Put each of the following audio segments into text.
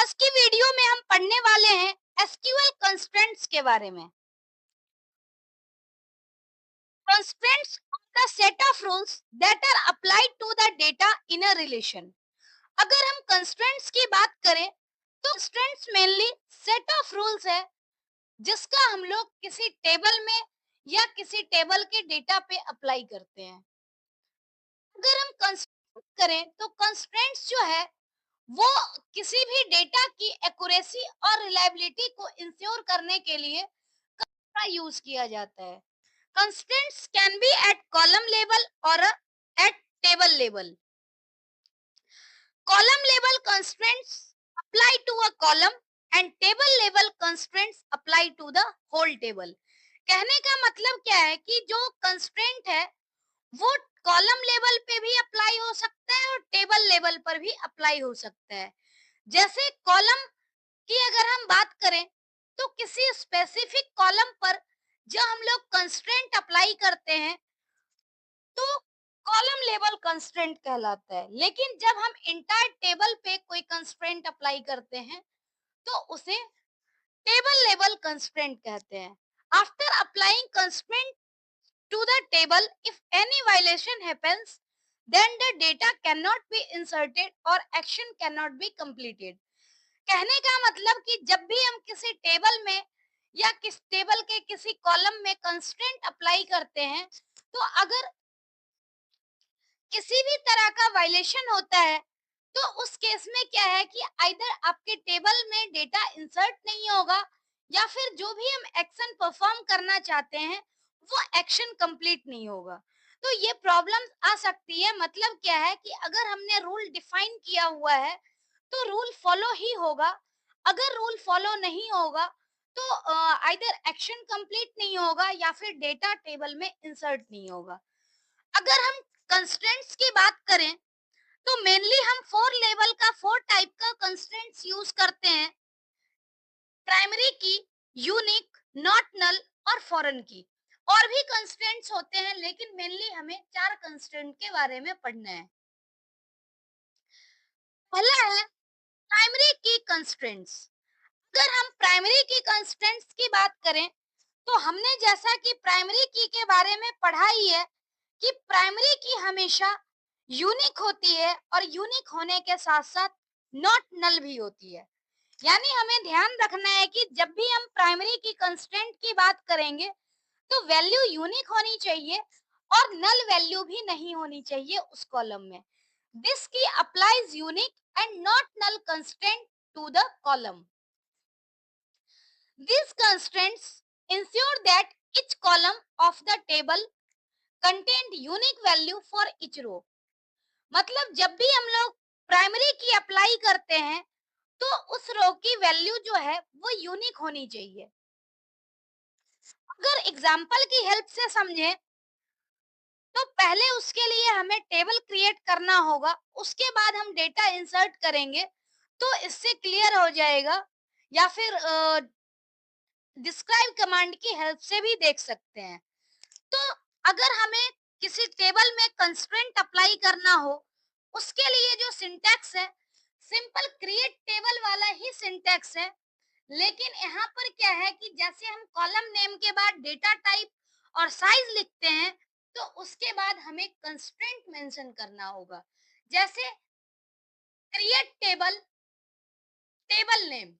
आज की वीडियो में हम पढ़ने वाले हैं एसक्यूएल कंस्ट्रेंट्स के बारे में। Constraints are the set of rules that are applied to the data in a relation. अगर हम कंस्ट्रेंट्स की बात करें तो constraints mainly set of rules है जिसका हम लोग किसी टेबल में या किसी टेबल के डेटा पे अप्लाई करते हैं। अगर हम कंस्ट्रेंट करें तो कंस्ट्रेंट्स जो है वो किसी भी डेटा की एक्यूरेसी और रिलायबिलिटी को इंश्योर करने के लिए का यूज किया जाता है। Constraints can be at column level और at table level. Column level constraints apply to a column and table level constraints apply to the whole table. कहने का मतलब क्या है कि जो कंस्ट्रेंट है वो कॉलम लेवल पे भी अप्लाई हो सकता है और टेबल लेवल पर भी अप्लाई हो सकता है। जैसे कॉलम की अगर हम बात करें तो किसी स्पेसिफिक कॉलम पर जब हम लोग कंस्ट्रेंट अप्लाई करते हैं तो कॉलम लेवल कंस्ट्रेंट कहलाता है, लेकिन जब हम इंटायर टेबल पे कोई कंस्ट्रेंट अप्लाई करते हैं तो उसे टेबल लेवल कंस्ट्रेंट कहते हैं। After applying constraint to the table, if any violation happens, then the data cannot be inserted or action cannot be completed। कहने का मतलब कि जब भी हम किसी टेबल में या किस टेबल के किसी कॉलम में कंस्ट्रेंट अप्लाई करते हैं तो अगर किसी भी तरह का वायलेशन होता है तो उस केस में क्या है कि आइदर आपके टेबल में डेटा इंसर्ट नहीं होगा या फिर जो भी हम एक्शन परफॉर्म करना चाहते हैं वो एक्शन कंप्लीट नहीं होगा। तो ये प्रॉब्लम आ सकती है। मतलब क्या है कि अगर हमने रूल डिफाइन किया हुआ है तो रूल फॉलो ही होगा। अगर रूल फॉलो नहीं होगा तो आइदर एक्शन कंप्लीट नहीं होगा या फिर डेटा टेबल में इंसर्ट नहीं होगा। अगर हम कंस्ट्रेंट्स की बात करें तो मेनली हम फोर टाइप का कंस्ट्रेंट्स यूज करते हैं। प्राइमरी की, यूनिक, नॉट नल और फॉरेन की। और भी कंस्ट्रेंट्स होते हैं लेकिन मेनली हमें चार कंस्ट्रेंट के बारे में पढ़ना है। पहला है प्राइमरी की कंस्ट्रेंट्स। अगर हम प्राइमरी की कंस्ट्रेंट्स की बात करें तो हमने जैसा कि प्राइमरी की के बारे में पढ़ा ही है कि प्राइमरी की हमेशा यूनिक होती है और यूनिक होने के साथ साथ नॉट नल भी होती है। यानी हमें ध्यान रखना है कि जब भी हम प्राइमरी की कंस्ट्रेंट की बात करेंगे तो वैल्यू यूनिक होनी चाहिए और नल वैल्यू भी नहीं होनी चाहिए उस कॉलम में। This key applies unique and not null constraint to the column. These constraints ensure that each column of the table contained unique value for each row। मतलब जब भी हम लोग प्राइमरी की अप्लाई करते हैं तो उस रो की वैल्यू जो है वो यूनिक होनी चाहिए। अगर एग्जांपल की हेल्प से समझें तो पहले उसके लिए हमें टेबल क्रिएट करना होगा, उसके बाद हम डेटा इंसर्ट करेंगे तो इससे क्लियर हो जाएगा। या फिर डिस्क्राइब कमांड की हेल्प से भी देख सकते हैं। तो अगर हमें किसी टेबल में कंस्ट्रेंट अप्लाई करना हो उसके लिए जो सिंटैक्स है सिंपल क्रिएट टेबल वाला ही सिंटैक्स है। लेकिन यहाँ पर क्या है कि जैसे हम कॉलम नेम के बाद डेटा टाइप और साइज लिखते हैं तो उसके बाद हमें कंस्ट्रेंट मेंशन करना होगा। जैसे क्रिएट टेबल, टेबल नेम,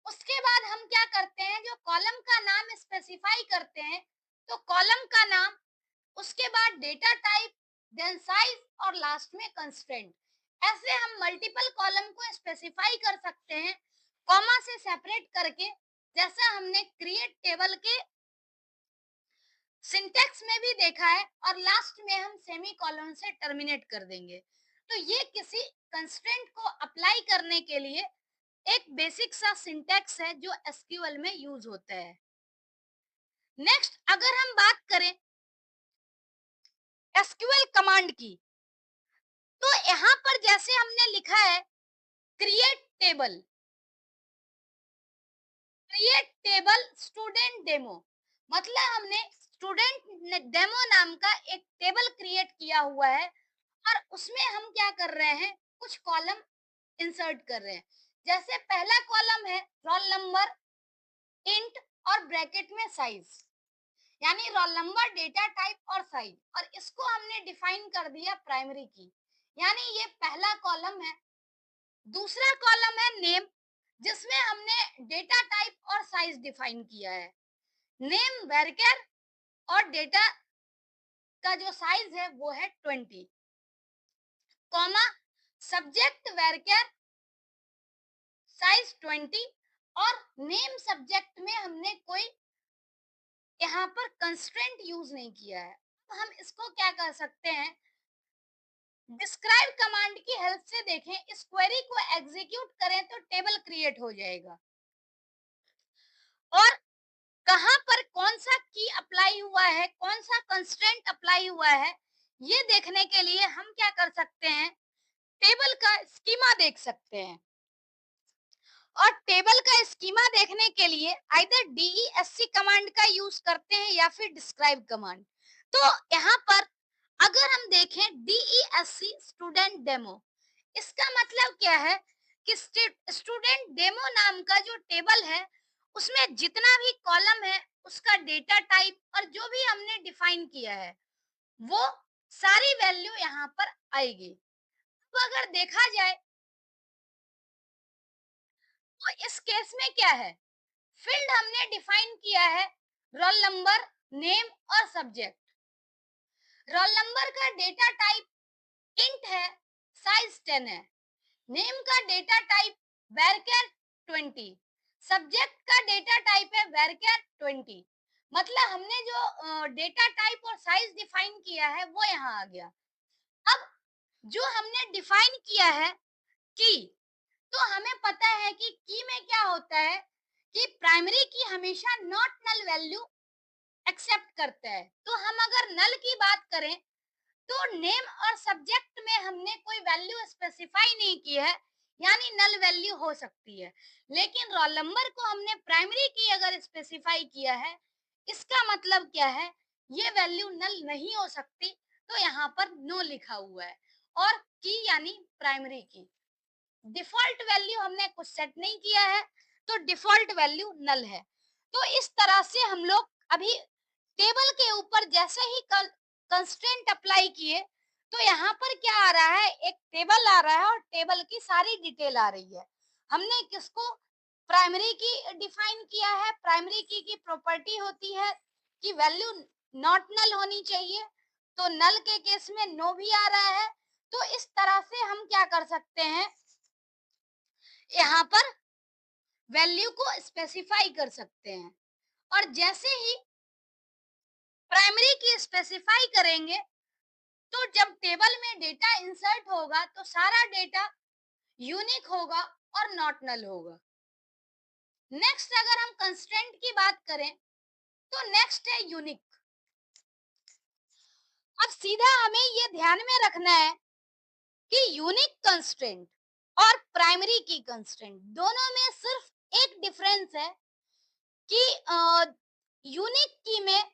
उसके बाद हम क्या करते हैं जो कॉलम का नाम स्पेसिफाई करते हैं तो कॉलम का नाम, उसके बाद डेटा टाइप, देन साइज और लास्ट में कंस्ट्रेंट। ऐसे हम मल्टीपल कॉलम को स्पेसिफाई कर सकते हैं कॉमा से सेपरेट करके, जैसा हमने क्रिएट टेबल के सिंटैक्स में भी देखा है। और लास्ट में हम सेमी कॉलन से टर्मिनेट कर देंगे। तो ये किसी कंस्ट्रेंट को अप्लाई करने के लिए एक बेसिक सा सिंटैक्स है जो एसक्यूएल में यूज होता है। नेक्स्ट अगर हम बात करें एसक्यूएल कमांड की तो यहाँ पर जैसे हमने लिखा है create table, create table student demo, मतलब हमने स्टूडेंट डेमो नाम का एक टेबल क्रिएट किया हुआ है और उसमें हम क्या कर रहे हैं कुछ कॉलम इंसर्ट कर रहे हैं। जैसे पहला कॉलम है रोल नंबर, इंट और ब्रैकेट में साइज, यानी रोल नंबर, डेटा टाइप और साइज, और इसको हमने डिफाइन कर दिया प्राइमरी की, यानी ये पहला कॉलम है। दूसरा कॉलम है नेम, जिसमें हमने डेटा टाइप और साइज डिफाइन किया है। नेम वैरकर और डेटा का जो साइज है वो है 20, कॉमा सब्जेक्ट वैरकर साइज 20, और नेम सब्जेक्ट में हमने कोई यहाँ पर कंस्ट्रेंट यूज नहीं किया है। तो हम इसको क्या कर सकते हैं, डिस्क्राइब कमांड की हेल्प से देखें, इस क्वेरी को एग्जीक्यूट करें तो टेबल क्रिएट हो जाएगा, और कहां पर कौन सा की अप्लाई हुआ है, कौन सा कंस्ट्रेंट अप्लाई हुआ है, ये देखने के लिए हम क्या कर सकते हैं, टेबल का स्कीमा देख सकते हैं। और टेबल का स्कीमा देखने के लिए आइदर DESC कमांड का यूज करते हैं या फिर डिस्क्राइब कमांड। तो यहाँ पर अगर हम देखें DESC स्टूडेंट डेमो, इसका मतलब क्या है कि स्टूडेंट डेमो नाम का जो टेबल है उसमें जितना भी कॉलम है उसका डेटा टाइप और जो भी हमने डिफाइन किया है वो सारी वैल्यू यहाँ पर आएगी। तो अगर देखा जाए तो इस केस में क्या है, फील्ड हमने डिफाइन किया है रोल नंबर, नेम और सब्जेक्ट। रोल नंबर का डेटा टाइप इंट है, साइज 10 है। नेम का डेटा टाइप वैरचर 20, सब्जेक्ट का डेटा टाइप है वैरचर 20। मतलब हमने जो डेटा टाइप और साइज डिफाइन किया है वो यहाँ आ गया। अब जो हमने डिफाइन किया है की, तो हमें पता है कि की में क्या होता है कि प्राइमरी की हमेशा नॉट नल वैल्यू एक्सेप्ट करता है। तो हम अगर नल की बात करें तो नेम और सब्जेक्ट में हमने कोई वैल्यू स्पेसिफाई नहीं की है, यानी नल वैल्यू हो सकती है। लेकिन रोल नंबर को हमने प्राइमरी की अगर स्पेसिफाई किया है, इसका मतलब क्या है, ये वैल्यू नल नहीं हो सकती, तो यहाँ पर नो लिखा हुआ है। और की यानी प्राइमरी की, डिफॉल्ट वैल्यू हमने कुछ सेट नहीं किया है, तो डिफॉल्ट वैल्यू नल है। तो इस तरह से हम लोग अभी टेबल के ऊपर जैसे ही कंस्ट्रेंट अप्लाई किए, तो यहाँ पर क्या आ रहा है, एक टेबल आ रहा है और टेबल की सारी डिटेल आ रही है। हमने किसको प्राइमरी की डिफाइन किया है, प्राइमरी की प्रॉपर्टी होती है कि वैल्यू नॉट नल होनी चाहिए, तो नल के केस में नो भी आ रहा है। तो इस तरह से हम क्या कर सकते हैं, यहाँ पर वैल्यू को स्पेसिफाई कर सकते हैं। और जैसे ही प्राइमरी की स्पेसिफाई करेंगे, तो जब टेबल में डेटा इंसर्ट होगा तो सारा डेटा यूनिक होगा और नॉट नल होगा। नेक्स्ट अगर हम कंस्ट्रेंट की बात करें, तो नेक्स्ट है यूनिक। अब सीधा हमें ये ध्यान में रखना है कि यूनिक कंस्ट्रेंट और प्राइमरी की कंस्ट्रेंट दोनों में सिर्फ एक डिफरेंस है कि यूनिक की में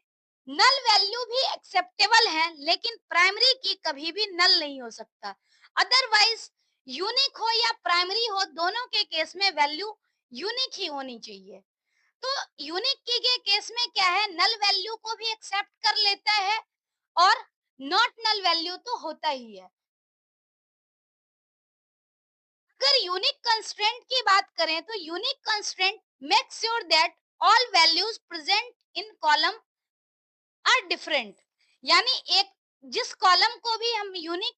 नल वैल्यू भी एक्सेप्टेबल है, लेकिन प्राइमरी की कभी भी नल नहीं हो सकता। अदरवाइज यूनिक हो या प्राइमरी हो, दोनों के केस में वैल्यू यूनिक ही होनी चाहिए। तो यूनिक की के केस में क्या है, नल वैल्यू को भी एक्सेप्ट कर लेता है और नॉट नल वैल्यू तो होता ही है। अगर यूनिक कंस्ट्रेंट की बात करें, तो unique constraint make sure that all values present in column are different, यानी एक जिस कॉलम को भी हम यूनिक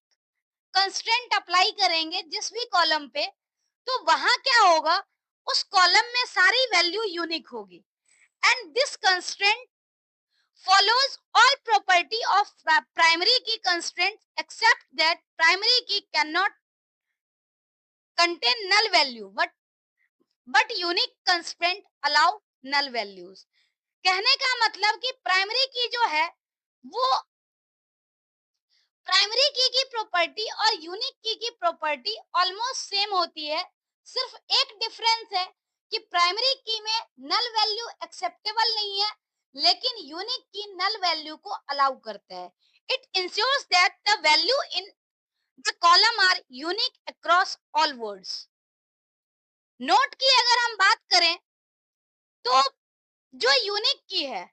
कंस्ट्रेंट अप्लाई करेंगे जिस भी कॉलम पे, तो वहां क्या होगा, उस कॉलम में सारी वैल्यू यूनिक होगी। And this constraint follows all property of primary key constraints except that primary key cannot contain null value, but unique constraint allow null values। कहने का मतलब कि प्राइमरी की जो है वो प्राइमरी की प्रॉपर्टी और यूनिक की प्रॉपर्टी ऑलमोस्ट सेम होती है। सिर्फ एक डिफरेंस है कि प्राइमरी की में नल वैल्यू एक्सेप्टेबल नहीं है, लेकिन यूनिक की नल वैल्यू को अलाउ करता है। It ensures that the value in the column are unique across all words. Note की अगर हम बात करें तो जो यूनिक की है,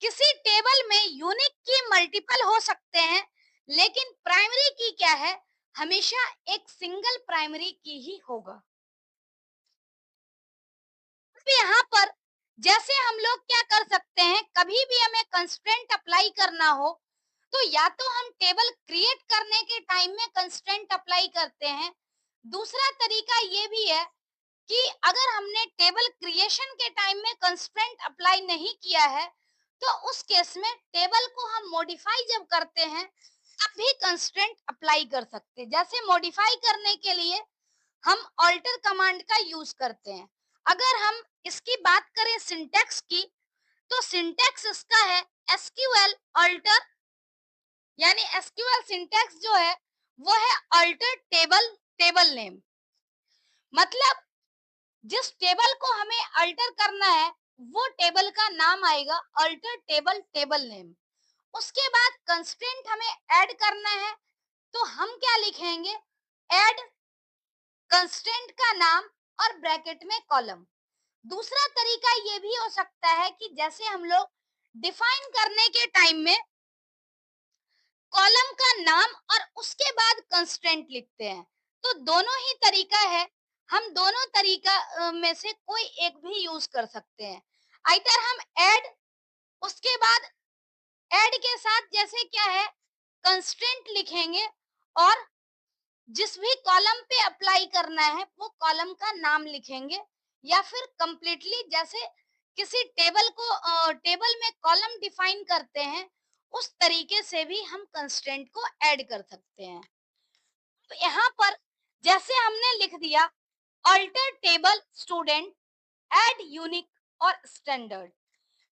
किसी टेबल में यूनिक की मल्टीपल हो सकते हैं, लेकिन प्राइमरी की क्या है, हमेशा एक सिंगल प्राइमरी की ही होगा। अब यहाँ पर जैसे हम लोग क्या कर सकते हैं, कभी भी हमें कंस्ट्रेंट अप्लाई करना हो तो या तो हम टेबल क्रिएट करने के टाइम में कंस्ट्रेंट अप्लाई करते हैं। दूसरा तरीका ये भी है कि अगर हमने टेबल क्रिएशन के टाइम में कंस्ट्रेंट अप्लाई नहीं किया है तो उस केस में टेबल को हम मॉडिफाई जब करते हैं तब भी कंस्ट्रेंट अप्लाई कर सकते हैं। जैसे मॉडिफाई करने के लिए हम ऑल्टर कमांड का यूज करते हैं। अगर हम इसकी बात करें सिंटैक्स की, तो सिंटैक्स इसका है एसक्यूएल ऑल्टर, यानी एसक्यूएल सिंटैक्स जो है वो है ऑल्टर टेबल टेबल नेम। मतलब जिस टेबल को हमें अल्टर करना है वो टेबल का नाम आएगा अल्टर टेबल टेबल नेम। उसके बाद कंस्ट्रेंट हमें ऐड करना है तो हम क्या लिखेंगे, ऐड कंस्ट्रेंट का नाम और ब्रैकेट में कॉलम। दूसरा तरीका ये भी हो सकता है कि जैसे हम लोग डिफाइन करने के टाइम में कॉलम का नाम और उसके बाद कंस्ट्रेंट लिखते हैं, तो दोनों ही तरीका है। हम दोनों तरीका में से कोई एक भी यूज कर सकते हैं। आइदर हम ऐड, उसके बाद ऐड के साथ जैसे क्या है कंस्ट्रेंट लिखेंगे और जिस भी कॉलम पे अप्लाई करना है वो कॉलम का नाम लिखेंगे, या फिर कंप्लीटली जैसे किसी टेबल को टेबल में कॉलम डिफाइन करते हैं उस तरीके से भी हम कंस्ट्रेंट को ऐड कर सकते हैं। तो यहाँ पर जैसे हमने लिख दिया alter table student, add unique और स्टैंडर्ड।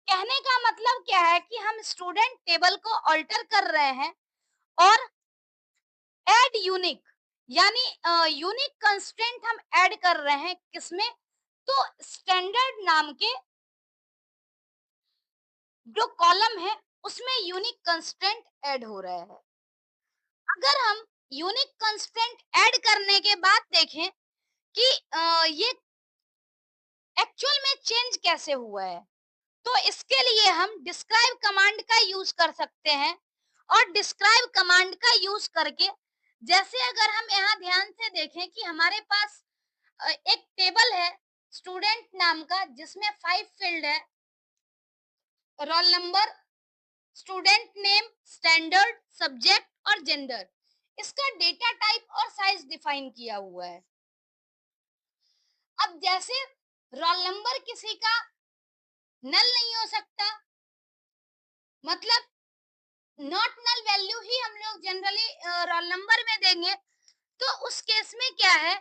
कहने का मतलब क्या है कि हम स्टूडेंट टेबल को अल्टर कर रहे हैं और ऐड यूनिक, यानी यूनिक कंस्ट्रेंट हम ऐड कर रहे हैं किसमें, तो स्टैंडर्ड नाम के जो कॉलम है उसमें यूनिक कंस्ट्रेंट ऐड हो रहा है। अगर हम यूनिक कंस्ट्रेंट ऐड करने के बाद देखें कि ये एक्चुअल में चेंज कैसे हुआ है, तो इसके लिए हम डिस्क्राइब कमांड का यूज कर सकते हैं। और डिस्क्राइब कमांड का यूज करके जैसे अगर हम यहाँ ध्यान से देखें कि हमारे पास एक टेबल है स्टूडेंट नाम का जिसमें 5 फील्ड है, roll number, student name, standard, subject और जेंडर। इसका डेटा टाइप और साइज डिफाइन किया हुआ है। अब जैसे रोल नंबर किसी का नल नहीं हो सकता, मतलब नॉट नल वैल्यू ही हम लोग जनरली रोल नंबर में देंगे, तो उस केस में क्या है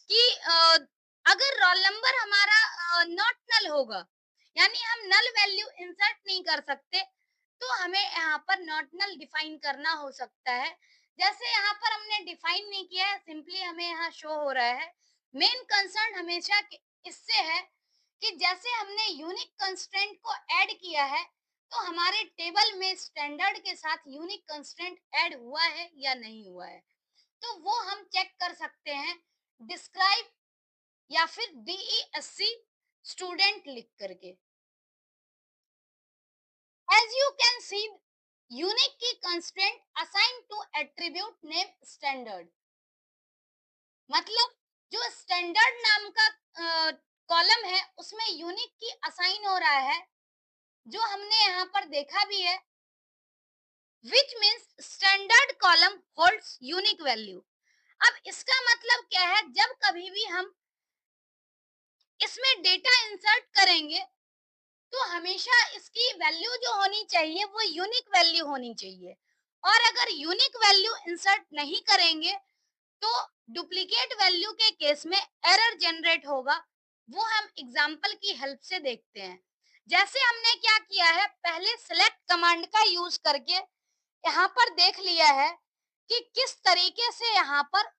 कि अगर रोल नंबर हमारा नॉट नल होगा, यानी हम नल वैल्यू इंसर्ट नहीं कर सकते, तो हमें यहाँ पर नॉट नल डिफाइन करना हो सकता है। जैसे यहाँ पर हमने डिफाइन नहीं किया है, सिंपली हमें यहाँ शो हो रहा है। मेन कंसर्न हमेशा इससे है कि जैसे हमने यूनिक कंस्ट्रेंट को ऐड किया है तो हमारे टेबल में स्टैंडर्ड के साथ यूनिक कंस्ट्रेंट ऐड हुआ है या नहीं हुआ है, तो वो हम चेक कर सकते हैं डिस्क्राइब या फिर DESC स्टूडेंट लिख करके। As you can see unique key constraint assign to attribute name standard, मतलब जो स्टैंडर्ड नाम का कॉलम है उसमें यूनिक की असाइन हो रहा है, जो हमने यहाँ पर देखा भी है, which means standard column holds unique value. अब इसका मतलब क्या है, जब कभी भी हम इसमें डेटा इंसर्ट करेंगे तो हमेशा इसकी वैल्यू जो होनी चाहिए वो यूनिक वैल्यू होनी चाहिए, और अगर यूनिक वैल्यू इंसर्ट नहीं करेंगे तो डुप्लीकेट वैल्यू के केस में एरर जनरेट होगा। वो हम एग्जाम्पल की हेल्प से देखते हैं। जैसे हमने क्या किया है, पहले सिलेक्ट कमांड का यूज करके यहाँ पर देख लिया है कि किस तरीके से यहाँ पर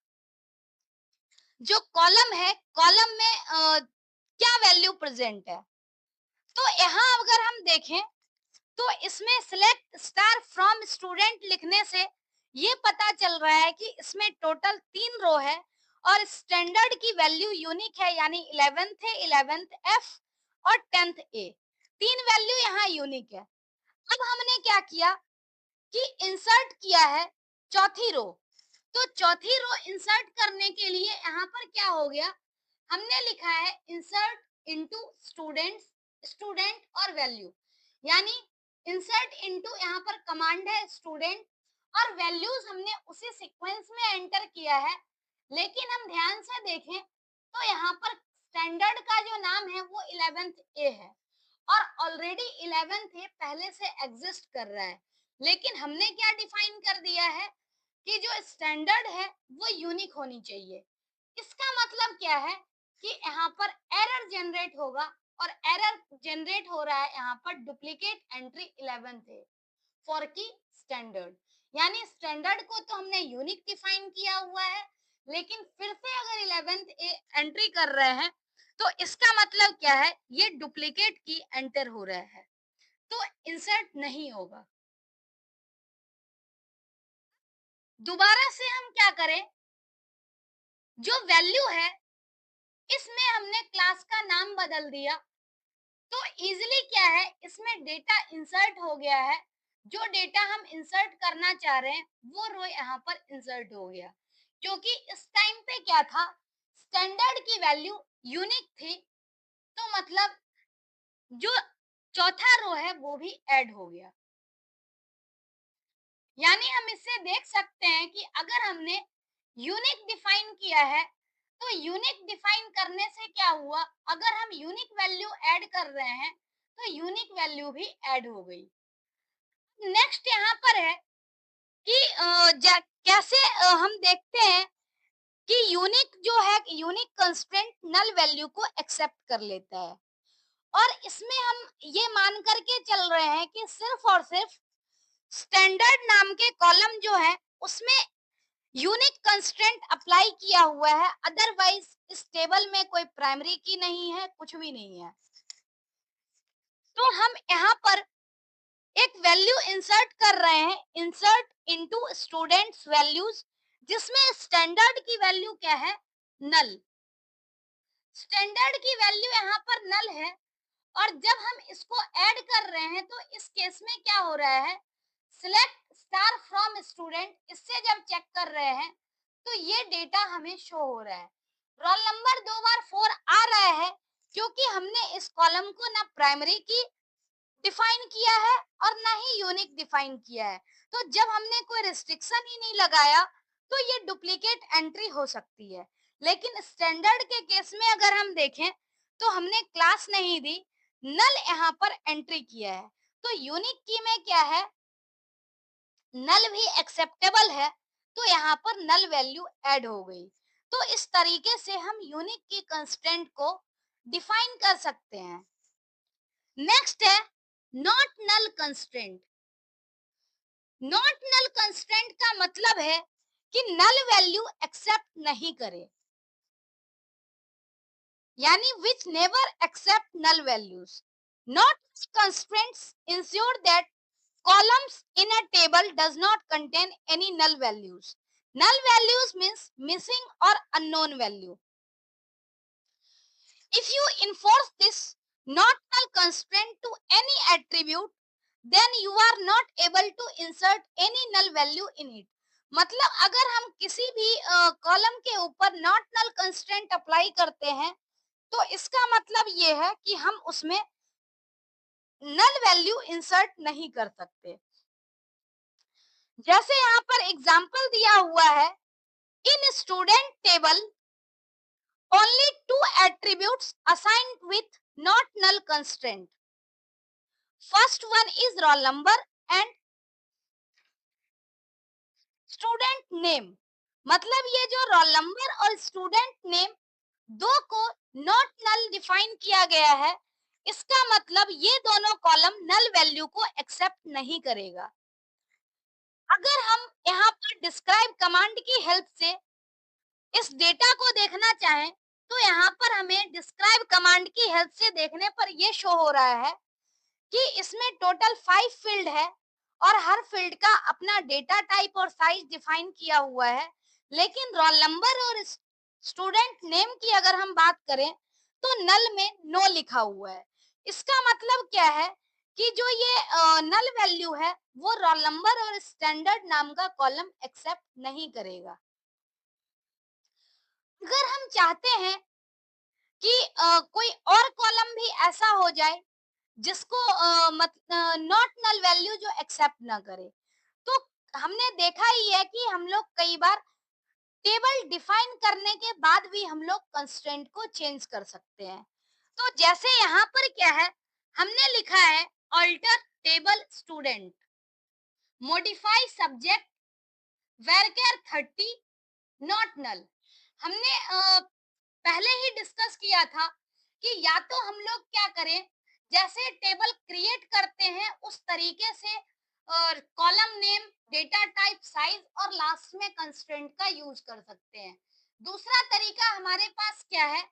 जो कॉलम है कॉलम में क्या वैल्यू प्रेजेंट है। तो यहाँ अगर हम देखें तो इसमें सिलेक्ट स्टार फ्रॉम स्टूडेंट लिखने से ये पता चल रहा है कि इसमें टोटल 3 रो है और स्टैंडर्ड की वैल्यू यूनिक है, यानी 11th है, 11th एफ और 10th ए, तीन वैल्यू यहाँ यूनिक है। अब हमने क्या किया कि इंसर्ट किया है चौथी रो। तो चौथी रो इंसर्ट करने के लिए यहाँ पर क्या हो गया, हमने लिखा है इंसर्ट इनटू स्टूडेंट्स, स्टूडेंट और वैल्यू, यानी इंसर्ट इनटू यहाँ पर कमांड है स्टूडेंट और वैल्यूज हमने उसी सीक्वेंस में एंटर किया है। लेकिन हम ध्यान से देखें तो यहाँ पर स्टैंडर्ड का जो नाम है वो 11th ए है और ऑलरेडी 11th ए पहले से एग्जिस्ट कर रहा है। लेकिन हमने क्या डिफाइन कर दिया है कि जो स्टैंडर्ड है वो यूनिक होनी चाहिए। इसका मतलब क्या है कि यहाँ पर एरर जनरेट होगा और एरर जनरेट हो रहा है यहाँ पर डुप्लीकेट एंट्री 11th है फॉर की स्टैंडर्ड, यानी स्टैंडर्ड को तो हमने यूनिक डिफाइन किया हुआ है, लेकिन फिर से अगर 11th ए एंट्री कर रहे हैं तो इसका मतलब क्या है, ये डुप्लीकेट की एंटर हो रहा है, तो इंसर्ट नहीं होगा। दोबारा से हम क्या करें, जो वैल्यू है इसमें हमने क्लास का नाम बदल दिया, तो इजीली क्या है इसमें डेटा इंसर्ट हो गया है। जो डेटा हम इंसर्ट करना चाह रहे हैं वो रो यहाँ पर इंसर्ट हो गया, क्योंकि इस टाइम पे क्या था, स्टैंडर्ड की वैल्यू यूनिक थी, तो मतलब जो चौथा रो है वो भी ऐड हो गया। यानी हम इससे देख सकते हैं कि अगर हमने यूनिक डिफाइन किया है तो यूनिक डिफाइन करने से क्या हुआ, अगर हम यूनिक वैल्यू ऐड कर रहे हैं तो यूनिक वैल्यू भी ऐड हो गई। नेक्स्ट यहाँ पर है कि कैसे हम देखते हैं कि यूनिक जो है, यूनिक कंस्ट्रेंट नल वैल्यू को एक्सेप्ट कर लेता है और इसमें हम ये मान करके चल रहे हैं कि सिर्फ और सिर्फ स्टैंडर्ड नाम के कॉलम जो है उसमें यूनिक कंस्ट्रेंट अप्लाई किया हुआ है, अदरवाइज इस टेबल में कोई प्राइमरी की नहीं है, कुछ भी नहीं है। तो हम यहाँ पर एक वैल्यू इंसर्ट कर रहे हैं, इंसर्ट इनटू स्टूडेंट्स वैल्यूज, जिसमें स्टैंडर्ड की वैल्यू क्या है, नल। स्टैंडर्ड की वैल्यू यहाँ पर नल है और जब हम इसको ऐड कर रहे हैं तो इस केस में क्या हो रहा है, सिलेक्ट स्टार फ्रॉम स्टूडेंट, इससे जब चेक कर रहे हैं तो ये डेटा हमें शो हो रहा है। रोल नंबर 2 बार 4 आ रहा है क्योंकि हमने इस कॉलम को ना प्राइमरी की डिफाइन किया है और ना ही यूनिक डिफाइन किया है। तो जब हमने कोई रिस्ट्रिक्शन ही नहीं लगाया तो ये डुप्लीकेट एंट्री हो सकती है। लेकिन स्टैंडर्ड के केस में अगर हम देखें तो हमने क्लास नहीं दी, नल यहाँ पर एंट्री किया है, तो यूनिक की में क्या है, नल भी एक्सेप्टेबल है, तो यहाँ पर नल वैल्यू ऐड हो गई। तो इस तरीके से हम यूनिक की कंस्ट्रेंट को डिफाइन कर सकते हैं। नेक्स्ट है not null constraint. Not null constraint का मतलब है कि नल वैल्यू एक्सेप्ट नहीं करे, यानी which never accept null values. Not constraints ensure that columns in a table does not contain any null values. Null values means missing or unknown value. If you enforce this not null constraint to any attribute, then you are not able to insert any null value in it. मतलब अगर हम किसी भी column के ऊपर not null constraint apply करते हैं तो इसका मतलब ये है कि हम उसमें नल वैल्यू इंसर्ट नहीं कर सकते। जैसे यहाँ पर एग्जाम्पल दिया हुआ है, in student table only two attributes assigned with not null constraint. First one is roll number and student name. मतलब ये जो रोल नंबर और स्टूडेंट नेम दो को नॉट नल डिफाइन किया गया है, इसका मतलब ये दोनों कॉलम नल वैल्यू को एक्सेप्ट नहीं करेगा। अगर हम यहाँ पर डिस्क्राइब कमांड की हेल्प से इस डेटा को देखना चाहें तो यहाँ पर हमें डिस्क्राइब कमांड की हेल्प से देखने पर यह शो हो रहा है कि इसमें टोटल 5 फील्ड है और हर फील्ड का अपना डेटा टाइप और साइज डिफाइन किया हुआ है, लेकिन रोल नंबर और स्टूडेंट नेम की अगर हम बात करें तो नल में नो लिखा हुआ है। इसका मतलब क्या है कि जो ये नल वैल्यू है वो रोल नंबर और स्टैंडर्ड नाम का कॉलम एक्सेप्ट नहीं करेगा। अगर हम चाहते हैं कि कोई और कॉलम भी ऐसा हो जाए जिसको नॉट नल वैल्यू जो एक्सेप्ट ना करे, तो हमने देखा ही है कि हम लोग कई बार टेबल डिफाइन करने के बाद भी हम लोग कंस्ट्रेंट को चेंज कर सकते हैं। तो जैसे यहाँ पर क्या है, हमने लिखा है alter table student, modify subject varchar 30 not null. हमने पहले ही डिस्कस किया था कि या तो हम लोग क्या करें, जैसे टेबल क्रिएट करते हैं उस तरीके से और column name, data type, size और लास्ट में कंस्ट्रेंट का यूज कर सकते हैं। दूसरा तरीका हमारे पास क्या है,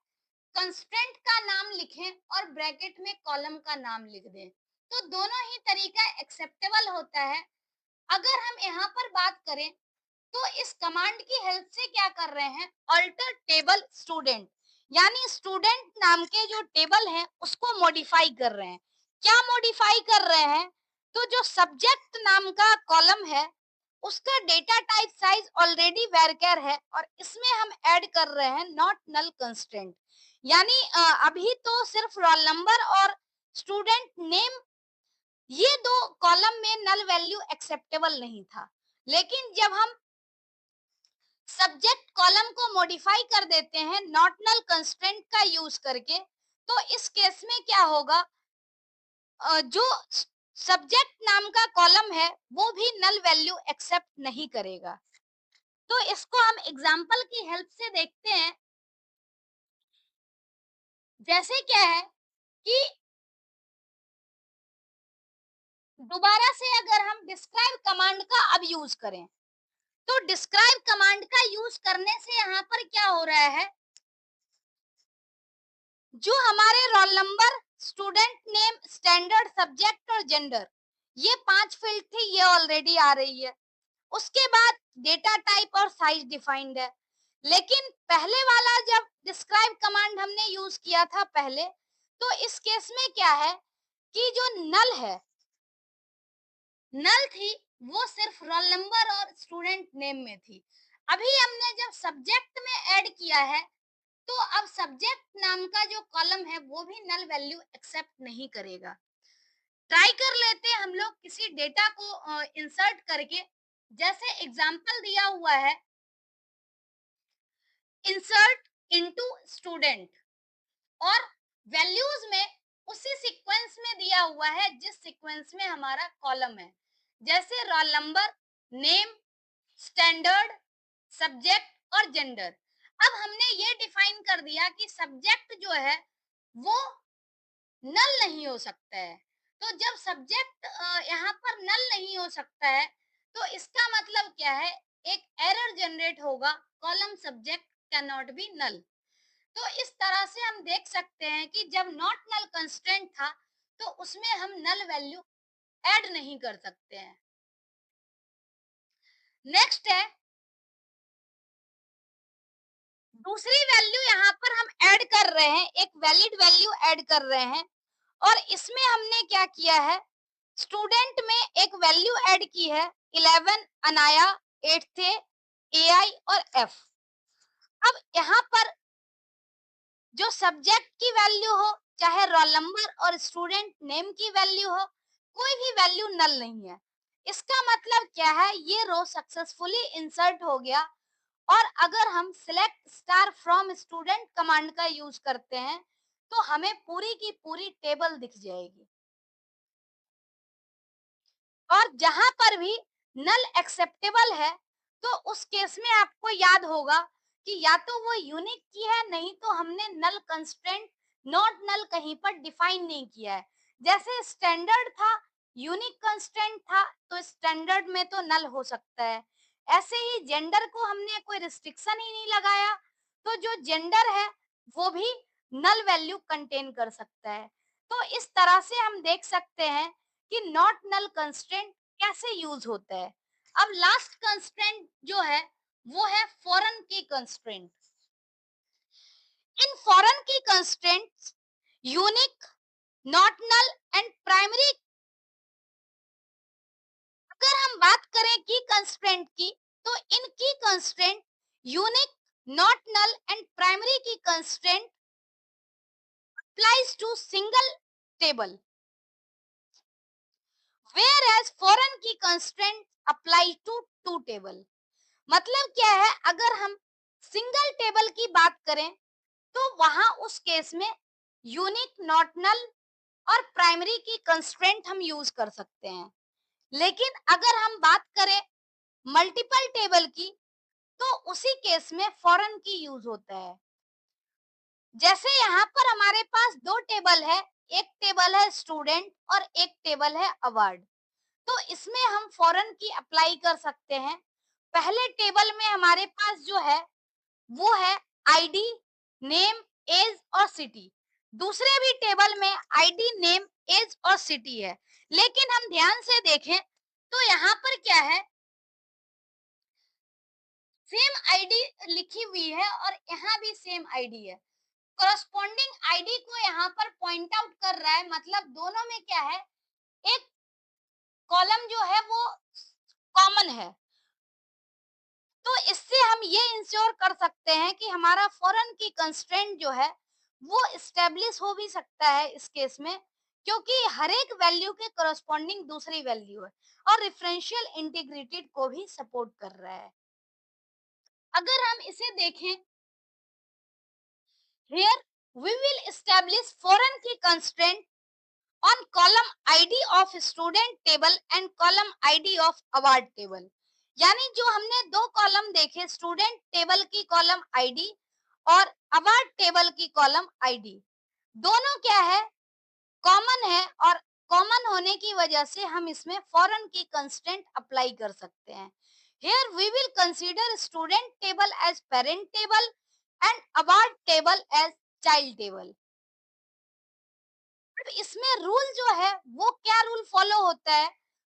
कंस्ट्रेंट का नाम लिखें और ब्रैकेट में कॉलम का नाम लिख दें। तो दोनों ही तरीका एक्सेप्टेबल होता है। अगर हम यहाँ पर बात करें तो इस कमांड की हेल्प से क्या कर रहे हैं, अल्टर टेबल स्टूडेंट, यानी स्टूडेंट नाम के जो टेबल है उसको मॉडिफाई कर रहे हैं। क्या मॉडिफाई कर रहे हैं, तो जो सब्जेक्ट नाम का कॉलम है उसका डेटा टाइप साइज ऑलरेडी वेरकेर है और इसमें हम ऐड कर रहे हैं नॉट नल कंस्ट्रेंट। यानी अभी तो सिर्फ रोल नंबर और स्टूडेंट नेम, ये दो कॉलम में नल वैल्यू एक्सेप्टेबल नहीं था, लेकिन जब हम सब्जेक्ट कॉलम को मॉडिफाई कर देते हैं नॉट नल कंस्ट्रेंट का यूज करके, तो इस केस में क्या होगा, जो सब्जेक्ट नाम का कॉलम है वो भी नल वैल्यू एक्सेप्ट नहीं करेगा। तो इसको हम एग्जांपल की हेल्प से देखते हैं। जैसे क्या है कि दोबारा से अगर हम डिस्क्राइब कमांड का अब यूज करें, तो डिस्क्राइब कमांड का यूज करने से यहाँ पर क्या हो रहा है, जो हमारे roll number, student name, standard, subject और जेंडर, ये 5 फील्ड थी, ये ऑलरेडी आ रही है। उसके बाद डेटा टाइप और साइज डिफाइंड है। लेकिन पहले वाला जब डिस्क्राइब कमांड हमने यूज किया था पहले, तो इस केस में क्या है कि जो नल है, नल थी, वो सिर्फ रोल नंबर और स्टूडेंट नेम में थी। अभी हमने जब सब्जेक्ट में ऐड किया है, तो अब सब्जेक्ट नाम का जो कॉलम है वो भी नल वैल्यू एक्सेप्ट नहीं करेगा। ट्राई कर लेते हैं हम लोग किसी डेटा को इंसर्ट करके। जैसे एग्जांपल दिया हुआ है, इंसर्ट इनटू स्टूडेंट, और वैल्यूज में उसी सीक्वेंस में दिया हुआ है जिस सीक्वेंस में हमारा कॉलम है। जैसे roll number, name, standard, subject और जेंडर। अब हमने ये डिफाइन कर दिया कि सब्जेक्ट जो है वो नल नहीं हो सकता है। तो जब सब्जेक्ट यहाँ पर नल नहीं हो सकता है, तो इसका मतलब क्या है, एक एरर जनरेट होगा, column subject can not be null. तो इस तरह से हम देख सकते हैं कि जब नॉट नल कंस्ट्रेंट था तो उसमें हम नल वैल्यू ऐड नहीं कर सकते हैं। नेक्स्ट है, दूसरी वैल्यू यहाँ पर हम ऐड कर रहे हैं, एक वैलिड वैल्यू ऐड कर रहे हैं, और इसमें हमने क्या किया है, स्टूडेंट में एक वैल्यू ऐड की है 11 अनाया, 8th एआई और एफ। अब यहाँ पर जो सब्जेक्ट की वैल्यू हो, चाहे रोल नंबर और स्टूडेंट नेम की वैल्यू हो, कोई भी वैल्यू नल नहीं है। इसका मतलब क्या है, ये रो सक्सेसफुली इंसर्ट हो गया। और अगर हम select star from student command का यूज करते हैं तो हमें पूरी की पूरी टेबल दिख जाएगी। और जहां पर भी नल एक्सेप्टेबल है, तो उस केस में आपको याद होगा कि या तो वो यूनिक की है, नहीं तो हमने नल कंस्ट्रेंट नॉट नल कहीं पर डिफाइन नहीं किया है। जैसे स्टैंडर्ड था, यूनिक कंस्ट्रेंट था, तो स्टैंडर्ड में तो नल हो सकता है। ऐसे ही जेंडर को हमने कोई रिस्ट्रिक्शन ही नहीं लगाया, तो जो जेंडर है वो भी नल वैल्यू कंटेन कर सकता है। तो इस तरह से हम देख सकते हैं कि नॉट नल कंस्ट्रेंट कैसे यूज होता है। अब लास्ट कंस्ट्रेंट जो है वो है foreign key constraint. In foreign key constraints unique, not null and primary. अगर हम बात करें की कंस्ट्रेंट की, तो इनकी constraint unique, not null and primary key constraint applies to single table, where as foreign key constraint apply to two table. मतलब क्या है, अगर हम सिंगल टेबल की बात करें तो वहां उस केस में यूनिक, नॉट नल और प्राइमरी की कंस्ट्रेंट हम यूज कर सकते हैं। लेकिन अगर हम बात करें मल्टीपल टेबल की, तो उसी केस में फॉरेन की यूज होता है। जैसे यहाँ पर हमारे पास दो टेबल है, एक टेबल है स्टूडेंट और एक टेबल है अवार्ड। तो इसमें हम फॉरेन की अप्लाई कर सकते हैं। पहले टेबल में हमारे पास जो है वो है आईडी, नेम, एज और सिटी। दूसरे भी टेबल में आईडी, नेम, एज और सिटी है। लेकिन हम ध्यान से देखें तो यहाँ पर क्या है, सेम आईडी लिखी हुई है और यहाँ भी सेम आईडी है। करस्पॉन्डिंग आईडी को यहाँ पर पॉइंट आउट कर रहा है, मतलब दोनों में क्या है, एक कॉलम जो है वो कॉमन है। तो इससे हम ये इंश्योर कर सकते हैं कि हमारा फॉरेन की कंस्ट्रेंट जो है वो स्टेब्लिश हो भी सकता है इस केस में, क्योंकि हर एक वैल्यू के करस्पॉन्डिंग दूसरी वैल्यू है और रेफरेंशियल इंटीग्रिटी को भी सपोर्ट कर रहा है। अगर हम इसे देखें, here we will establish foreign key constraint on column ID of student table and column ID of award table। यानी जो हमने दो कॉलम देखे, स्टूडेंट टेबल की कॉलम आईडी और अवार्ड टेबल की कॉलम आईडी, दोनों क्या है, कॉमन है। और कॉमन होने की वजह से हम इसमें फॉरेन की कंस्टेंट अप्लाई कर सकते हैं। Here we will consider student table as parent table and award table as child table. अब इसमें रूल जो है वो क्या रूल फॉलो होता है,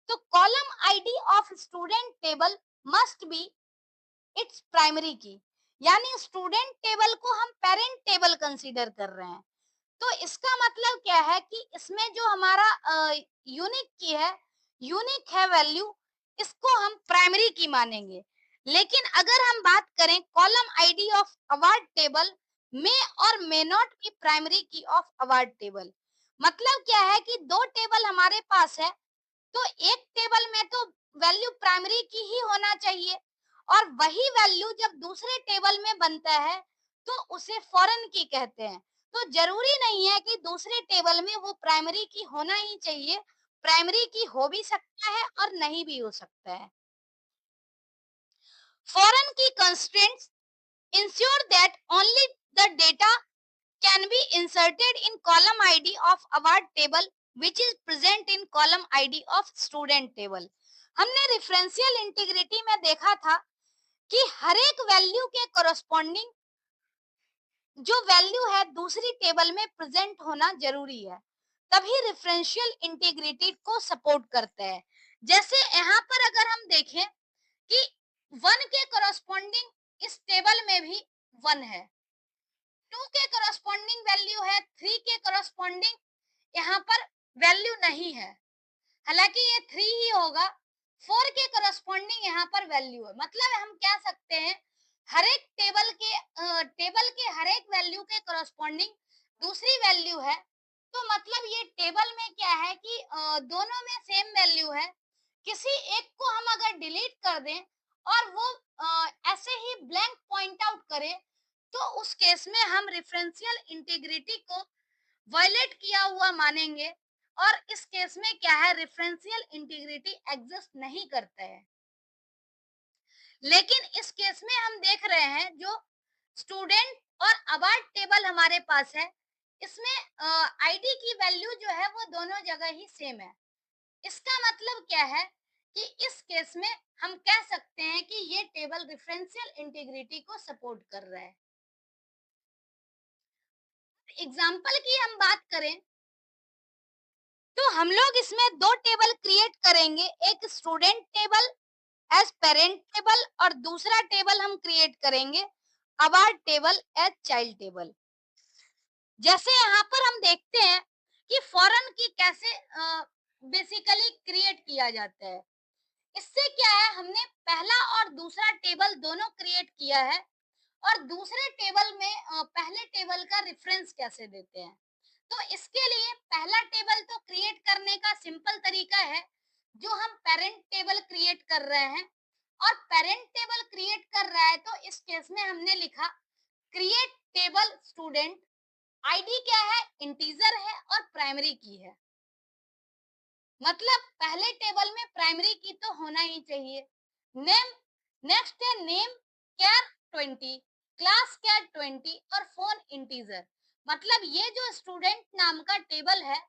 तो column ID of student table must be its primary की। यानी स्टूडेंट टेबल को हम पेरेंट टेबल कंसीडर कर रहे हैं। तो इसका मतलब क्या है कि इसमें जो हमारा यूनिक की है, यूनिक है वैल्यू, इसको हम प्राइमरी की मानेंगे। लेकिन अगर हम बात करें column ID of award table में और मे नॉट बी प्राइमरी की ऑफ अवार्ड टेबल। मतलब क्या है कि दो टेबल हमारे पास है, तो एक टेबल में तो वैल्यू प्राइमरी की ही होना चाहिए, और वही वैल्यू जब दूसरे टेबल में बनता है तो उसे फॉरेन की कहते हैं। तो जरूरी नहीं है कि दूसरे टेबल में वो प्राइमरी की होना ही चाहिए, प्राइमरी की हो भी सकता है और नहीं भी हो सकता है। Foreign key constraints ensure that only the data can be inserted in column id of award table which is present in column id of student table। हमने रेफरेंशियल इंटीग्रिटी में देखा था कि हर एक वैल्यू के करस्पॉन्डिंग जो वैल्यू है दूसरी टेबल में प्रेजेंट होना जरूरी है, तभी रेफरेंशियल इंटीग्रिटी को सपोर्ट करता है। जैसे यहाँ पर अगर हम देखें कि 1 के करस्पॉन्डिंग इस टेबल में भी 1 है, 2 के करस्पॉन्डिंग वैल्यू है, 3 के करस्पॉन्डिंग यहाँ पर वैल्यू नहीं है, हालांकि ये 3 ही होगा। 4 के करस्पॉन्डिंग यहाँ पर वैल्यू है। मतलब हम कह सकते हैं हर एक टेबल के हर एक वैल्यू के करस्पॉन्डिंग दूसरी वैल्यू है। तो मतलब ये टेबल में क्या है कि दोनों में सेम वैल्यू है। किसी एक को हम अगर डिलीट कर दें और वो ऐसे ही ब्लैंक पॉइंट आउट करे, तो उस केस में हम रेफरेंशियल इंटीग्रिटी को वायलेट किया हुआ मानेंगे, और इस केस में क्या है, रेफरेंशियल इंटीग्रिटी एग्जिस्ट नहीं करता है। लेकिन इस केस में हम देख रहे हैं जो स्टूडेंट और अवार्ड टेबल हमारे पास है, इसमें आईडी की वैल्यू जो है वो दोनों जगह ही सेम है। इसका मतलब क्या है कि इस केस में हम कह सकते हैं कि ये टेबल रेफरेंशियल इंटीग्रिटी को सपोर्ट कर रहा है। एग्जाम्पल की हम बात करें तो हम लोग इसमें दो टेबल क्रिएट करेंगे, एक student table as parent table और दूसरा टेबल हम क्रिएट करेंगे award table as child table. जैसे यहाँ पर हम देखते हैं कि फॉरेन की कैसे बेसिकली क्रिएट किया जाता है। इससे क्या है, हमने पहला और दूसरा टेबल दोनों क्रिएट किया है और दूसरे टेबल में पहले टेबल का रेफरेंस कैसे देते हैं। तो इसके लिए पहला टेबल तो क्रिएट करने का सिंपल तरीका है, जो हम पेरेंट टेबल क्रिएट कर रहे हैं और पेरेंट टेबल क्रिएट कर रहा है, तो इस केस में हमने लिखा क्रिएट टेबल स्टूडेंट, आईडी क्या है, इंटीजर है और प्राइमरी की है। मतलब पहले टेबल में प्राइमरी की तो होना ही चाहिए। नेम, नेक्स्ट है नेम कैर 20, क्लास कैर 20 और फोन इंटीजर। मतलब ये जो स्टूडेंट नाम का टेबल है,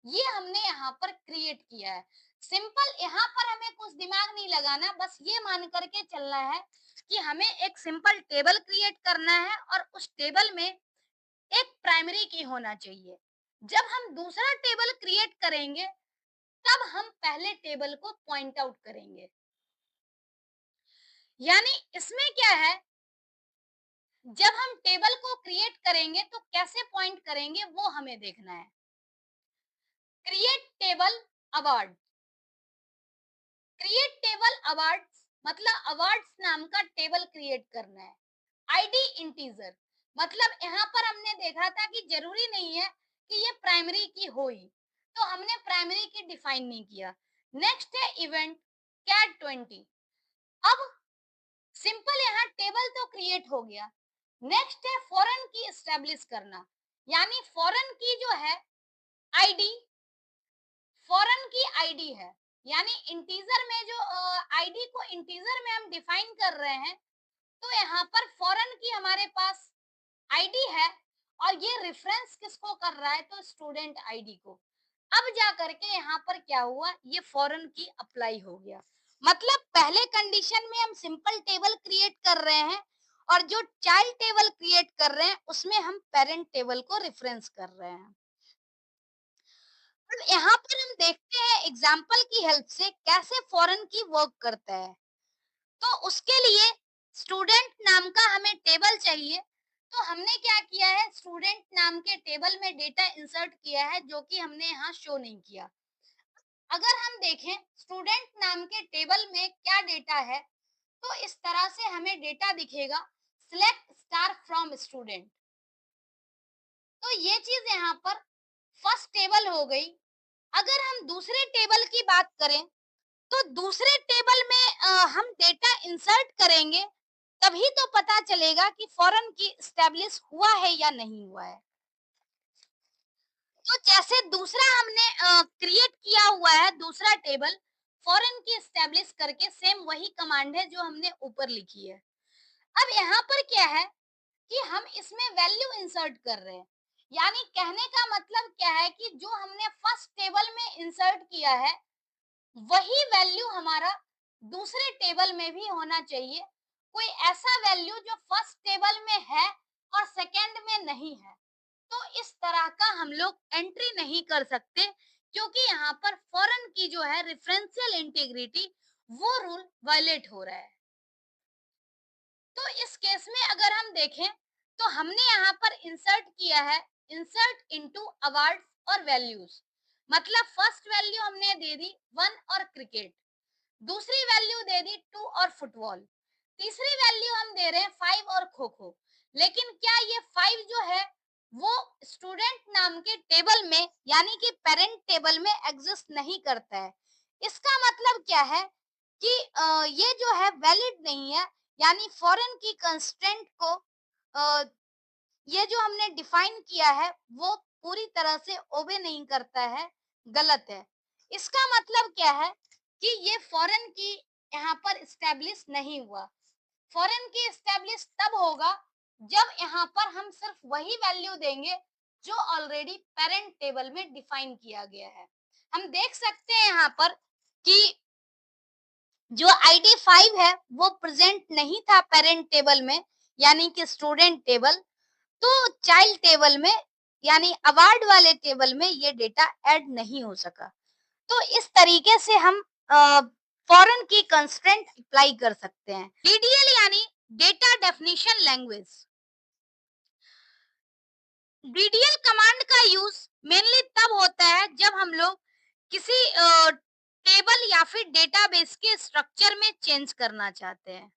ये हमने यहाँ पर क्रिएट किया है। सिंपल, यहाँ पर हमें कुछ दिमाग नहीं लगाना, बस ये मान करके चलना है कि हमें एक सिंपल टेबल क्रिएट करना है और उस टेबल में एक प्राइमरी की होना चाहिए। जब हम दूसरा टेबल क्रिएट करेंगे, तब हम पहले टेबल को पॉइंट आउट करेंगे। यानी इसमें क्या है, जब हम टेबल को क्रिएट करेंगे तो कैसे पॉइंट करेंगे वो हमें देखना है। Create table award, create table awards मतलब अवार्ड्स नाम का टेबल क्रिएट करना है। आईडी इंटीजर, मतलब यहाँ पर हमने देखा था कि जरूरी नहीं है कि ये प्राइमरी की हो ही, तो हमने प्राइमरी की डिफाइन नहीं किया। नेक्स्ट है इवेंट कैट 20। अब सिंपल यहाँ टेबल तो क्रिएट हो गया। नेक्स्ट है फॉरेन की एस्टेब्लिश करना, यानी फॉरेन की जो है आईडी, फॉरेन की आईडी है, यानी इंटीजर में जो आईडी को इंटीजर में हम डिफाइन कर रहे हैं, तो यहाँ पर फॉरेन की हमारे पास आईडी है और ये रेफरेंस किसको कर रहा है, तो स्टूडेंट आईडी को। अब जा करके यहाँ पर क्या हुआ, ये फॉरेन की अप्लाई हो गया। मतलब पहले कंडीशन में हम सिंपल टेबल क्रिएट कर रहे हैं और जो चाइल्ड टेबल क्रिएट कर रहे हैं उसमें हम पेरेंट टेबल को रेफरेंस कर रहे हैं। अब यहाँ पर हम देखते हैं एग्जाम्पल की हेल्प से कैसे फॉरेन की वर्क करता है। तो उसके लिए स्टूडेंट नाम का हमें टेबल चाहिए, तो हमने क्या किया है, स्टूडेंट नाम के टेबल में डेटा इंसर्ट किया है, जो कि हमने यहाँ शो नहीं किया। अगर हम देखें स्टूडेंट नाम के टेबल में क्या डेटा है, तो इस तरह से हमें डेटा दिखेगा, सिलेक्ट स्टार फ्रॉम स्टूडेंट। तो ये चीज यहाँ पर फर्स्ट टेबल हो गई। अगर हम दूसरे टेबल की बात करें, तो दूसरे टेबल में हम डेटा इंसर्ट करेंगे, तभी तो पता चलेगा कि फॉरेन की स्टैब्लिश हुआ है या नहीं हुआ है। तो जैसे दूसरा हमने क्रिएट किया हुआ है दूसरा टेबल, फॉरेन की स्टैब्लिश करके, सेम वही कमांड है जो हमने ऊपर लिखी है। अब यहाँ पर क्या है कि हम इसमें वैल्यू इंसर्ट कर रहे हैं, यानी कहने का मतलब क्या है कि जो हमने फर्स्ट टेबल में इंसर्ट किया है, वही वैल्यू हमारा दूसरे टेबल में भी होना चाहिए। कोई ऐसा वैल्यू जो फर्स्ट टेबल में है और सेकंड में नहीं है, तो इस तरह का हम लोग एंट्री नहीं कर सकते, क्योंकि यहाँ पर फॉरेन की जो है रेफरेंशियल इंटीग्रिटी, वो रूल वायलेट हो रहा है। तो इस केस में अगर हम देखें, तो हमने यहाँ पर इंसर्ट किया है, इंसर्ट इनटू अवार्ड्स और वैल्यूज। मतलब फर्स्ट वैल्यू हमने दे दी 1 और क्रिकेट, दूसरी वैल्यू दे दी 2 और फुटबॉल, तीसरी वैल्यू हम दे रहे हैं 5 और खो खो। लेकिन क्या ये 5 जो है वो स्टूडेंट नाम के टेबल में, यानी कि पेरेंट टेबल में एग्जिस्ट नहीं करता है। इसका मतलब क्या है कि ये जो है वैलिड नहीं है, यानी फॉरेन की कंस्ट्रेंट को अ, ये जो हमने डिफाइन किया है वो पूरी तरह से ओबे नहीं करता है, गलत है। इसका मतलब क्या है कि ये फॉरेन की यहाँ पर स्टैब्लिश नहीं हुआ। फॉरेन की स्टैब्लिश तब होगा जब यहाँ पर हम सिर्फ वही वैल्यू देंगे जो ऑलरेडी पेरेंट टेबल में डिफाइन किया गया है। हम देख सकते हैं यहाँ पर कि जो आईडी 5 है वो प्रेजेंट नहीं था पेरेंट टेबल में, यानी कि स्टूडेंट टेबल। तो चाइल्ड टेबल में, यानी अवार्ड वाले टेबल में ये डेटा ऐड नहीं हो सका। तो इस तरीके से हम फॉरेन की कंस्ट्रेंट अप्लाई कर सकते हैं। डीडीएल यानी data definition language. DDL command का यूज मेनली तब होता है जब हम लोग किसी टेबल या फिर डेटाबेस के स्ट्रक्चर में चेंज करना चाहते हैं,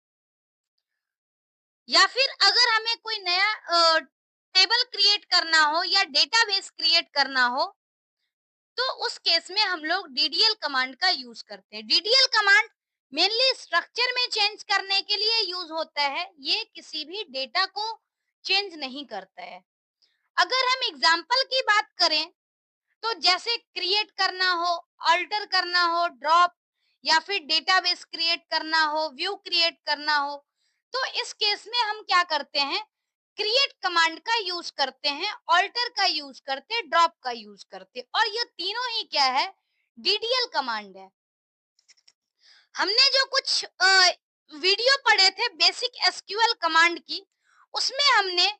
या फिर अगर हमें कोई नया टेबल क्रिएट करना हो या डेटाबेस क्रिएट करना हो, तो उस केस में हम लोग डीडीएल कमांड का यूज करते हैं। डीडीएल कमांड मेनली स्ट्रक्चर में चेंज करने के लिए यूज होता है, ये किसी भी डेटा को चेंज नहीं करता है। अगर हम एग्जांपल की बात करें, तो जैसे क्रिएट करना हो, अल्टर करना हो, ड्रॉप या फिर डेटाबेस क्रिएट करना हो, व्यू क्रिएट करना हो, तो इस केस में हम क्या करते हैं, क्रिएट कमांड का यूज करते हैं, अल्टर का यूज करते हैं, ड्रॉप का यूज करते हैं, और ये तीनों ही क्या है, डीडीएल कमांड है। हमने जो कुछ वीडियो पढ़े थे बेसिक एसक्यूएल कमांड की, उसमें हमने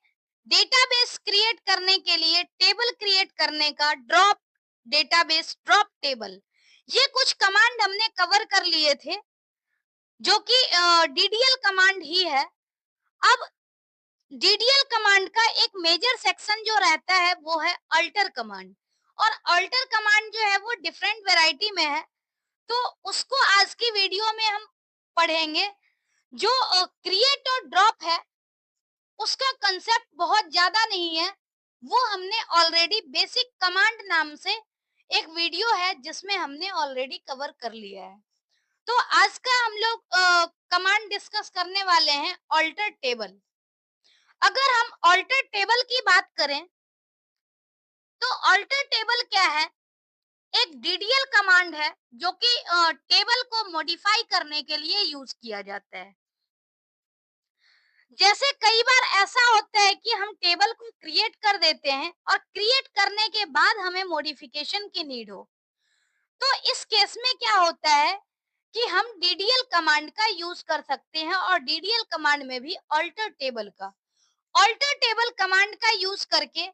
डेटाबेस क्रिएट करने के लिए टेबल क्रिएट करने का ड्रॉप डेटाबेस, ड्रॉप टेबल, ये कुछ कमांड हमने कवर कर लिए थे, जो कि डीडीएल कमांड ही है। अब डीडीएल कमांड का एक मेजर सेक्शन जो रहता है वो है अल्टर कमांड, और अल्टर कमांड जो है वो डिफरेंट वैरायटी में है, तो उसको आज की वीडियो में हम पढ़ेंगे। जो क्रिएट और ड्रॉप है, उसका कंसेप्ट बहुत ज्यादा नहीं है, वो हमने ऑलरेडी बेसिक कमांड नाम से एक वीडियो है जिसमें हमने ऑलरेडी कवर कर लिया है। तो आज का हम लोग कमांड डिस्कस करने वाले हैं ऑल्टर टेबल। अगर हम ऑल्टर टेबल की बात करें, तो ऑल्टर टेबल क्या है, एक डीडीएल कमांड है जो कि टेबल को मॉडिफाई करने के लिए यूज किया जाता है। जैसे कई बार ऐसा होता है कि हम टेबल को क्रिएट कर देते हैं और क्रिएट करने के बाद हमें मॉडिफिकेशन की नीड हो, तो इस केस में क्या होता है कि हम डीडीएल कमांड का यूज कर सकते हैं, और डीडीएल कमांड में भी ऑल्टर टेबल का, ऑल्टर टेबल कमांड का यूज करके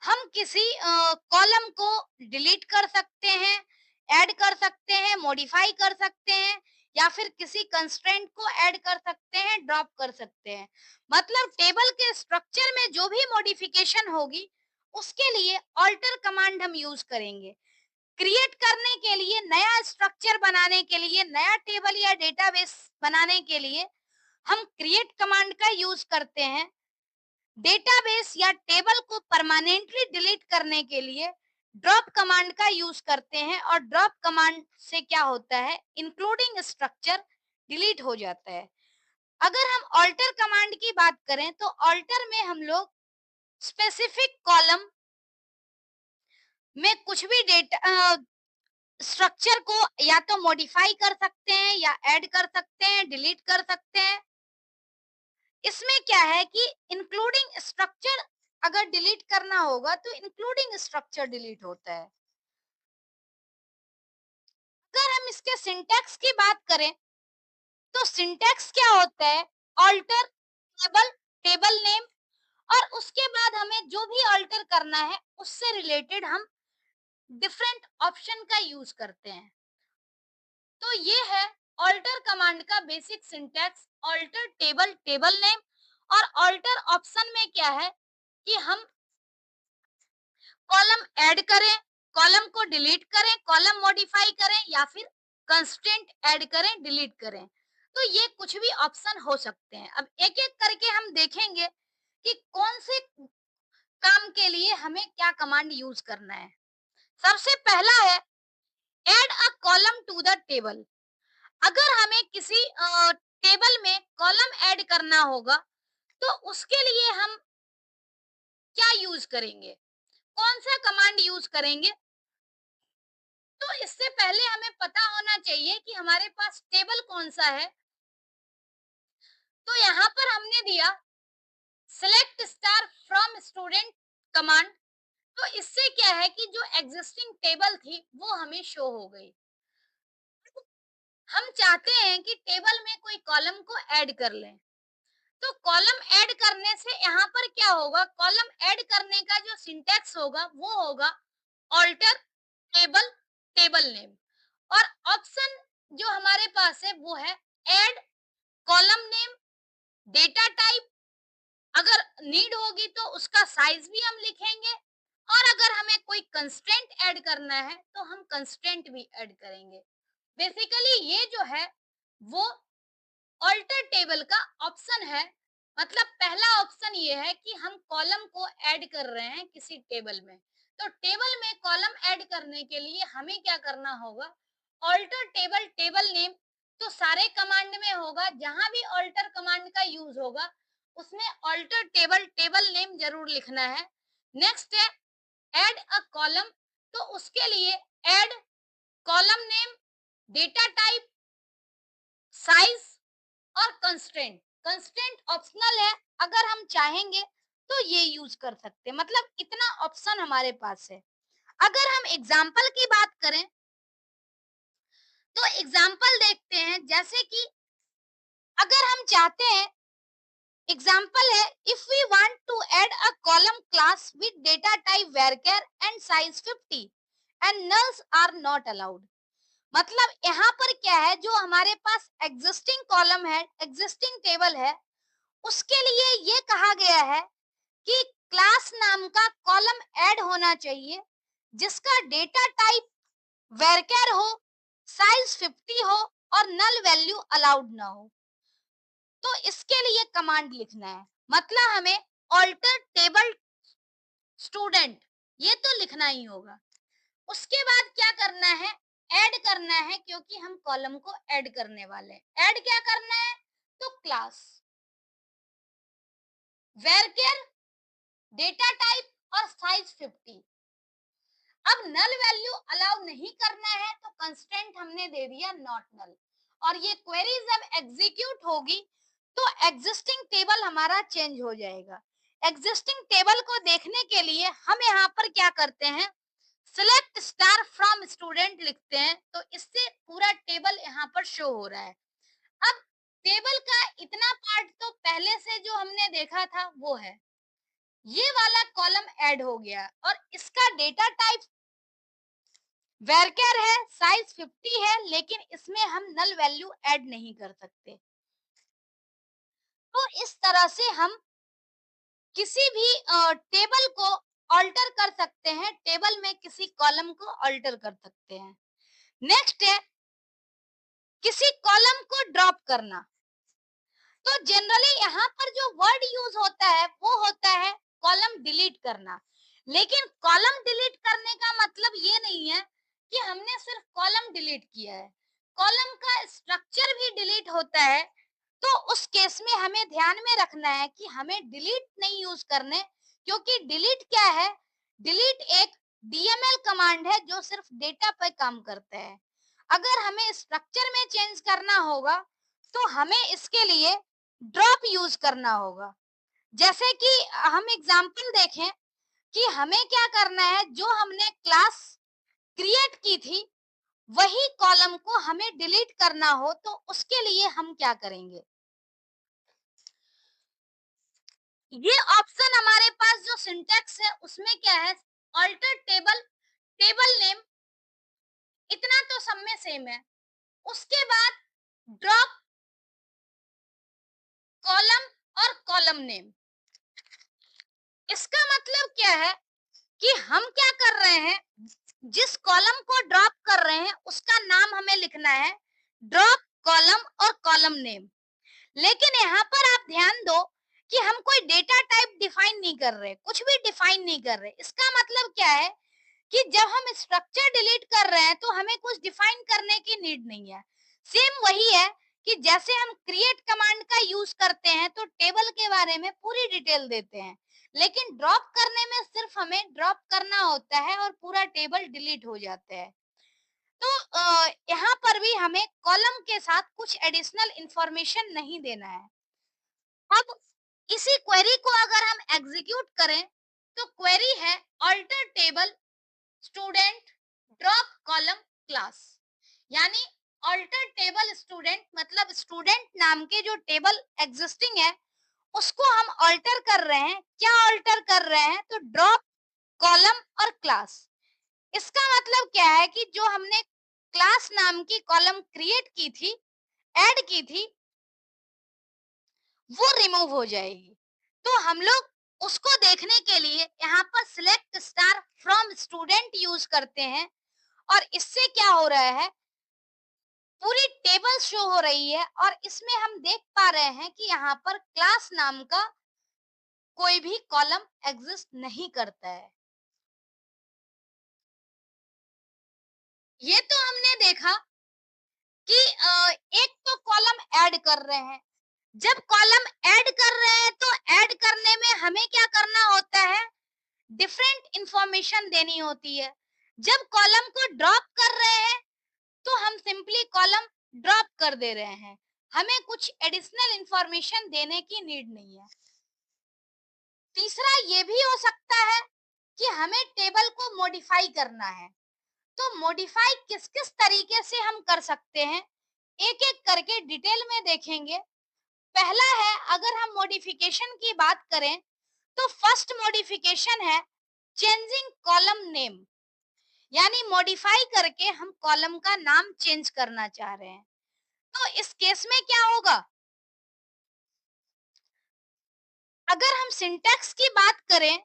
हम किसी कॉलम को डिलीट कर सकते हैं, ऐड कर सकते हैं, मॉडिफाई कर सकते हैं, या फिर किसी कंस्ट्रेंट को ऐड कर सकते हैं, ड्रॉप कर सकते हैं। मतलब टेबल के स्ट्रक्चर में जो भी मॉडिफिकेशन होगी, उसके लिए ऑल्टर कमांड हम यूज करेंगे। क्रिएट करने के लिए, नया स्ट्रक्चर बनाने के लिए, नया टेबल या डेटाबेस बनाने के लिए हम क्रिएट कमांड का यूज करते हैं। डेटाबेस या टेबल को परमानेंटली डिलीट करने के लिए ड्रॉप कमांड का यूज करते हैं, और ड्रॉप कमांड से क्या होता है, इंक्लूडिंग स्ट्रक्चर डिलीट हो जाता है। अगर हम ऑल्टर कमांड की बात करें, तो ऑल्टर में हम लोग स्पेसिफिक कॉलम में कुछ भी डेटा स्ट्रक्चर को या तो मॉडिफाई कर सकते हैं, या ऐड कर सकते हैं, डिलीट कर सकते हैं। इसमें क्या है कि इंक्लूडिंग स्ट्रक्चर अगर डिलीट करना होगा, तो इंक्लूडिंग स्ट्रक्चर डिलीट होता है। अगर हम इसके सिंटैक्स की बात करें, तो सिंटैक्स क्या होता है, ऑल्टर टेबल, टेबल नेम, और उसके बाद हमें जो भी ऑल्टर करना है उससे रिलेटेड हम डिफरेंट ऑप्शन का यूज करते हैं। तो ये है ऑल्टर कमांड का basic syntax, alter table, table name, और ऑल्टर ऑप्शन में क्या है कि हम कॉलम ऐड करें, कॉलम को डिलीट करें, कॉलम मॉडिफाई करें, या फिर कंस्ट्रेंट ऐड करें, डिलीट करें। तो ये कुछ भी ऑप्शन हो सकते हैं। अब एक एक करके हम देखेंगे कि कौन से काम के लिए हमें क्या कमांड यूज करना है। सबसे पहला है add a column to the table. अगर हमें किसी टेबल में कॉलम ऐड करना होगा, तो उसके लिए हम क्या यूज करेंगे, कौन सा कमांड यूज करेंगे। तो इससे पहले हमें पता होना चाहिए कि हमारे पास टेबल कौन सा है। तो यहाँ पर हमने दिया select star from student command. तो इससे क्या है कि जो एग्जिस्टिंग टेबल थी वो हमें शो हो गई। हम चाहते हैं कि टेबल में कोई कॉलम को ऐड कर लें, तो कॉलम ऐड करने से यहाँ पर क्या होगा, कॉलम ऐड करने का जो सिंटैक्स होगा वो होगा ऑल्टर टेबल, टेबल नेम, और ऑप्शन जो हमारे पास है वो है add column name, data type, अगर नीड होगी तो उसका साइज भी हम लिखेंगे, और अगर हमें कोई कंस्ट्रेंट ऐड करना है तो हम कंस्ट्रेंट भी ऐड करेंगे। बेसिकली ये जो है वो ऑल्टर टेबल का ऑप्शन है। मतलब पहला ऑप्शन ये है कि हम कॉलम को ऐड कर रहे हैं किसी टेबल में, तो टेबल में कॉलम ऐड करने के लिए हमें क्या करना होगा, ऑल्टर टेबल टेबल नेम, तो सारे कमांड में होगा, जहां भी ऑल्टर कमांड का यूज होगा उसमें ऑल्टर टेबल टेबल नेम जरूर लिखना है। नेक्स्ट है ऐड अ कॉलम, तो उसके लिए add column name, data type, size और कंस्ट्रेंट। कंस्ट्रेंट ऑप्शनल है, अगर हम चाहेंगे तो ये यूज कर सकते हैं, मतलब इतना ऑप्शन हमारे पास है। अगर हम एग्जाम्पल की बात करें तो एग्जाम्पल देखते हैं, जैसे कि अगर हम चाहते हैं, एग्जाम्पल है, if we want to add a column class with data type varchar and size 50 and nulls are not allowed. मतलब यहाँ पर क्या है, जो हमारे पास एग्जिस्टिंग कॉलम है, एग्जिस्टिंग टेबल है, उसके लिए ये कहा गया है कि क्लास नाम का कॉलम ऐड होना चाहिए जिसका डेटा टाइप varchar हो, साइज 50 हो और नल वैल्यू अलाउड ना हो। तो इसके लिए कमांड लिखना है, मतलब हमें ऑल्टर टेबल स्टूडेंट ये तो लिखना ही होगा। उसके बाद क्या करना है, ऐड करना है, क्योंकि हम कॉलम को ऐड करने वाले हैं। ऐड क्या करना है, तो क्लास varchar, डेटा टाइप और साइज 50। अब नल वैल्यू अलाउ नहीं करना है तो कंस्ट्रेंट हमने दे दिया नॉट नल, और ये क्वेरी जब एग्जीक्यूट होगी तो एग्जिस्टिंग टेबल हमारा चेंज हो जाएगा। एग्जिस्टिंग टेबल को देखने के लिए हम यहाँ पर क्या करते हैं, सिलेक्ट स्टार फ्रॉम स्टूडेंट लिखते हैं, तो इससे पूरा टेबल यहाँ पर शो हो रहा है। अब टेबल का इतना पार्ट तो पहले से जो हमने देखा था वो है, ये वाला कॉलम ऐड हो गया और इसका डेटा टाइप varchar है, साइज 50 है, लेकिन इसमें हम नल वैल्यू ऐड नहीं कर सकते। तो इस तरह से हम किसी भी टेबल को ऑल्टर कर सकते हैं, टेबल में किसी कॉलम को ऑल्टर कर सकते हैं। नेक्स्ट है किसी कॉलम को ड्रॉप करना। तो जनरली यहाँ पर जो वर्ड यूज होता है वो होता है कॉलम डिलीट करना, लेकिन कॉलम डिलीट करने का मतलब ये नहीं है कि हमने सिर्फ कॉलम डिलीट किया है, कॉलम का स्ट्रक्चर भी डिलीट होता है। तो उस केस में हमें ध्यान में रखना है कि हमें डिलीट नहीं यूज करने, क्योंकि डिलीट क्या है, डिलीट एक डीएमएल कमांड है जो सिर्फ डेटा पर काम करता है। अगर हमें स्ट्रक्चर में चेंज करना होगा तो हमें इसके लिए ड्रॉप यूज करना होगा। जैसे कि हम एग्जांपल देखें कि हमें क्या करना है, जो हमने क्लास क्रिएट की थी वही कॉलम को हमें डिलीट करना हो तो उसके लिए हम क्या करेंगे, ये ऑप्शन हमारे पास जो सिंटैक्स है उसमें क्या है, ऑल्टर टेबल टेबल नेम, इतना तो सब में सेम है। उसके बाद ड्रॉप कॉलम और कॉलम नेम। इसका मतलब क्या है कि हम क्या कर रहे हैं, जिस कॉलम को ड्रॉप कर रहे हैं उसका नाम हमें लिखना है ड्रॉप कॉलम और कॉलम नेम। लेकिन यहाँ पर आप ध्यान दो कि हम कोई डेटा टाइप डिफाइन नहीं कर रहे, कुछ भी डिफाइन नहीं कर रहे। इसका मतलब क्या है कि जब हम स्ट्रक्चर डिलीट कर रहे हैं तो हमें कुछ डिफाइन करने की नीड नहीं है। सेम वही है कि जैसे हम क्रिएट कमांड का यूज करते हैं तो टेबल के बारे में पूरी डिटेल देते हैं, लेकिन ड्रॉप करने में सिर्फ हमें ड्रॉप करना होता है और पूरा टेबल डिलीट हो जाता है। तो यहाँ पर भी हमें कॉलम के साथ कुछ एडिशनल इंफॉर्मेशन नहीं देना है। अब इसी क्वेरी को अगर हम एग्जीक्यूट करें तो क्वेरी है alter table student drop column class, यानी ऑल्टर टेबल स्टूडेंट मतलब स्टूडेंट नाम के जो टेबल एग्जिस्टिंग है उसको हम ऑल्टर कर रहे हैं। क्या ऑल्टर कर रहे हैं, तो ड्रॉप कॉलम और क्लास। इसका मतलब क्या है कि जो हमने क्लास नाम की कॉलम क्रिएट की थी, ऐड की थी, वो रिमूव हो जाएगी। तो हम लोग उसको देखने के लिए यहाँ पर select star from student use करते हैं, और इससे क्या हो रहा है, पूरी टेबल शो हो रही है, और इसमें हम देख पा रहे हैं कि यहाँ पर क्लास नाम का कोई भी कॉलम एग्जिस्ट नहीं करता है। ये तो हमने देखा कि एक तो कॉलम ऐड कर रहे हैं। जब कॉलम ऐड कर रहे हैं तो ऐड करने में हमें क्या करना होता है, डिफरेंट इंफॉर्मेशन देनी होती है। जब कॉलम को ड्रॉप कर रहे हैं तो हम सिंपली कॉलम ड्रॉप कर दे रहे हैं, हमें कुछ एडिशनल इंफॉर्मेशन देने की नीड नहीं है। तीसरा ये भी हो सकता है कि हमें टेबल को मॉडिफाई करना है। तो मॉडिफाई किस किस तरीके से हम कर सकते हैं, एक एक करके डिटेल में देखेंगे। पहला है, अगर हम मॉडिफिकेशन की बात करें तो फर्स्ट मॉडिफिकेशन है चेंजिंग कॉलम नेम, यानी मॉडिफाई करके हम कॉलम का नाम चेंज करना चाह रहे हैं। तो इस केस में क्या होगा, अगर हम सिंटैक्स की बात करें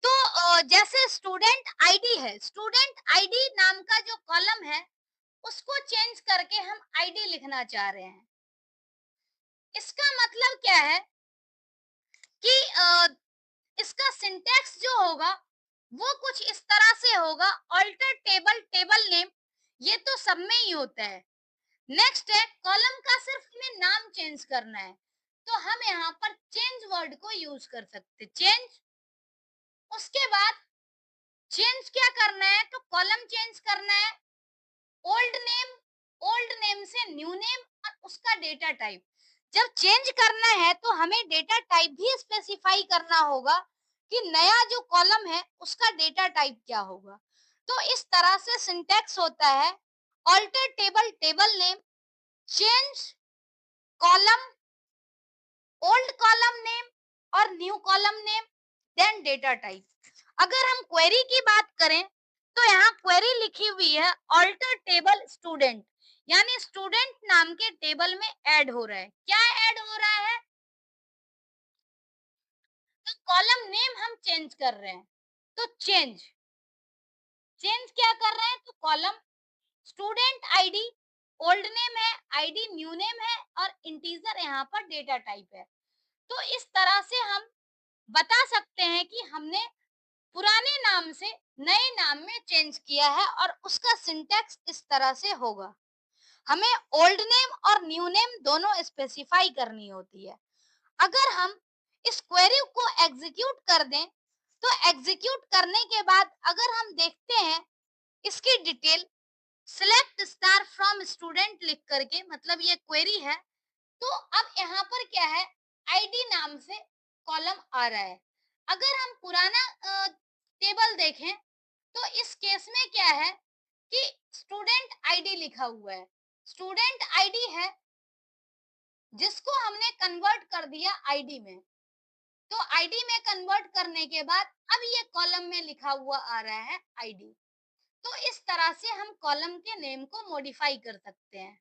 तो जैसे स्टूडेंट आईडी है, स्टूडेंट आईडी नाम का जो कॉलम है उसको चेंज करके हम आईडी लिखना चाह रहे हैं। इसका मतलब क्या है कि इसका सिंटैक्स जो होगा वो कुछ इस तरह से होगा, ऑल्टर टेबल टेबल नेम, ये तो सब में ही होता है। नेक्स्ट है, कॉलम का सिर्फ हमें नाम चेंज करना है, तो हम यहाँ पर चेंज वर्ड को यूज कर सकते, चेंज। उसके बाद चेंज क्या करना है, तो कॉलम चेंज करना है, ओल्ड नेम, ओल्ड नेम से न्यू नेम, और उसका डेटा टाइप। जब चेंज करना है तो हमें डेटा टाइप भी स्पेसिफाई करना होगा कि नया जो कॉलम है उसका डेटा टाइप क्या होगा। तो इस तरह से सिंटैक्स होता है, alter table table name, change column, old column name और new column name, then data type. अगर हम क्वेरी की बात करें तो यहाँ क्वेरी लिखी हुई है ऑल्टर टेबल स्टूडेंट, यानी स्टूडेंट नाम के टेबल में ऐड हो रहा है। क्या ऐड हो रहा है, तो कॉलम नेम हम चेंज कर रहे हैं, तो चेंज, चेंज क्या कर रहे हैं, तो column student ID, old name है, आईडी न्यू नेम है, और इंटीजर यहाँ पर डेटा टाइप है। तो इस तरह से हम बता सकते हैं कि हमने पुराने नाम से नए नाम में चेंज किया है, और उसका सिंटैक्स इस तरह से होगा। हमें ओल्ड नेम और न्यू नेम दोनों स्पेसिफाई करनी होती है। अगर हम इस क्वेरी को एग्जीक्यूट कर दें तो एग्जीक्यूट करने के बाद अगर हम देखते हैं इसकी detail, select star from student लिख करके, मतलब ये क्वेरी है, तो अब यहाँ पर क्या है, आईडी नाम से कॉलम आ रहा है। अगर हम पुराना टेबल देखें तो इस केस में क्या है कि स्टूडेंट आईडी लिखा हुआ है, स्टूडेंट आईडी है जिसको हमने कन्वर्ट कर दिया आईडी में। तो आईडी में कन्वर्ट करने के बाद अब ये कॉलम में लिखा हुआ आ रहा है आईडी। तो इस तरह से हम कॉलम के नेम को मॉडिफाई कर सकते हैं।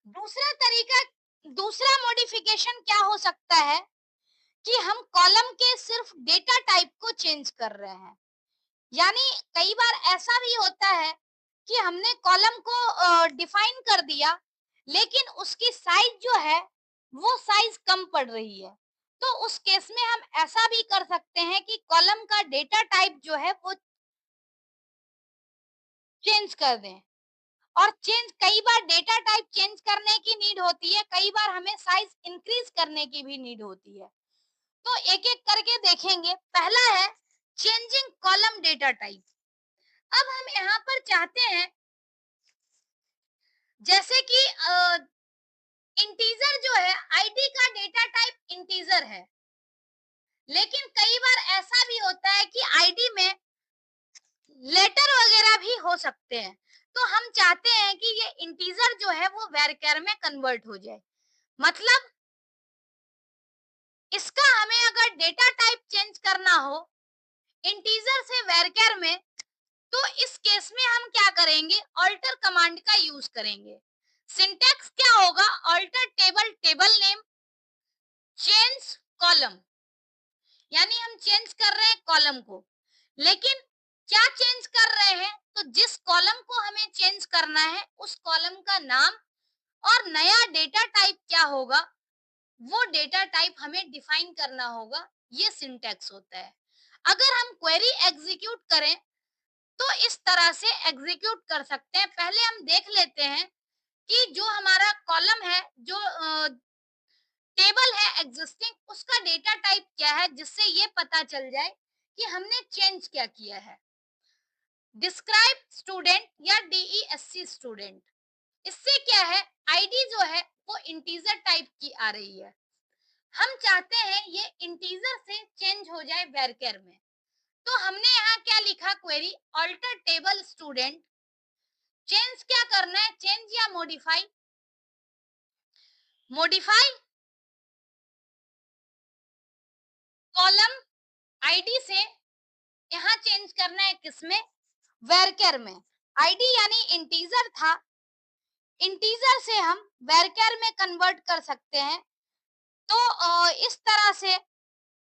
दूसरा तरीका, दूसरा मॉडिफिकेशन क्या हो सकता है कि हम कॉलम के सिर्फ डेटा टाइप को चेंज कर रहे हैं। यानी कई बार ऐसा भी होता है कि हमने कॉलम को डिफाइन कर दिया लेकिन उसकी साइज जो है वो साइज कम पड़ रही है। तो उस केस में हम ऐसा भी कर सकते हैं कि कॉलम का डेटा टाइप जो है वो चेंज कर दें। और चेंज, कई बार डेटा टाइप चेंज करने की नीड होती है, कई बार हमें साइज इंक्रीज करने की भी नीड होती है। तो एक एक करके देखेंगे। पहला है चेंजिंग कॉलम डेटा टाइप। अब हम यहाँ पर चाहते हैं जैसे कि इंटीजर जो है, आईडी का डेटा टाइप इंटीजर है, लेकिन कई बार ऐसा भी होता है कि आईडी में लेटर वगैरह भी हो सकते हैं। तो हम चाहते हैं कि ये इंटीजर जो है वो वैरचर में कन्वर्ट हो जाए। मतलब इसका हमें अगर डेटा टाइप चेंज करना हो इंटीजर से वैरचर में, तो इस केस में हम क्या करेंगे, ऑल्टर कमांड का यूज करेंगे। सिंटैक्स क्या होगा, alter table table name, change column, यानी हम चेंज कर रहे हैं कॉलम को, लेकिन क्या चेंज कर रहे हैं? तो जिस कॉलम को हमें चेंज करना है उस कॉलम का नाम और नया डेटा टाइप क्या होगा, वो डेटा टाइप हमें डिफाइन करना होगा। ये सिंटैक्स होता है। अगर हम क्वेरी एग्जीक्यूट करें तो इस तरह से एग्जीक्यूट कर सकते हैं। पहले हम देख लेते हैं कि जो हमारा कॉलम है, जो टेबल है एग्जिस्टिंग, उसका डेटा टाइप क्या है, जिससे ये पता चल जाए कि हमने चेंज क्या किया है। डिस्क्राइब स्टूडेंट या डीईएससी स्टूडेंट, इससे क्या है, आईडी जो है वो इंटीजर टाइप की आ रही है। हम चाहते हैं ये इंटीजर से चेंज हो जाए वैरचर में। तो हमने यहाँ क्या लिखा, query alter table student. Change क्या करना है, चेंज या मॉडिफाई? मॉडिफाई कॉलम आईडी से यहाँ चेंज करना है, किसमें? वैरचर में। आईडी यानी इंटीजर था, इंटीजर से हम वैरचर में कन्वर्ट कर सकते हैं। तो इस तरह से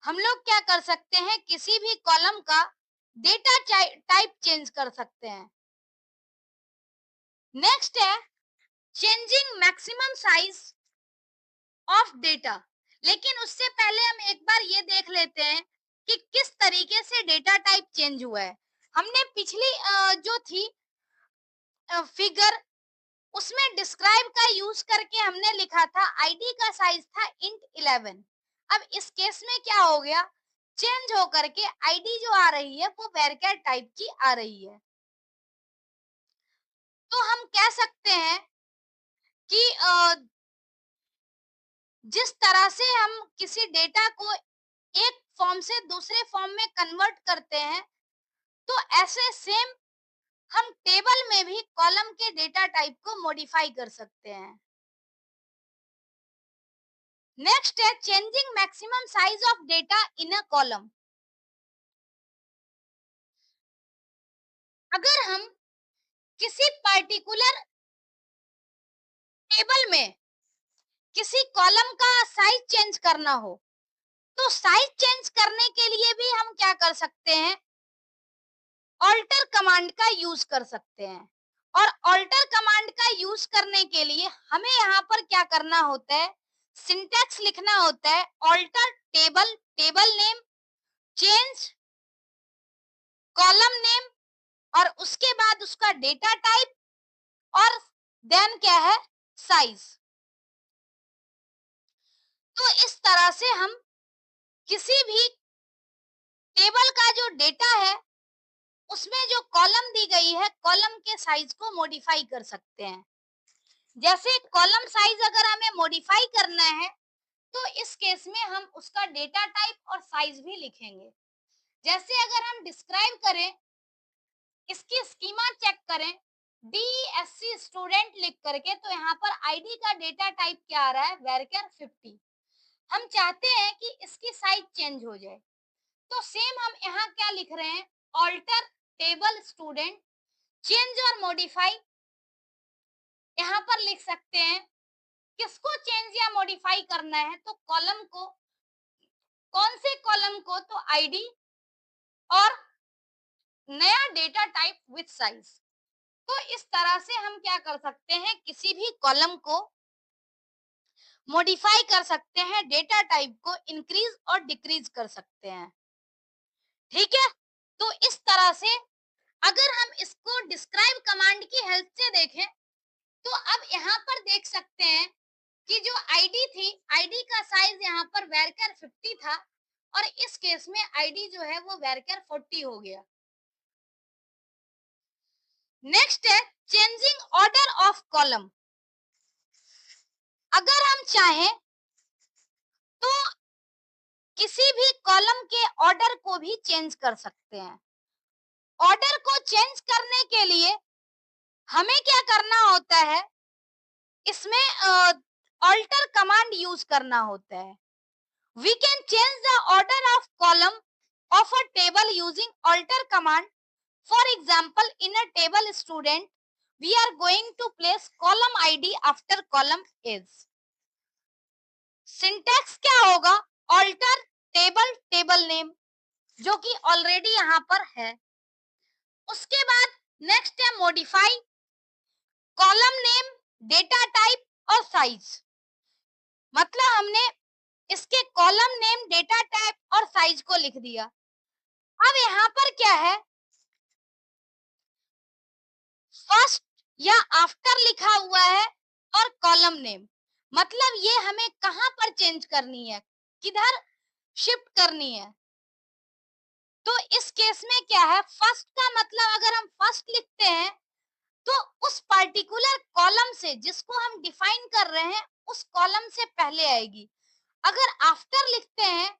हम लोग क्या कर सकते हैं, किसी भी कॉलम का डेटा टाइप चेंज कर सकते हैं। नेक्स्ट है changing maximum size of data. लेकिन उससे पहले हम एक बार ये देख लेते हैं कि किस तरीके से डेटा टाइप चेंज हुआ है। हमने पिछली जो थी फिगर, उसमें डिस्क्राइब का यूज करके हमने लिखा था आईडी का साइज था int 11। अब इस केस में क्या हो गया, चेंज हो करके आईडी जो आ रही है वो वैरचर टाइप की आ रही है। तो हम कह सकते हैं कि जिस तरह से हम किसी डेटा को एक फॉर्म से दूसरे फॉर्म में कन्वर्ट करते हैं, तो ऐसे सेम हम टेबल में भी कॉलम के डेटा टाइप को मॉडिफाई कर सकते हैं। नेक्स्ट है changing maximum size of data in a column. अगर हम किसी पर्टिकुलर टेबल में किसी कॉलम का साइज चेंज करना हो, तो साइज चेंज करने के लिए भी हम क्या कर सकते हैं, ऑल्टर कमांड का यूज कर सकते हैं। और ऑल्टर कमांड का यूज करने के लिए हमें यहाँ पर क्या करना होता है, सिंटैक्स लिखना होता है, alter table, table name, change column name, और उसके बाद उसका डेटा टाइप, और देन क्या है, साइज। तो इस तरह से हम किसी भी टेबल का जो डेटा है उसमें जो कॉलम दी गई है, कॉलम के साइज को मॉडिफाई कर सकते हैं। जैसे कॉलम साइज अगर हमें मॉडिफाई करना है, तो इस केस में हम उसका डेटा टाइप और साइज भी लिखेंगे। जैसे अगर हम डिस्क्राइब करें, इसकी स्कीमा चेक करें, डीएससी स्टूडेंट लिख करके, तो यहाँ पर आईडी का डेटा टाइप क्या आ रहा है, वैरचर 50। हम चाहते हैं कि इसकी साइज चेंज हो जाए, तो सेम हम यहाँ क्या लिख रहे हैं, ऑल्टर टेबल स्टूडेंट, चेंज और मॉडिफाई यहाँ पर लिख सकते हैं। किसको चेंज या मॉडिफाई करना है, तो कॉलम को, कौन से कॉलम को, तो आईडी और नया डेटा टाइप विथ साइज। तो इस तरह से हम क्या कर सकते हैं, किसी भी कॉलम को मॉडिफाई कर सकते हैं, डेटा टाइप को इंक्रीज और डिक्रीज कर सकते हैं। ठीक है, तो इस तरह से अगर हम इसको डिस्क्राइब कमांड की हेल्प से देखें, तो अब यहाँ पर देख सकते हैं कि जो आईडी थी, आईडी का साइज यहाँ पर वैरचर 50 था, और इस केस में आईडी जो है वो वैरचर 40 हो गया। नेक्स्ट है चेंजिंग ऑर्डर ऑफ कॉलम। अगर हम चाहें तो किसी भी कॉलम के ऑर्डर को भी चेंज कर सकते हैं। ऑर्डर को चेंज करने के लिए हमें क्या करना होता है, इसमें ऑल्टर कमांड यूज करना होता है। We can change the order of column of a table using alter command. For example, in a table student we are going to place column id after column is. Syntax क्या होगा? Alter table table name, जो कि already यहाँ पर है। उसके बाद next है modify column name, data type और साइज। मतलब हमने इसके कॉलम नेम, डेटा टाइप और साइज को लिख दिया। अब यहाँ पर क्या है, फर्स्ट या आफ्टर लिखा हुआ है और कॉलम नेम, मतलब ये हमें कहां पर चेंज करनी है, किधर शिफ्ट करनी है। तो इस केस में क्या है, फर्स्ट का मतलब अगर हम फर्स्ट लिखते हैं तो उस पर्टिकुलर कॉलम से जिसको हम डिफाइन कर रहे हैं उस कॉलम से पहले आएगी। अगर आफ्टर लिखते हैं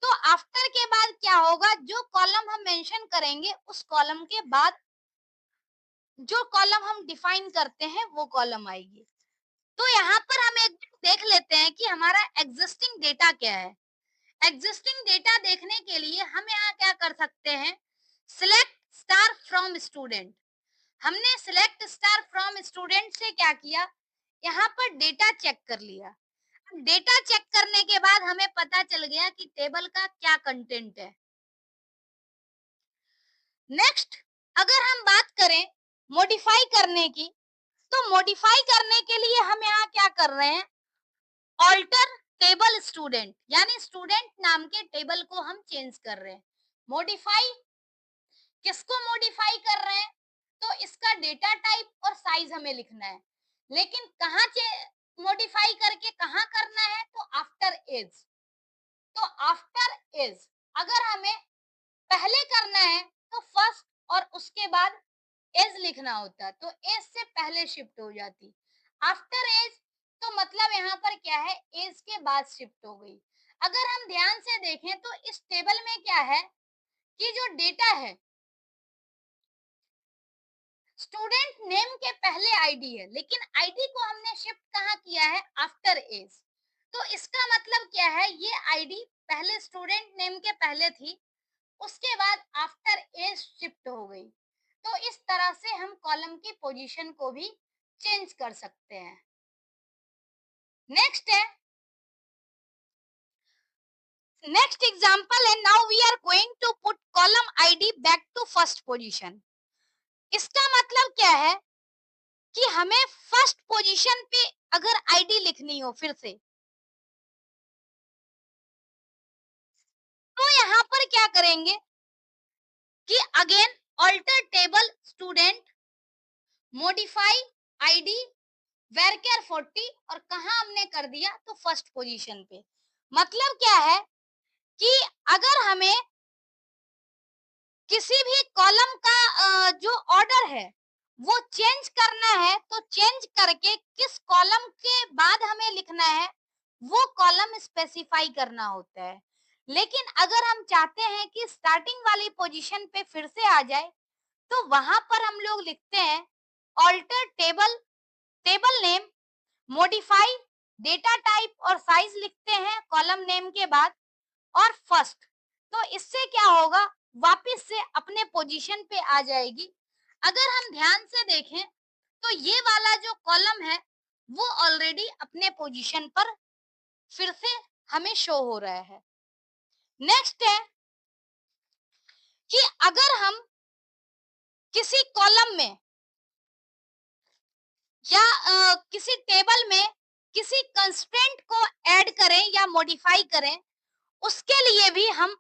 तो आफ्टर के बाद क्या होगा, जो कॉलम हम मेंशन करेंगे उस कॉलम के बाद जो कॉलम हम डिफाइन करते हैं वो कॉलम आएगी। तो यहाँ पर हम एक देख लेते हैं कि हमारा एग्जिस्टिंग डेटा क्या है। एग्जिस्टिंग डेटा देखने के लिए हम यहाँ क्या कर सकते हैं, सिलेक्ट स्टार फ्रॉम स्टूडेंट। हमने सिलेक्ट स्टार फ्रॉम स्टूडेंट से क्या किया, यहाँ पर डेटा चेक कर लिया। डेटा चेक करने के बाद हमें पता चल गया कि टेबल का क्या कंटेंट है। नेक्स्ट अगर हम बात करें मॉडिफाई करने की, तो मॉडिफाई करने के लिए हम यहाँ क्या कर रहे हैं, ऑल्टर टेबल स्टूडेंट, यानी स्टूडेंट नाम के टेबल को हम चेंज कर रहे हैं। मॉडिफाई किसको मॉडिफाई कर रहे हैं, तो इसका डेटा टाइप और साइज हमें लिखना है। लेकिन कहाँ मॉडिफाई करके कहाँ करना है, तो आफ्टर एज। तो आफ्टर एज अगर हमें पहले करना है तो फर्स्ट और उसके बाद एज लिखना होता, तो एज से पहले शिफ्ट हो जाती। आफ्टर एज तो मतलब यहाँ पर क्या है, एज के बाद शिफ्ट हो गई। अगर हम ध्यान से देखें तो इस टेबल में क्या है कि जो डेटा है स्टूडेंट नेम के पहले आईडी है, लेकिन आईडी को हमने शिफ्ट कहाँ किया है, आफ्टर एज। तो इसका मतलब क्या है, ये आईडी पहले स्टूडेंट नेम के पहले थी, उसके बाद आफ्टर एज शिफ्ट हो गई। तो इस तरह से हम कॉलम की पोजीशन को भी चेंज कर सकते हैं। नेक्स्ट है, नेक्स्ट एग्जांपल है, now we are going to put column ID back to first position. इसका मतलब क्या है कि हमें फर्स्ट पोजीशन पे अगर आईडी लिखनी हो फिर से, तो यहाँ पर क्या करेंगे कि again alter table student, modify ID, varchar 40 और कहा हमने कर दिया, तो फर्स्ट पोजीशन पे। मतलब क्या है कि अगर हमें किसी भी कॉलम का जो ऑर्डर है वो चेंज करना है, तो चेंज करके किस कॉलम के बाद हमें लिखना है वो कॉलम स्पेसिफाई करना होता है। लेकिन अगर हम चाहते हैं कि स्टार्टिंग वाली पोजीशन पे फिर से आ जाए, तो वहां पर हम लोग लिखते हैं alter table table name, modify data type और साइज लिखते हैं कॉलम नेम के बाद, और फर्स्ट। तो इससे क्या होगा, वापस से अपने पोजीशन पे आ जाएगी। अगर हम ध्यान से देखें तो ये वाला जो कॉलम है वो ऑलरेडी अपने पोजीशन पर फिर से हमें शो हो रहा है। नेक्स्ट है कि अगर हम किसी कॉलम में या किसी टेबल में किसी कंस्ट्रेंट को ऐड करें या मॉडिफाई करें, उसके लिए भी हम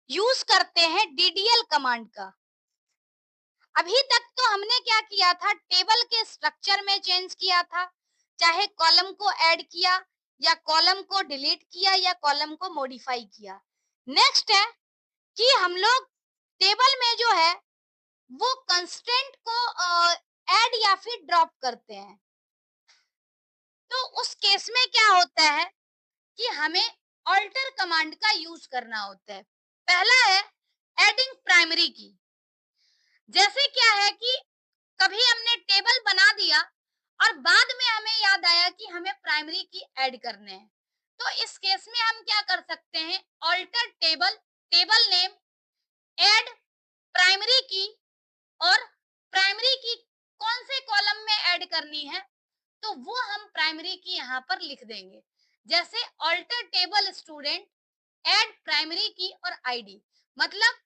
यूज करते हैं डीडीएल कमांड का। अभी तक तो हमने क्या किया था, टेबल के स्ट्रक्चर में चेंज किया था, चाहे कॉलम को ऐड किया या कॉलम को डिलीट किया या कॉलम को मॉडिफाई किया। नेक्स्ट है कि हम लोग टेबल में जो है वो कंस्ट्रेंट को ऐड या फिर ड्रॉप करते हैं। तो उस केस में क्या होता है कि हमें ऑल्टर कमांड का यूज करना होता है। पहला है एडिंग प्राइमरी की। जैसे क्या है कि कभी हमने टेबल बना दिया और बाद में हमें याद आया कि हमें प्राइमरी की ऐड करने हैं, तो इस केस में हम क्या कर सकते हैं, alter table table name, add primary key, और प्राइमरी की कौन से कॉलम में ऐड करनी है तो वो हम प्राइमरी की यहाँ पर लिख देंगे। जैसे alter table student, add primary key और आईडी। मतलब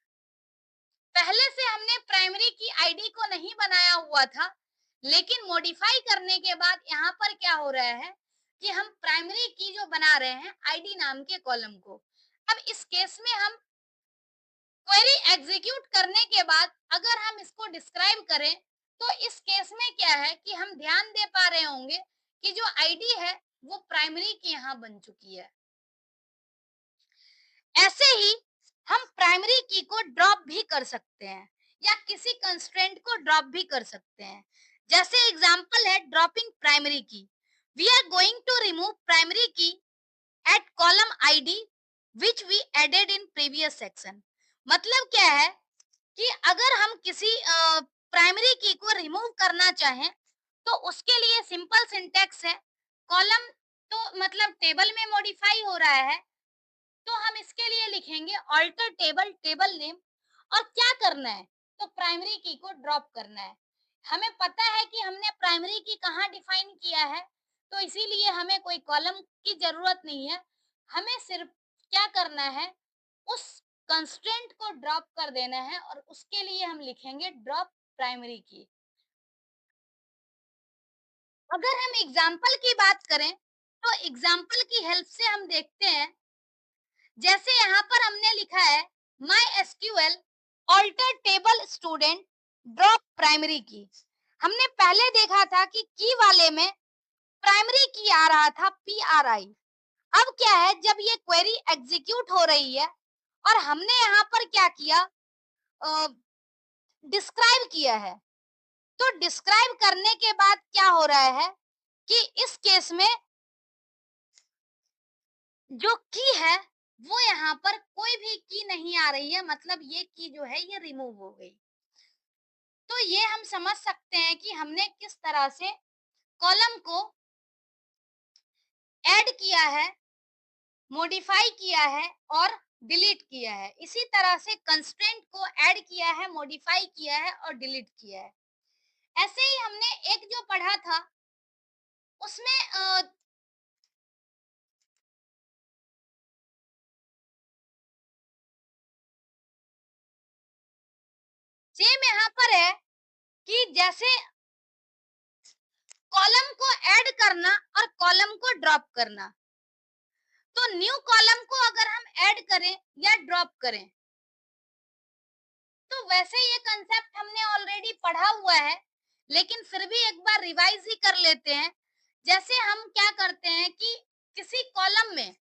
पहले से हमने प्राइमरी की आईडी को नहीं बनाया हुआ था, लेकिन मॉडिफाई करने के बाद यहाँ पर क्या हो रहा है कि हम प्राइमरी की जो बना रहे हैं आईडी नाम के कॉलम को। अब इस केस में हम क्वेरी एग्जीक्यूट करने के बाद अगर हम इसको डिस्क्राइब करें, तो इस केस में क्या है कि हम ध्यान दे पा रहे होंगे कि जो आईडी है वो प्राइमरी की यहाँ बन चुकी है। ऐसे ही हम प्राइमरी की को ड्रॉप भी कर सकते हैं या किसी कंस्ट्रेंट को ड्रॉप भी कर सकते हैं। जैसे एग्जांपल है dropping primary key. We are going to remove primary key at column ID which we added in previous section. मतलब क्या है कि अगर हम किसी प्राइमरी की को रिमूव करना चाहें, तो उसके लिए सिंपल सिंटैक्स है, कॉलम तो मतलब टेबल में मॉडिफाई हो रहा है, तो हम इसके लिए लिखेंगे ऑल्टर टेबल टेबल नेम। और क्या करना है, तो प्राइमरी की को ड्रॉप करना है। हमें पता है कि हमने प्राइमरी की कहाँ डिफाइन किया है, तो इसीलिए हमें कोई कॉलम की जरूरत नहीं है। हमें सिर्फ क्या करना है, उस कंस्ट्रेंट को ड्रॉप कर देना है और उसके लिए हम लिखेंगे ड्रॉप प्राइमरी की। अगर हम एग्जाम्पल की बात करें, तो एग्जाम्पल की हेल्प से हम देखते हैं। जैसे यहाँ पर हमने लिखा है MySQL alter table student drop primary key. हमने पहले देखा था कि की वाले में प्राइमरी की आ रहा था PRI। अब क्या है, जब ये क्वेरी एग्जीक्यूट हो रही है और हमने यहाँ पर क्या किया, डिस्क्राइब किया है, तो डिस्क्राइब करने के बाद क्या हो रहा है कि इस केस में जो की है वो यहाँ पर कोई भी की नहीं आ रही है, मतलब ये की जो है ये रिमूव हो गई। तो ये हम समझ सकते हैं कि हमने किस तरह से कॉलम को ऐड किया है, मॉडिफाई किया है और डिलीट किया है। इसी तरह से कंस्ट्रेंट को ऐड किया है, मॉडिफाई किया है और डिलीट किया है। ऐसे ही हमने एक जो पढ़ा था उसमें सेम यहाँ पर है कि जैसे कॉलम को ऐड करना और कॉलम को ड्रॉप करना। तो न्यू कॉलम को अगर हम ऐड करें या ड्रॉप करें, तो वैसे ये कंसेप्ट हमने ऑलरेडी पढ़ा हुआ है, लेकिन फिर भी एक बार रिवाइज ही कर लेते हैं। जैसे हम क्या करते हैं कि किसी कॉलम में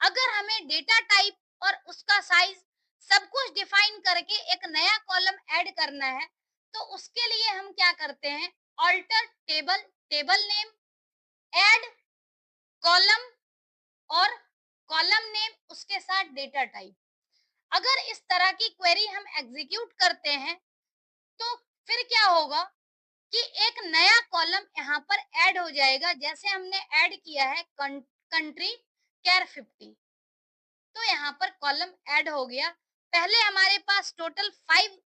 अगर हमें डेटा टाइप और उसका साइज सब कुछ डिफाइन करके एक नया कॉलम ऐड करना है, तो उसके लिए हम क्या करते हैं, alter table table name, add column और कॉलम नेम उसके साथ डेटा टाइप। अगर इस तरह की क्वेरी हम एग्जीक्यूट करते हैं, तो फिर क्या होगा कि एक नया कॉलम यहाँ पर ऐड हो जाएगा। जैसे हमने ऐड किया है कंट्री केयर 50, तो यहाँ पर कॉलम ऐड हो गया। पहले हमारे पास टोटल 5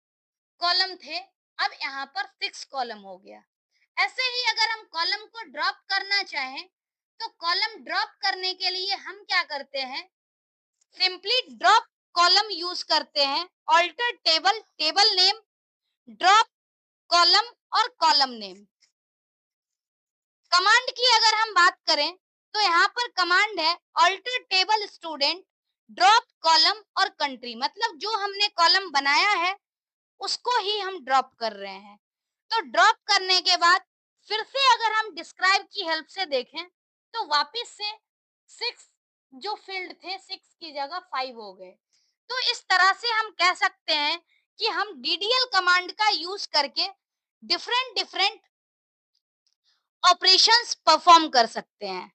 कॉलम थे, अब यहाँ पर 6 कॉलम हो गया। ऐसे ही अगर हम कॉलम को ड्रॉप करना चाहें, तो कॉलम ड्रॉप करने के लिए हम क्या करते हैं, सिंपली ड्रॉप कॉलम यूज करते हैं, alter table table name, drop column और कॉलम नेम। कमांड की अगर हम बात करें, तो यहाँ पर कमांड है alter table student drop column और कंट्री। मतलब जो हमने कॉलम बनाया है उसको ही हम ड्रॉप कर रहे हैं। तो ड्रॉप करने के बाद फिर से अगर हम डिस्क्राइब की हेल्प से देखें, तो वापस से 6 जो फील्ड थे 6 की जगह 5 हो गए। तो इस तरह से हम कह सकते हैं कि हम DDL कमांड का यूज करके डिफरेंट डिफरेंट ऑपरेशंस परफॉर्म कर सकते हैं।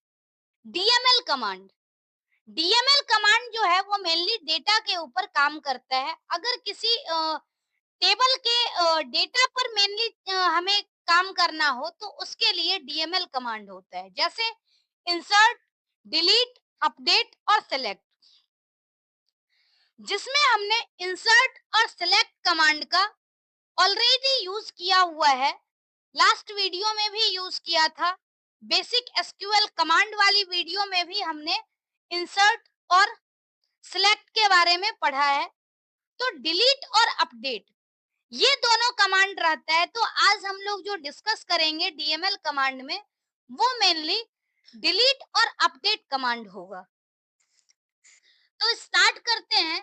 DML कमांड, DML कमांड जो है वो मेनली डेटा के ऊपर काम करता है। अगर किसी टेबल के डेटा पर मेनली हमें काम करना हो, तो उसके लिए DML कमांड होता है, जैसे इंसर्ट, डिलीट, अपडेट और सेलेक्ट। जिसमें हमने इंसर्ट और सेलेक्ट कमांड का ऑलरेडी यूज किया हुआ है, लास्ट वीडियो में भी यूज किया था। बेसिक एसक्यूएल कमांड वाली वीडियो में भी हमने इंसर्ट और सिलेक्ट के बारे में पढ़ा है। तो डिलीट और अपडेट ये दोनों कमांड रहता है। तो आज हम लोग जो डिस्कस करेंगे डीएमएल कमांड में वो मेनली डिलीट और अपडेट कमांड होगा। तो स्टार्ट करते हैं।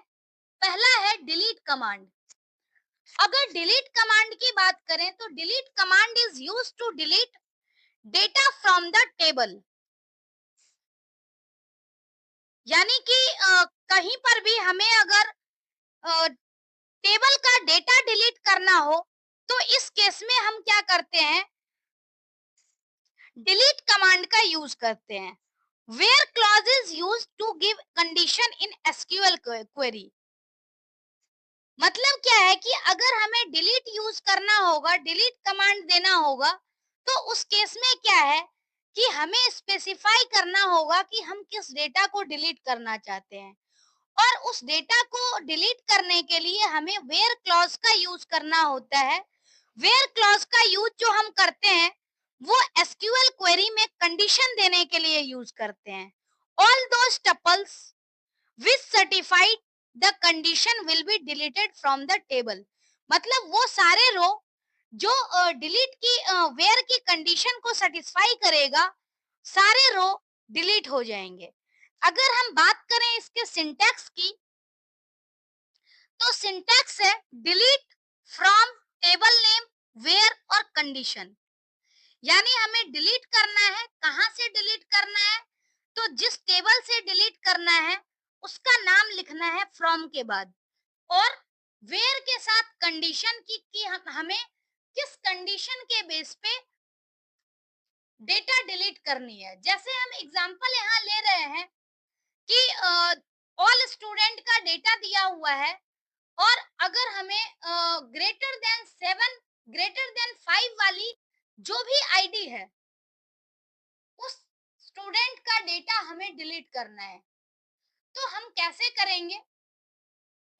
पहला है डिलीट कमांड। अगर डिलीट कमांड की बात करें तो delete command is used to delete data from the table. यानी कि कहीं पर भी हमें अगर टेबल का डेटा डिलीट करना हो तो इस केस में हम क्या करते हैं, डिलीट कमांड का यूज करते हैं। Where clause is use to give condition in SQL query. मतलब क्या है कि अगर हमें डिलीट यूज करना होगा, डिलीट कमांड देना होगा, तो उस केस में क्या है कि हमें स्पेसिफाई करना होगा कि हम किस डेटा को डिलीट करना चाहते हैं। और उस डेटा को डिलीट करने के लिए हमें वेयर क्लॉज का यूज करना होता है। वेयर क्लॉज का यूज जो हम करते हैं वो एसक्यूएल क्वेरी में कंडीशन देने के लिए यूज करते हैं। All those tuples which certified the condition will be deleted from the table. मतलब वो सारे रो जो डिलीट की वेयर की कंडीशन को सेटिस्फाई करेगा, सारे रो डिलीट हो जाएंगे। अगर हम बात करें इसके सिंटैक्स की, तो सिंटैक्स है delete from table name where और कंडीशन। यानी हमें डिलीट करना है, कहां से डिलीट करना है, तो जिस टेबल से डिलीट करना है उसका नाम लिखना है फ्रॉम के बाद, और वेयर के साथ कंडीशन की कि हमें किस कंडीशन के बेस पे डेटा डिलीट करनी है। जैसे हम एग्जांपल यहाँ ले रहे हैं कि ऑल स्टूडेंट का डेटा दिया हुआ है, और अगर हमें ग्रेटर देन 7 ग्रेटर देन 5 वाली जो भी आईडी है उस स्टूडेंट का डेटा हमें डिलीट करना है, तो हम कैसे करेंगे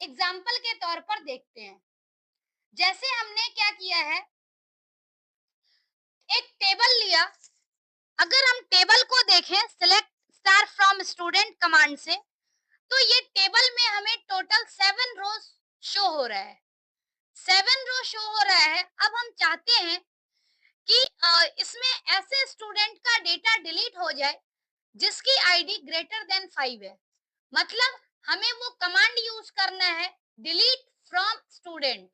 एग्जाम्पल के तौर पर देखते हैं। जैसे हमने क्या किया है, एक टेबल लिया। अगर हम टेबल को देखें select star from student command से, तो ये टेबल में हमें टोटल 7 रोज शो हो रहा है। 7 रो शो हो रहा है। अब हम चाहते हैं कि इसमें ऐसे स्टूडेंट का डेटा डिलीट हो जाए जिसकी आईडी ग्रेटर देन 5 है। मतलब हमें वो कमांड यूज करना है डिलीट फ्रॉम स्टूडेंट।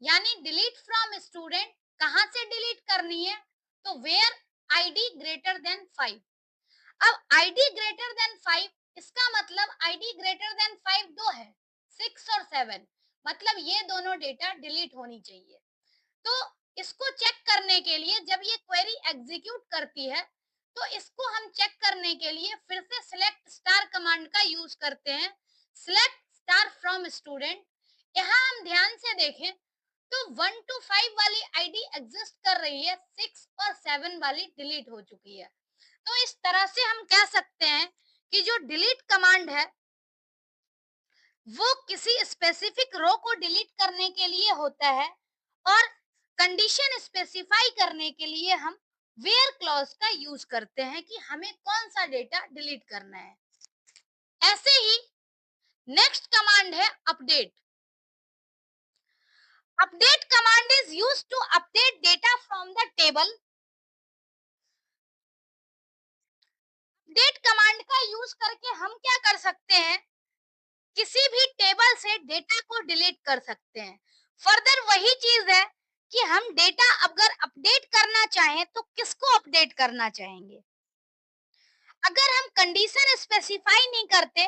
यानी डिलीट फ्रॉम स्टूडेंट कहां से डिलीट करनी है, तो वेयर आईडी ग्रेटर देन 5। अब आईडी ग्रेटर देन 5, इसका मतलब आईडी ग्रेटर देन 5 दो है, 6 और 7। मतलब ये दोनों डेटा डिलीट होनी चाहिए। तो इसको चेक करने के लिए जब ये क्वेरी एग्जीक्यूट करती है, तो इसको हम चेक करने के लिए फिर से सिलेक्ट स्टार कमांड का यूज करते हैं। Select star from student. यहाँ हम ध्यान से देखें तो 1 to 5 वाली आईडी एग्जिस्ट कर रही है, 6 और 7 वाली डिलीट हो चुकी है। तो इस तरह से हम कह सकते हैं कि जो डिलीट कमांड है वो किसी स्पेसिफिक रो को डिलीट करने के लिए होता है, और कंडीशन स्पेसिफाई करने के लिए हम वेयर क्लॉज का यूज करते हैं कि हमें कौन सा डेटा डिलीट करना है। ऐसे ही नेक्स्ट कमांड है update. Update command is used to update data from the table. Update command का यूज करके हम क्या कर सकते हैं, किसी भी टेबल से डेटा को डिलीट कर सकते हैं। फर्दर वही चीज है कि हम डेटा अगर अपडेट करना चाहें तो किसको अपडेट करना चाहेंगे। अगर हम कंडीशन स्पेसिफाई नहीं करते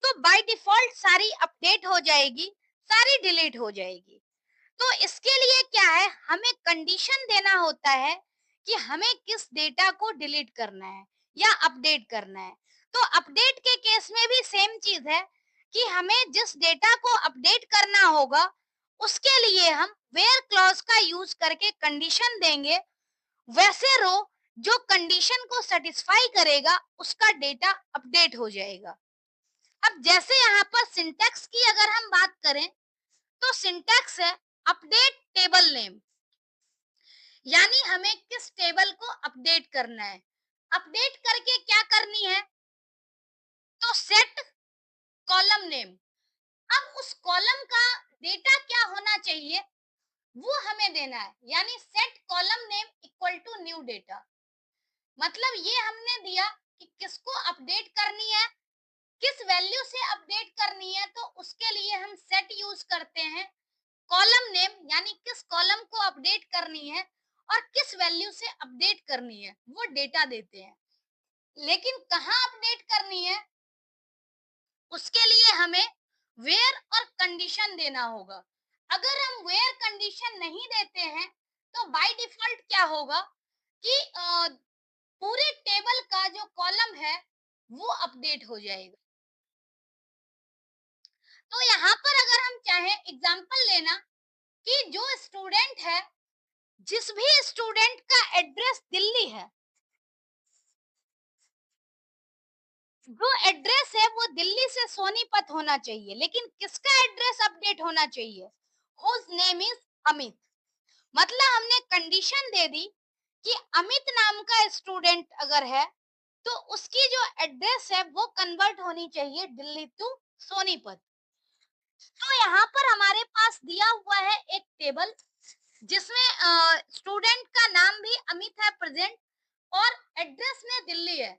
तो बाय डिफॉल्ट सारी अपडेट हो जाएगी, सारी डिलीट हो जाएगी। तो इसके लिए क्या है, हमें कंडीशन देना होता है कि हमें किस डेटा को डिलीट करना है या अपडेट करना है। तो अपडेट के केस में भी सेम चीज है कि हमें जिस डेटा को अपडेट करना होगा उसके लिए हम वेयर क्लॉज का यूज करके कंडीशन देंगे। वैसे रो जो कंडीशन को सेटिस्फाई करेगा उसका डेटा अपडेट हो जाएगा। अब जैसे यहाँ पर सिंटैक्स की अगर हम बात करें तो सिंटैक्स है अपडेट टेबल नेम। यानी हमें किस टेबल को अपडेट करना है, अपडेट करके क्या करनी है, तो सेट कॉलम नेम। अब उस कॉलम का डेटा क्या होना चाहिए वो हमें देना है, यानी set column name equal to new data. मतलब ये हमने दिया कि किसको अपडेट करनी है, किस वैल्यू से अपडेट करनी है, तो उसके लिए हम सेट यूज करते हैं। कॉलम नेम यानी किस कॉलम को अपडेट करनी है और किस वैल्यू से अपडेट करनी है वो डेटा देते हैं। लेकिन कहाँ अपडेट करनी है उसके लिए हमें वेयर और कंडीशन देना होगा। अगर हम वेयर कंडीशन नहीं देते हैं तो बाय डिफॉल्ट क्या होगा कि पूरे टेबल का जो कॉलम है वो अपडेट हो जाएगा। तो यहाँ पर अगर हम चाहें एग्जांपल लेना कि जो स्टूडेंट है, जिस भी स्टूडेंट का एड्रेस दिल्ली है, जो एड्रेस है वो दिल्ली से सोनीपत होना चाहिए, लेकिन किसका एड्रेस अपडेट होना चाहिए, हुज नेम इज अमित। मतलब हमने कंडीशन दे दी कि अमित नाम का स्टूडेंट अगर है तो उसकी जो एड्रेस है वो कन्वर्ट होनी चाहिए दिल्ली टू सोनीपत। तो यहाँ पर हमारे पास दिया हुआ है एक टेबल जिसमें स्टूडेंट का नाम भी अमित है प्रेजेंट और एड्रेस में दिल्ली है।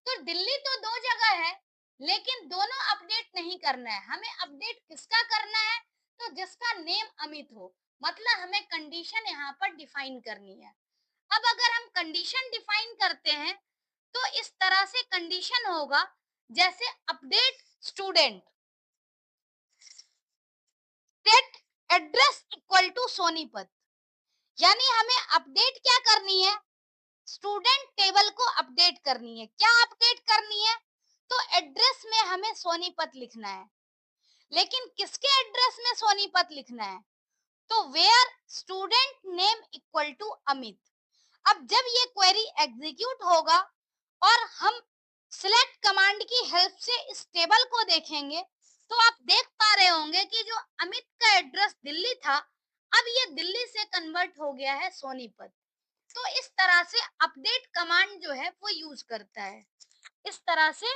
तो दिल्ली तो दो जगह है, लेकिन दोनों अपडेट नहीं करना है, हमें अपडेट किसका करना है, तो जिसका नेम अमित हो। मतलब हमें कंडीशन यहाँ पर डिफाइन करनी है। अब अगर हम कंडीशन डिफाइन करते हैं तो इस तरह से कंडीशन होगा, जैसे update student set address equal to Sonipat. यानी हमें अपडेट क्या करनी है, स्टूडेंट टेबल को अपडेट करनी है। क्या अपडेट करनी है, तो एड्रेस में हमें सोनीपत लिखना है, लेकिन किसके एड्रेस में सोनीपत लिखना है, तो where student name equal to Amit. अब जब ये क्वेरी एग्जीक्यूट होगा और हम सिलेक्ट कमांड की हेल्प से इस टेबल को देखेंगे तो आप देख पा रहे होंगे कि जो अमित का एड्रेस दिल्ली था अब ये दिल्ली से कन्वर्ट हो गया है सोनीपत। तो इस तरह से अपडेट कमांड जो है वो यूज करता है। इस तरह से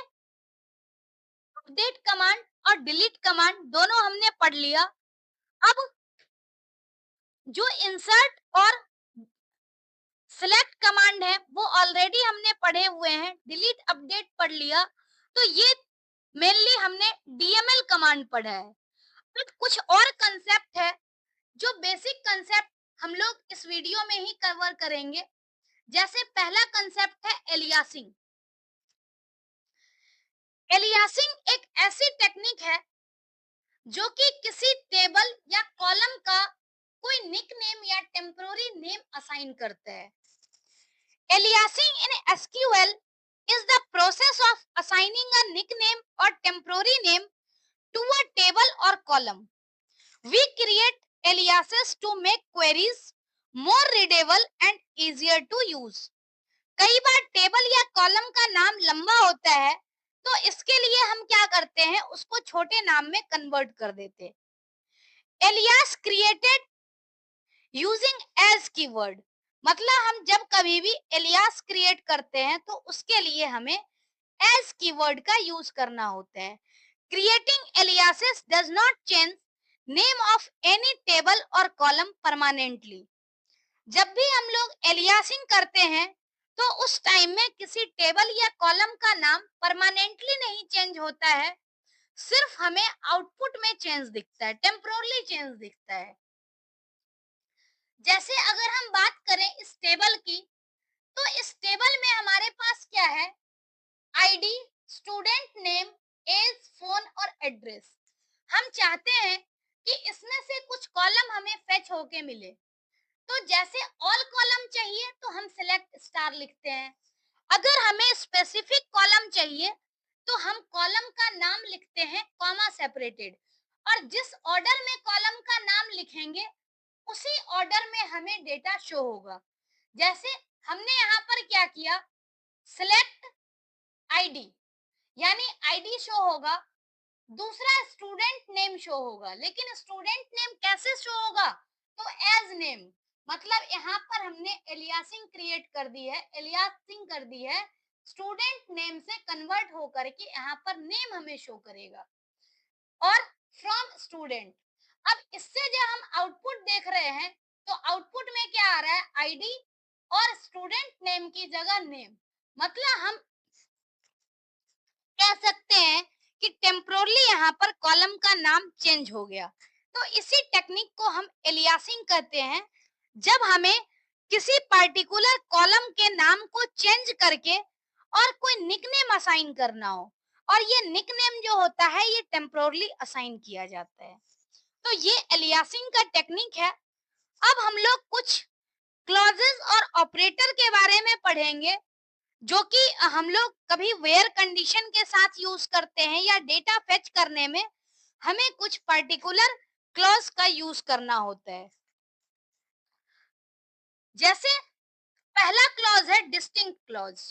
अपडेट कमांड और डिलीट कमांड दोनों हमने पढ़ लिया। अब जो इंसर्ट और सिलेक्ट कमांड है वो ऑलरेडी हमने पढ़े हुए हैं, डिलीट अपडेट पढ़ लिया। तो ये मेनली हमने डीएमएल कमांड पढ़ा है। अब कुछ और कंसेप्ट है जो बेसिक कंसेप्ट हम लोग इस वीडियो में ही कवर करेंगे। जैसे पहला कंसेप्ट है एलियासिंग। एलियासिंग एक ऐसी टेक्निक है जो कि किसी टेबल या कॉलम का कोई निक नेम या टेम्पोररी नेम असाइन करता है। Aliasing in SQL is the process of assigning a nickname or temporary name to a table or column. We create aliases to make queries more readable and easier to use. कई बार table या column का नाम लंबा होता है तो इसके लिए हम क्या करते हैं, उसको छोटे नाम में कन्वर्ट कर देते हैं। Alias created using as keyword. मतलब हम जब कभी भी एलियास क्रिएट करते हैं तो उसके लिए हमें एज कीवर्ड का यूज करना होता है। Creating aliases does not change name of any table और कॉलम परमानेंटली। जब भी हम लोग एलियासिंग करते हैं तो उस टाइम में किसी टेबल या कॉलम का नाम परमानेंटली नहीं चेंज होता है, सिर्फ हमें आउटपुट में चेंज दिखता है, टेम्पोरली चेंज दिखता है। जैसे अगर हम बात करें इस टेबल की, तो इस टेबल में हमारे पास क्या है, ID, student name, age, phone और एड्रेस। हम चाहते हैं कि इसमें से कुछ कॉलम हमें फेच होके मिले। तो जैसे ऑल कॉलम चाहिए तो हम सिलेक्ट स्टार लिखते हैं। अगर हमें स्पेसिफिक कॉलम चाहिए तो हम कॉलम का नाम लिखते हैं कॉमा सेपरेटेड, और जिस ऑर्डर में कॉलम का नाम लिखेंगे उसी ऑर्डर में हमें डेटा शो होगा। जैसे हमने यहाँ पर क्या किया, सिलेक्ट आईडी, यानी आईडी शो होगा, दूसरा स्टूडेंट नेम शो होगा, लेकिन स्टूडेंट नेम कैसे शो होगा, तो एज नेम। मतलब यहाँ पर हमने एलियासिंग क्रिएट कर दी है, एलियासिंग कर दी है, स्टूडेंट नेम से कन्वर्ट होकर के यहाँ पर नेम हमें शो करेगा और फ्रॉम स्टूडेंट। अब इससे जो हम आउटपुट देख रहे हैं, तो आउटपुट में क्या आ रहा है, आईडी और स्टूडेंट नेम की जगह नेम। मतलब हम कह सकते हैं कि टेम्पोरली यहाँ पर कॉलम का नाम चेंज हो गया। तो इसी टेक्निक को हम एलियासिंग कहते हैं, जब हमें किसी पर्टिकुलर कॉलम के नाम को चेंज करके और कोई निकनेम असाइन करना हो, और ये निकनेम जो होता है ये टेम्पोरली असाइन किया जाता है। तो ये एलियासिंग का टेक्निक है। अब हम लोग कुछ क्लॉजेस और ऑपरेटर के बारे में पढ़ेंगे, जो कि हम लोग कभी वेयर कंडीशन के साथ यूज करते हैं या डेटा फेच करने में हमें कुछ पर्टिकुलर क्लॉज का यूज करना होता है। जैसे पहला क्लॉज है डिस्टिंक्ट क्लॉज।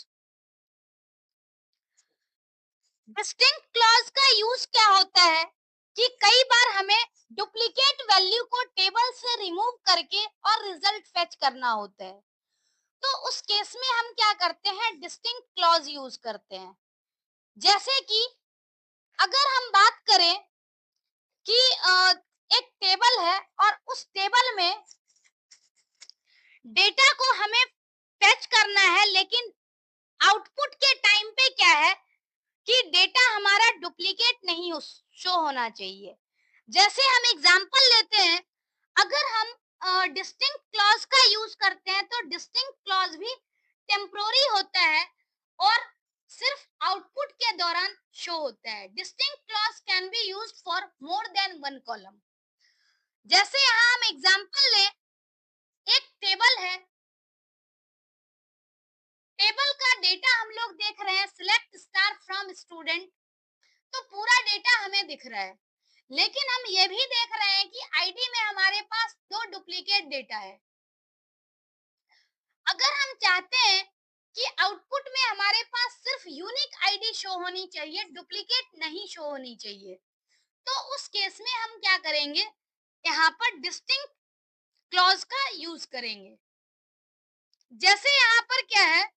डिस्टिंक्ट क्लॉज का यूज क्या होता है कि कई बार हमें डुप्लीकेट वैल्यू को टेबल से रिमूव करके और रिजल्ट फेच करना होता है। तो उस केस में हम क्या करते हैं, डिस्टिंक्ट क्लॉज यूज करते हैं। जैसे कि अगर हम बात करें कि एक टेबल है और उस टेबल में डेटा को हमें फेच करना है, लेकिन आउटपुट के टाइम पे क्या है कि डेटा हमारा डुप्लीकेट नहीं शो होना चाहिए। जैसे हम एग्जांपल लेते हैं, अगर हम डिस्टिंक्ट क्लॉज का यूज करते हैं तो डिस्टिंक्ट क्लॉज भी टेम्पोररी होता है और सिर्फ आउटपुट के दौरान शो होता है। Distinct clause can be used for more than one column. जैसे यहाँ हम एग्जांपल लें, एक टेबल है, टेबल का डेटा हम लोग देख रहे हैं, सिलेक्ट स्टार फ्रॉम स्टूडेंट, तो पूरा डेटा हमें दिख रहा है। लेकिन हम ये भी देख रहे हैं कि आईडी में हमारे पास दो डुप्लीकेट डेटा है। अगर हम चाहते हैं कि आउटपुट में हमारे पास सिर्फ यूनिक आईडी शो होनी चाहिए, डुप्लीकेट नहीं शो होनी चाहिए, तो उस केस में हम क्या करेंगे, यहाँ पर डिस्टिंक्ट क्लॉज का यूज करेंगे। जैसे यहाँ पर क्या है,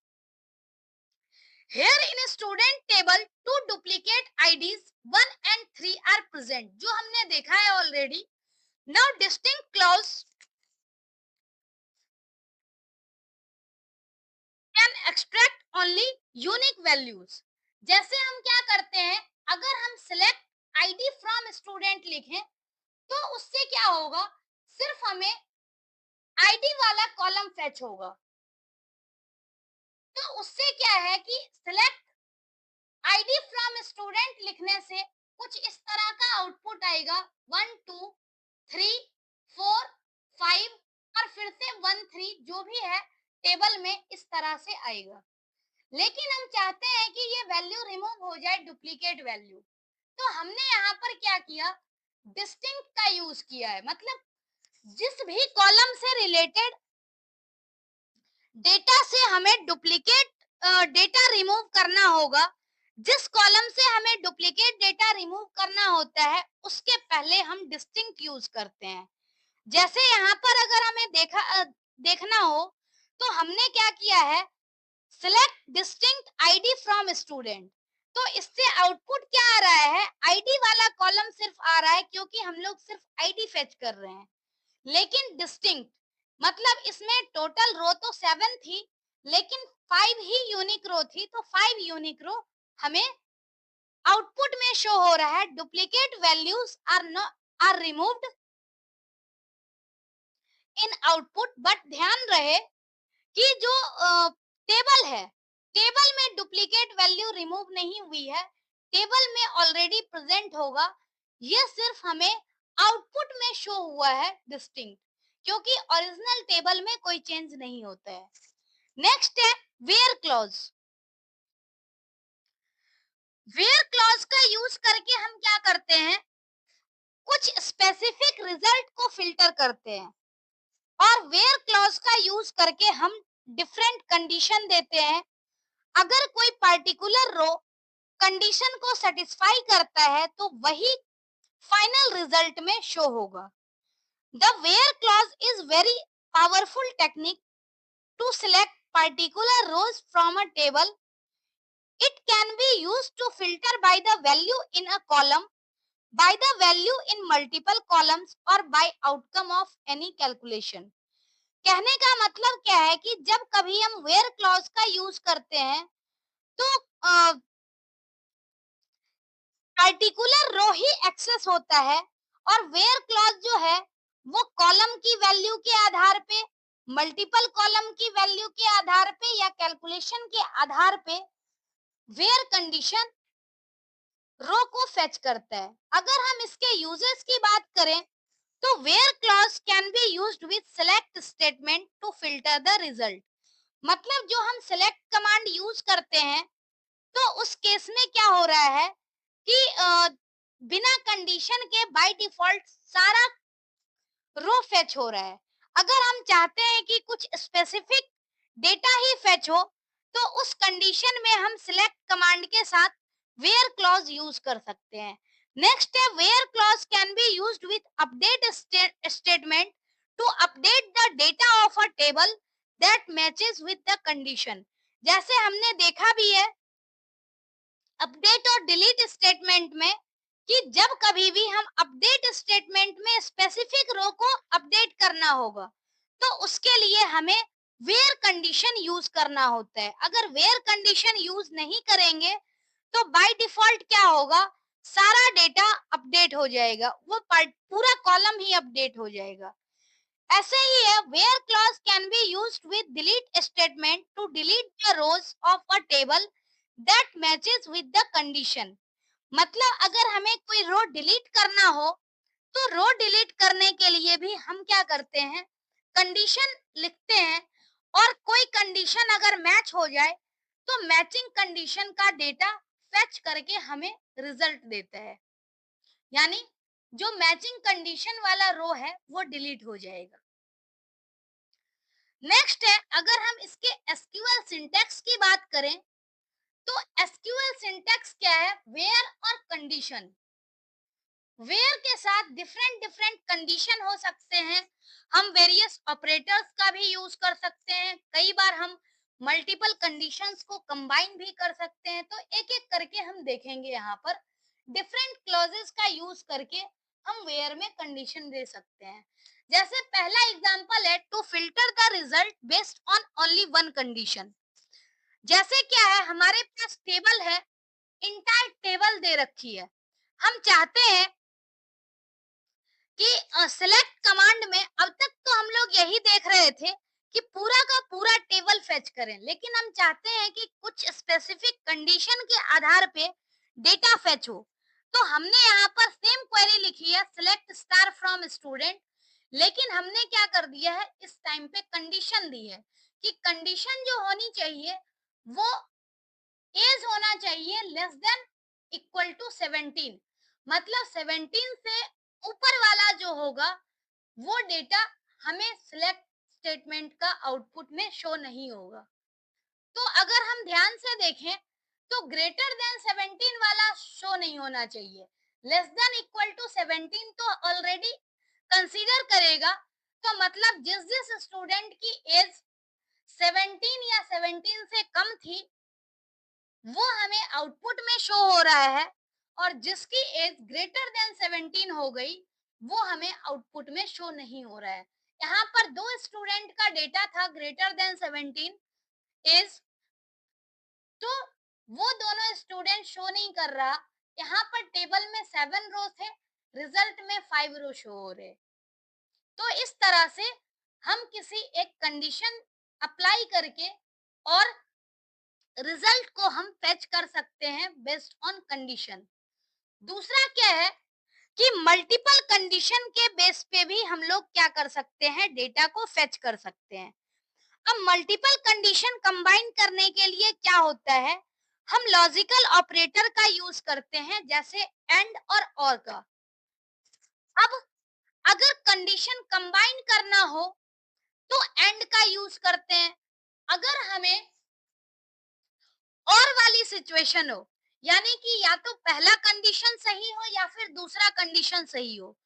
here in student table two duplicate IDs 1 and 3 are present, जो हमने देखा है already. now distinct clause can extract only unique values। जैसे हम क्या करते हैं, अगर हम select ID from student लिखें तो उससे क्या होगा, सिर्फ हमें ID वाला कॉलम फेच होगा। तो उससे क्या है कि select ID फ्रॉम स्टूडेंट लिखने से कुछ इस तरह का आउटपुट आएगा, 1 2 3 4 5 और फिर से 1 3 जो भी है टेबल में इस तरह से आएगा। लेकिन हम चाहते हैं कि ये वैल्यू रिमूव हो जाए, डुप्लीकेट वैल्यू, तो हमने यहाँ पर क्या किया, डिस्टिंक्ट का यूज किया है। मतलब जिस भी कॉलम से रिलेटेड डेटा से हमें डुप्लीकेट डेटा रिमूव करना होगा, जिस कॉलम से हमें डुप्लीकेट डेटा रिमूव करना होता है, उसके पहले हम डिस्टिंक्ट यूज करते हैं। जैसे यहाँ पर अगर हमें देखना हो तो हमने क्या किया है, select distinct ID from student, तो इससे आउटपुट क्या आ रहा है, आईडी वाला कॉलम सिर्फ आ रहा है, क्योंकि हम लोग सिर्फ आईडी फेच कर रहे हैं। लेकिन डिस्टिंक्ट मतलब इसमें टोटल रो तो 7 थी, लेकिन 5 ही यूनिक रो थी, तो 5 यूनिक रो हमें आउटपुट में शो हो रहा है। Duplicate values are removed in output, but ध्यान रहे कि जो टेबल है, टेबल में डुप्लीकेट वैल्यू रिमूव नहीं हुई है, टेबल में ऑलरेडी प्रेजेंट होगा। ये सिर्फ हमें आउटपुट में शो हुआ है डिस्टिंक्ट, क्योंकि ओरिजिनल टेबल में कोई चेंज नहीं होता है। नेक्स्ट है वेयर क्लॉज। वेयर क्लॉज का यूज करके हम क्या करते हैं, कुछ स्पेसिफिक रिजल्ट को फिल्टर करते हैं, और वेयर क्लॉज का यूज करके हम डिफरेंट कंडीशन देते हैं। अगर कोई पर्टिकुलर रो कंडीशन को सेटिस्फाई करता है तो वही फाइनल रिजल्ट में शो होगा। The where clause is very powerful technique to select particular rows from a table. It can be used to filter by the value in a column, by the value in multiple columns or by outcome of any calculation. कहने का मतलब क्या है कि जब कभी हम where clause का यूज करते हैं तो पर्टिकुलर रो ही एक्सेस होता है और वेयर क्लॉज जो है वो कॉलम की वैल्यू के आधार पे, मल्टीपल कॉलम की वैल्यू के आधार पे या कैलकुलेशन के आधार पे वेयर कंडीशन रो को फेच करता है। अगर हम इसके यूजेस की बात करें तो where clause can be used with select statement to filter the result. मतलब जो हम सेलेक्ट कमांड यूज करते हैं तो उस केस में क्या हो रहा है कि बिना कंडीशन के बाय डिफॉल्ट सारा रो फेच हो रहा है। अगर हम चाहते हैं कि कुछ स्पेसिफिक डेटा ही फेच हो तो उस कंडीशन में हम सिलेक्ट कमांड के साथ वेयर क्लॉज यूज कर सकते हैं। नेक्स्ट है where clause can be used with update statement to update the data of a table that matches with the condition. जैसे हमने देखा भी है अपडेट और डिलीट स्टेटमेंट में कि जब कभी भी हम अपडेट स्टेटमेंट में स्पेसिफिक रो को अपडेट करना होगा तो उसके लिए हमें वेयर कंडीशन यूज करना होता है। अगर वेयर कंडीशन यूज नहीं करेंगे तो बाय डिफॉल्ट क्या होगा, सारा डेटा अपडेट हो जाएगा, वो पूरा कॉलम ही अपडेट हो जाएगा। ऐसे ही है where clause can be used with delete statement to delete the rows of a table that matches with the condition. मतलब अगर हमें कोई रो डिलीट करना हो तो रो डिलीट करने के लिए भी हम क्या करते हैं, कंडीशन लिखते हैं और कोई कंडीशन अगर मैच हो जाए तो मैचिंग कंडीशन का डेटा फेच करके हमें रिजल्ट देता है। यानी जो मैचिंग कंडीशन वाला रो है वो डिलीट हो जाएगा। नेक्स्ट है अगर हम इसके एसक्यूएल सिंटैक्स की बात करें तो एसक्यूएल सिंटैक्स क्या है, वेयर और कंडीशन। वेयर के साथ डिफरेंट डिफरेंट कंडीशन हो सकते हैं। हम वेरियस ऑपरेटर्स का भी यूज कर सकते हैं, कई बार हम मल्टीपल कंडीशंस को कंबाइन भी कर सकते हैं। तो एक एक करके हम देखेंगे यहाँ पर डिफरेंट क्लॉजेस का यूज करके हम वेयर में कंडीशन दे सकते हैं। जैसे पहला एग्जांपल है to filter the result based on only one condition. जैसे क्या है हमारे पास टेबल है, इंटायर टेबल दे रखी है, हम चाहते हैं कि सिलेक्ट कमांड में अब तक तो हम लोग यही देख रहे थे कि पूरा का पूरा टेबल फेच करें, लेकिन हम चाहते हैं कि कुछ स्पेसिफिक कंडीशन के आधार पे डेटा फेच हो। तो हमने यहाँ पर सेम क्वेरी लिखी है सिलेक्ट स्टार फ्रॉम स्टूडेंट, लेकिन हमने क्या कर दिया है इस टाइम पे कंडीशन दी है कि कंडीशन जो होनी चाहिए वो एज होना चाहिए लेस देन इक्वल टू 17। मतलब 17 से ऊपर वाला जो होगा वो डेटा हमें सिलेक्ट स्टेटमेंट का आउटपुट में शो नहीं होगा। तो अगर हम ध्यान से देखें तो ग्रेटर देन 17 वाला शो नहीं होना चाहिए, लेस देन इक्वल टू 17 तो ऑलरेडी कंसीडर करेगा। तो मतलब जिस जिस स्टूडेंट की एज 17 या 17 से कम थी वो हमें आउटपुट में शो हो रहा है, और जिसकी एज ग्रेटर देन 17 हो गई वो हमें आउटपुट में शो नहीं हो रहा है। यहाँ पर दो स्टूडेंट का डेटा था ग्रेटर देन 17 एज, तो वो दोनों स्टूडेंट शो नहीं कर रहा। यहाँ पर टेबल में 7 रो थे, रिजल्ट में 5 रो शो हो रहे। तो इस तरह से हम किसी एक कंडीशन अप्लाई करके और रिजल्ट को हम फेच कर सकते हैं बेस्ड ऑन कंडीशन। दूसरा क्या है कि मल्टीपल कंडीशन के बेस पे भी हम लोग क्या कर सकते हैं, डेटा को फेच कर सकते हैं। अब मल्टीपल कंडीशन कंबाइन करने के लिए क्या होता है, हम लॉजिकल ऑपरेटर का यूज करते हैं जैसे एंड और का। अब अगर कंडीशन कंबाइन करना हो तो एंड का यूज करते हैं। अगर हमें और वाली सिचुएशन हो, यानी कि या तो पहला कंडीशन सही हो या फिर दूसरा कंडीशन सही हो,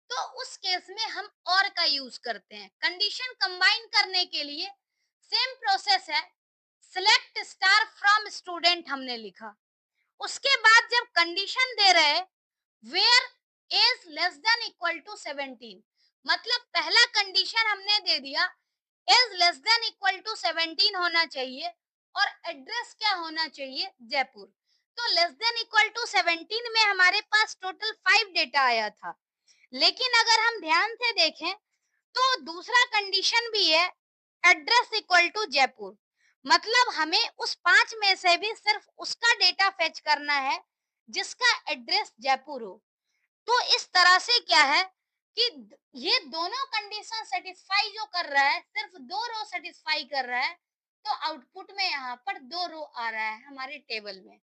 तो उस केस में हम और का यूज करते हैं। कंडीशन कंबाइन करने के लिए सेम प्रोसेस है, सिलेक्ट स्टार फ्रॉम स्टूडेंट हमने लिखा, उसके बाद जब कंडीशन दे रहे where age less than equal to 17, मतलब पहला कंडीशन हमने दे दिया age less than equal to 17 होना चाहिए और एड्रेस क्या होना चाहिए, जयपुर। तो लेस देन इक्वल टू 17 में हमारे पास टोटल 5 डेटा आया था, लेकिन अगर हम ध्यान से देखें तो दूसरा कंडीशन भी है एड्रेस इक्वल टू जयपुर, मतलब हमें उस 5 में से भी सिर्फ उसका डेटा फेच करना है जिसका एड्रेस जयपुर हो। तो इस तरह से क्या है कि ये दोनों कंडीशन सेटिस्फाई जो कर रहा है, सिर्फ 2 रो सेटिस्फाई कर रहा है, तो आउटपुट में यहाँ पर 2 रो आ रहा है हमारे टेबल में।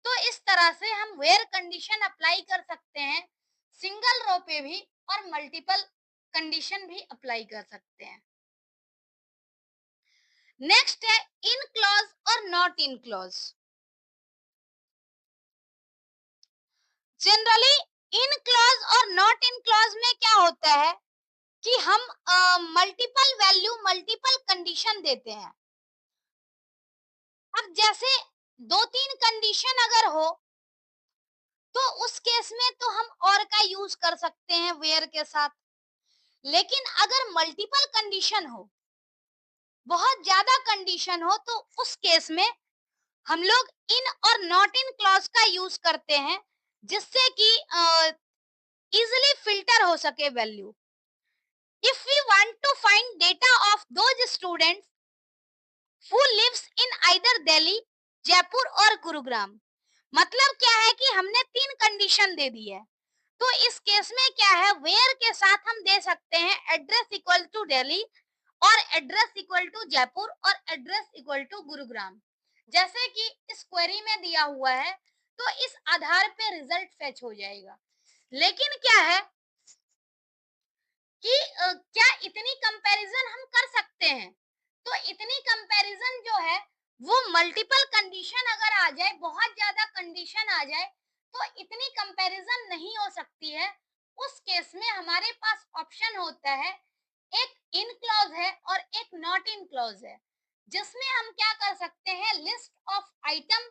तो इस तरह से हम वेयर कंडीशन अप्लाई कर सकते हैं सिंगल रो पे भी और मल्टीपल कंडीशन भी अप्लाई कर सकते हैं। नेक्स्ट है इन क्लॉज और not in clause. Generally in clause और नॉट इन क्लॉज में क्या होता है कि हम मल्टीपल वैल्यू मल्टीपल कंडीशन देते हैं। अब जैसे दो तीन कंडीशन अगर हो तो उस केस में तो हम और का यूज कर सकते हैं वेयर के साथ, लेकिन अगर मल्टीपल कंडीशन हो, बहुत ज्यादा कंडीशन हो, तो उस केस में हम लोग इन और नॉट इन क्लॉज का यूज करते हैं जिससे कि इजिली फिल्टर हो सके value. If we want to find data of those students who lives in either Delhi, Jaipur और गुरुग्राम, मतलब क्या है कि हमने तीन कंडीशन दे दी है, तो इस केस में क्या है वेयर के साथ हम दे सकते हैं एड्रेस इक्वल टू दिल्ली और एड्रेस इक्वल टू जयपुर और एड्रेस इक्वल टू गुरुग्राम, जैसे कि इस क्वेरी में दिया हुआ है, तो इस आधार पे रिजल्ट फेच हो जाएगा। लेकिन क्या है कि क्या इतनी कंपैरिजन हम कर सकते हैं, तो इतनी कंपैरिजन जो है वो मल्टीपल कंडीशन अगर आ जाए, बहुत ज्यादा कंडीशन आ जाए, तो इतनी कंपैरिजन नहीं हो सकती है। उस केस में हमारे पास ऑप्शन होता है, एक इन क्लॉज है और एक नॉट इन क्लॉज है, जिसमें हम क्या कर सकते हैं लिस्ट ऑफ आइटम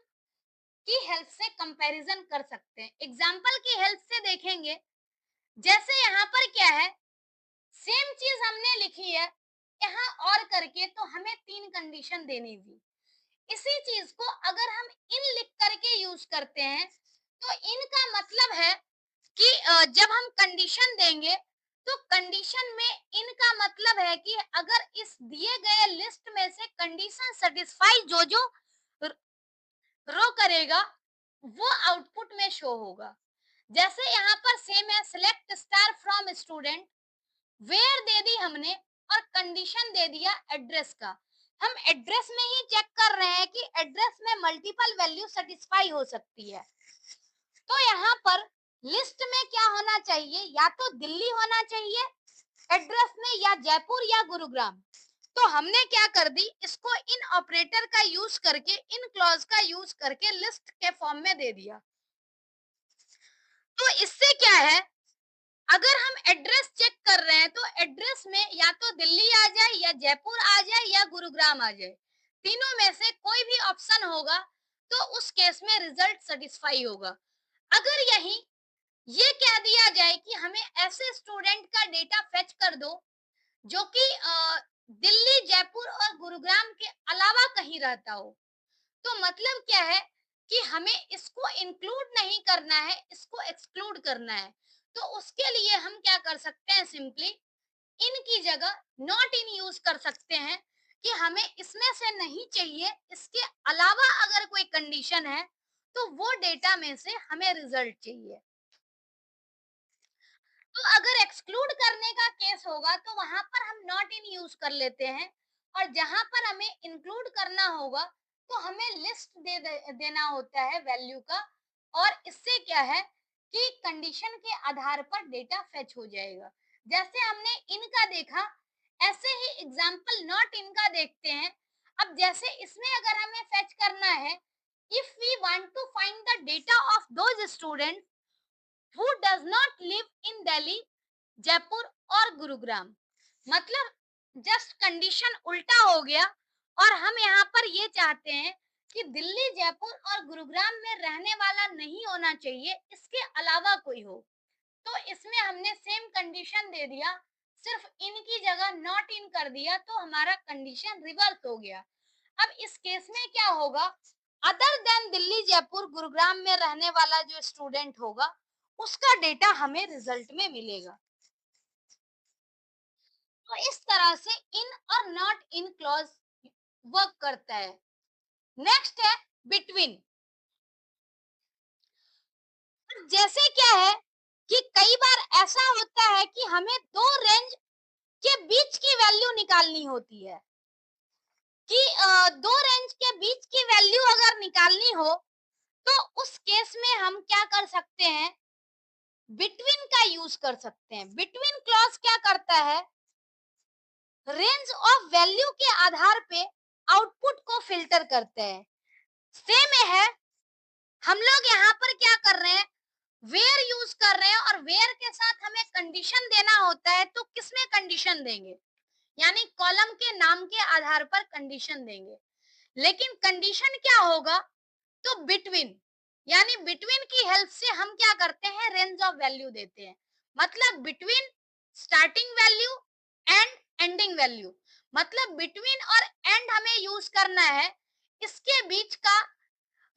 की हेल्प से कंपैरिजन कर सकते हैं। एग्जाम्पल की हेल्प से देखेंगे, जैसे यहाँ पर क्या है सेम चीज हमने लिखी है यहाँ और करके, तो हमें तीन कंडीशन देनी थी। इसी चीज को अगर हम इन लिख करके यूज करते हैं, तो इन का मतलब है कि जब हम कंडीशन देंगे तो कंडीशन में इन का मतलब है कि अगर इस दिए गए लिस्ट में से कंडीशन सेटिस्फाई जो जो रो करेगा वो आउटपुट में शो होगा। जैसे यहाँ पर सेम है select star from student, where दे दी हमने और कंडीशन दे दिया एड्रेस का। हम एड्रेस में ही चेक कर रहे हैं कि एड्रेस में मल्टीपल वैल्यू सेटिस्फाई हो सकती है। तो यहाँ पर लिस्ट में क्या होना चाहिए, या तो दिल्ली होना चाहिए एड्रेस में, या जयपुर या गुरुग्राम। तो हमने क्या कर दी, इसको इन ऑपरेटर का यूज करके, इन क्लॉज का यूज करके लिस्ट के फॉर्म में दे दिया। तो इससे क्या है, अगर हम एड्रेस चेक कर रहे हैं तो एड्रेस में या तो दिल्ली आ जाए या जयपुर आ जाए या गुरुग्राम आ जाए, तीनों में से कोई भी ऑप्शन होगा तो उस केस में रिजल्ट सेटिस्फाई होगा। अगर यही ये कह दिया जाए कि हमें ऐसे स्टूडेंट का डेटा फेच कर दो जो कि दिल्ली, जयपुर और गुरुग्राम के अलावा कहीं रहता हो, तो मतलब क्या है कि हमें इसको इंक्लूड नहीं करना है, इसको एक्सक्लूड करना है। तो उसके लिए हम क्या कर सकते हैं, सिंपली इन की जगह नॉट इन यूज कर सकते हैं कि हमें इसमें से नहीं चाहिए, इसके अलावा अगर कोई कंडीशन है तो वो डेटा में से हमें रिजल्ट चाहिए। तो अगर एक्सक्लूड करने का केस होगा तो वहां पर हम नॉट इन यूज कर लेते हैं, और जहां पर हमें इंक्लूड करना होगा तो हमें लिस्ट देना होता है वैल्यू का, और इससे क्या है कि कंडीशन के आधार पर डेटा फेच हो जाएगा। जैसे हमने इनका देखा, ऐसे ही एग्जाम्पल नॉट इनका देखते हैं। अब जैसे इसमें अगर हमें फेच करना है, if we want to find the data of those students who does not live in Delhi, Jaipur और गुरुग्राम। मतलब जस्ट कंडीशन उल्टा हो गया और हम यहाँ पर ये चाहते हैं कि दिल्ली, जयपुर और गुरुग्राम में रहने वाला नहीं होना चाहिए, इसके अलावा कोई हो। तो इसमें हमने सेम कंडीशन दे दिया, सिर्फ इन की जगह नॉट इन कर दिया, तो हमारा कंडीशन रिवर्स हो गया। अब इस केस में क्या होगा, अदर देन दिल्ली, जयपुर, गुरुग्राम में रहने वाला जो स्टूडेंट होगा, उसका डेटा हमें रिजल्ट में मिलेगा। तो इस तरह से इन और नॉट इन क्लॉज वर्क करता है। नेक्स्ट है बिटवीन। जैसे क्या है कि कई बार ऐसा होता है कि हमें दो रेंज के बीच की वैल्यू निकालनी होती है कि दो रेंज के बीच की वैल्यू अगर निकालनी हो तो उस केस में हम क्या कर सकते हैं, बिटवीन का यूज कर सकते हैं। बिटवीन क्लॉज क्या करता है, रेंज ऑफ वैल्यू के आधार पे आउटपुट को फिल्टर करते हैं। सेम है, हम लोग यहाँ पर क्या कर रहे हैं, वेयर यूज कर रहे हैं और वेयर के साथ हमें कंडीशन देना होता है, तो किसमें कंडीशन देंगे, यानी कॉलम के नाम के आधार पर कंडीशन देंगे। लेकिन कंडीशन क्या होगा, तो बिटवीन, यानी बिटवीन की हेल्प से हम क्या करते हैं, रेंज ऑफ वैल्यू देते हैं। मतलब between starting value and ending value, मतलब बिटवीन और एंड हमें यूज करना है, इसके बीच का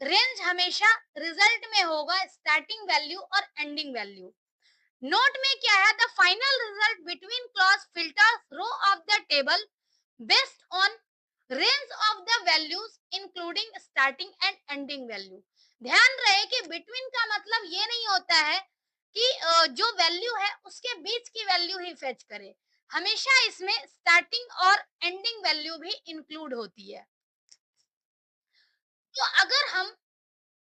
रेंज हमेशा रिजल्ट में होगा स्टार्टिंग वैल्यू और एंडिंग वैल्यू। नोट में क्या है, the final result between clause filters row of the table based on range of the values including starting and ending value. ध्यान रहे कि बिटवीन का मतलब ये नहीं होता है कि जो वैल्यू है उसके बीच की वैल्यू ही फेच करे, हमेशा इसमें स्टार्टिंग और एंडिंग वैल्यू भी इंक्लूड होती है। तो अगर हम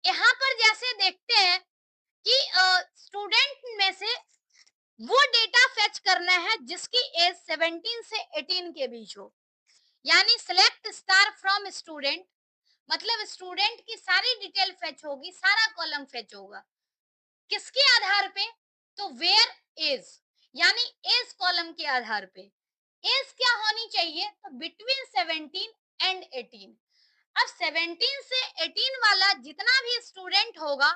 यहाँ पर जैसे देखते हैं कि स्टूडेंट में से वो डेटा फेच करना है जिसकी एज 17 से 18 के बीच हो, यानी सिलेक्ट स्टार फ्रॉम स्टूडेंट, मतलब स्टूडेंट की सारी डिटेल फेच होगी, सारा कॉलम फेच होगा। किसके आधार पे, तो वेयर एज, यानी एज कॉलम के आधार पे। एज क्या होनी चाहिए, तो बिटवीन 17 एंड 18। अब 17 से 18 वाला जितना भी स्टूडेंट होगा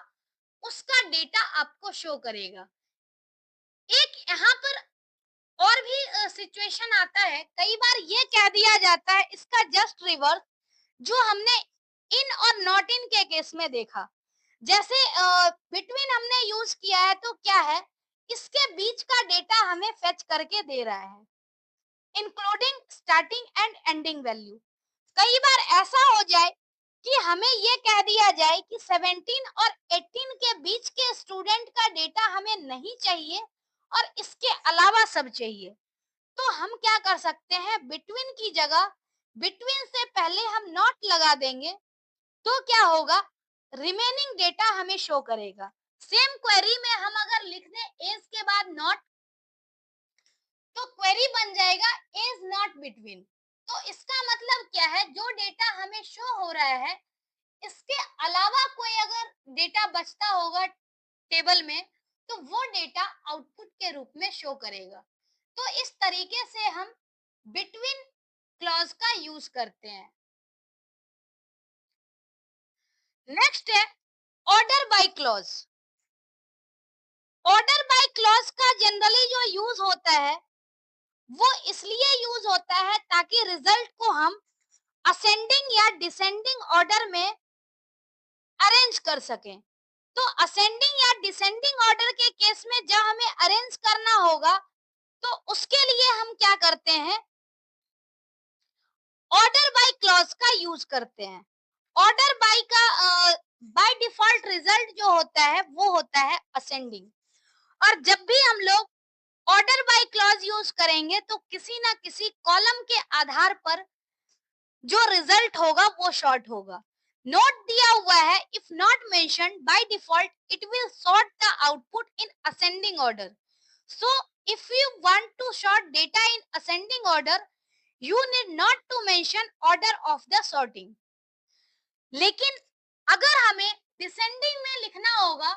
उसका डेटा आपको शो करेगा। एक यहाँ पर और भी सिचुएशन आता है, कई बार ये कह दिया जाता है, इसका जस्ट रिवर्स जो हमने इन और नॉट इन के केस में देखा। जैसे बिटवीन हमने यूज किया है तो क्या है, इसके बीच का डेटा हमें फेच करके दे रहा है, including starting and ending value. कई बार ऐसा हो जाए कि हमें ये कह दिया जाए कि 17 और 18 के बीच के स्टूडेंट का डेटा हमें नहीं चाहिए और इसके अलावा सब चाहिए, तो हम क्या कर सकते हैं, बिटवीन की जगह बिटवीन से पहले हम नॉट लगा देंगे, तो क्या होगा, रिमेनिंग डेटा हमें शो करेगा। सेम क्वेरी में हम अगर लिख दें एज के बाद नॉट, तो क्वेरी बन जाएगा इज नॉट बिटवीन। तो इसका मतलब क्या है, जो डेटा हमें शो हो रहा है इसके अलावा कोई अगर डेटा बचता होगा टेबल में, तो वो डेटा आउटपुट के रूप में शो करेगा। तो इस तरीके से हम बिटवीन क्लॉज का यूज करते हैं। नेक्स्ट है order by clause. Order by clause का जनरली जो यूज होता है वो इसलिए यूज होता है ताकि रिजल्ट को हम असेंडिंग या डिसेंडिंग ऑर्डर में अरेंज कर सकें। तो असेंडिंग या डिसेंडिंग ऑर्डर के केस में जब हमें अरेंज करना होगा तो उसके लिए हम क्या करते हैं, ऑर्डर बाय क्लॉज का यूज करते हैं। ऑर्डर बाय का बाय डिफॉल्ट रिजल्ट जो होता है वो होता है असेंडिंग, और जब भी हम लोग ऑर्डर बाय क्लॉज यूज करेंगे तो किसी ना किसी कॉलम के आधार पर जो रिजल्ट होगा वो शॉर्ट होगा। नोट दिया हुआ है, if not mentioned by default it will sort the output in ascending order. So if you want to sort data in ascending order you need not to mention order of the sorting। लेकिन अगर हमें descending में लिखना होगा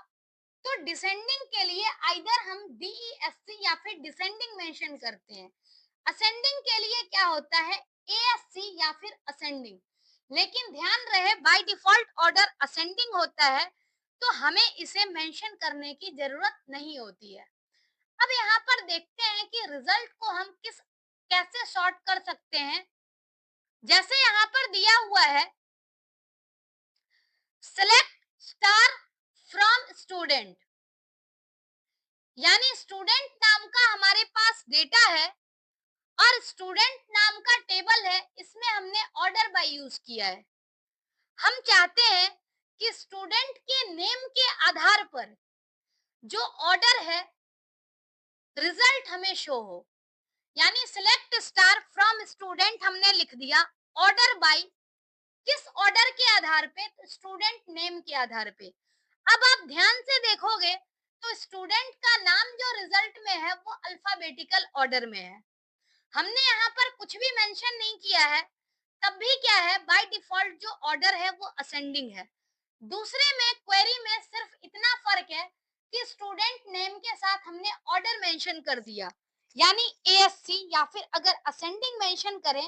तो descending के लिए either हम DESC या फिर डिसेंडिंग मेंशन करते हैं। असेंडिंग के लिए क्या होता है, ASC या फिर असेंडिंग। लेकिन ध्यान रहे बाय डिफॉल्ट ऑर्डर असेंडिंग होता है, तो हमें इसे मेंशन करने की जरूरत नहीं होती है। अब यहाँ पर देखते हैं कि रिजल्ट को हम कैसे सॉर्ट कर सकते हैं। जैसे यहाँ पर दिया हुआ है, सेलेक्ट स्टार फ्रॉम स्टूडेंट, यानी स्टूडेंट नाम का हमारे पास डेटा है और स्टूडेंट नाम का टेबल है, इसमें हमने ऑर्डर बाय यूज किया है। हम चाहते हैं कि स्टूडेंट के नेम के आधार पर जो ऑर्डर है रिजल्ट हमें शो हो, यानी सिलेक्ट स्टार फ्रॉम स्टूडेंट हमने लिख दिया, ऑर्डर बाय किस ऑर्डर के आधार पे, तो स्टूडेंट नेम के आधार पे। अब आप ध्यान से देखोगे तो स्टूडेंट का नाम जो रिजल्ट में है वो अल्फाबेटिकल ऑर्डर में है, हमने यहाँ पर कुछ भी मेंशन नहीं किया है, तब भी क्या है, बाय डिफॉल्ट जो ऑर्डर है वो असेंडिंग है। दूसरे में क्वेरी में सिर्फ इतना फर्क है कि स्टूडेंट नेम के साथ हमने ऑर्डर मेंशन कर दिया, यानी ASC, या फिर अगर असेंडिंग मेंशन करें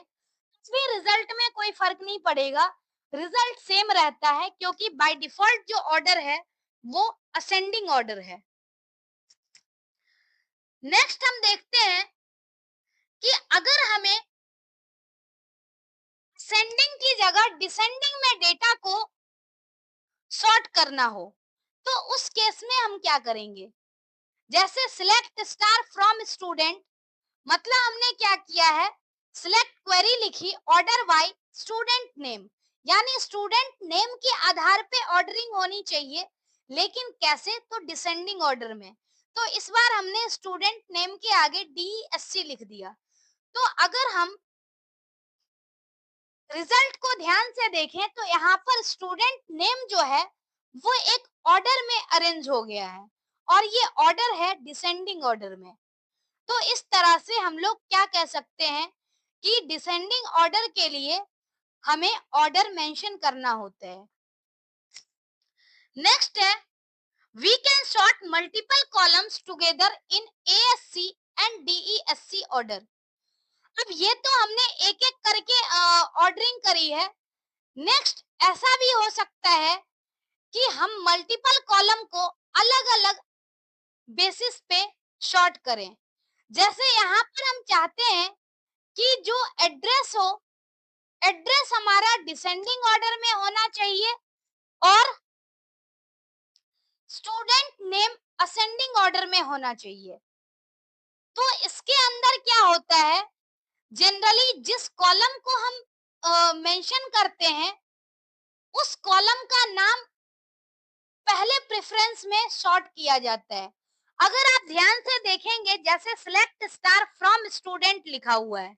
भी रिजल्ट में कोई फर्क नहीं पड़ेगा, रिजल्ट सेम रहता है, क्योंकि बाय डिफॉल्ट जो ऑर्डर है वो असेंडिंग ऑर्डर है। नेक्स्ट हम देखते हैं कि अगर हमें सेंडिंग की जगह डिसेंडिंग में डेटा को सॉर्ट करना हो, तो उस केस में हम क्या करेंगे। जैसे सिलेक्ट स्टार फ्रॉम स्टूडेंट, मतलब हमने क्या किया है, सिलेक्ट क्वेरी लिखी, ऑर्डर बाय स्टूडेंट नेम, यानी स्टूडेंट नेम के आधार पे ऑर्डरिंग होनी चाहिए, लेकिन कैसे, तो डिसेंडिंग ऑर्डर में। तो इस बार हमने स्टूडेंट नेम के आगे DESC लिख दिया। तो अगर हम रिजल्ट को ध्यान से देखें तो यहाँ पर स्टूडेंट नेम जो है वो एक ऑर्डर में अरेंज हो गया है, और ये ऑर्डर है डिसेंडिंग ऑर्डर में। तो इस तरह से हम लोग क्या कह सकते हैं कि डिसेंडिंग ऑर्डर के लिए हमें ऑर्डर मेंशन करना होता है। नेक्स्ट है, we can sort multiple columns together in ASC and DESC order. अब ये तो हमने एक एक करके ऑर्डरिंग करी है। नेक्स्ट ऐसा भी हो सकता है कि हम मल्टीपल कॉलम को अलग अलग बेसिस पे सॉर्ट करें। जैसे यहाँ पर हम चाहते हैं कि जो एड्रेस हो, एड्रेस हमारा डिसेंडिंग ऑर्डर में होना चाहिए और स्टूडेंट नेम असेंडिंग ऑर्डर में होना चाहिए। तो इसके अंदर क्या होता है, जनरली जिस कॉलम को हम मेंशन करते हैं उस कॉलम का नाम पहले प्रेफरेंस में सॉर्ट किया जाता है। अगर आप ध्यान से देखेंगे, जैसे सिलेक्ट स्टार फ्रॉम स्टूडेंट लिखा हुआ है,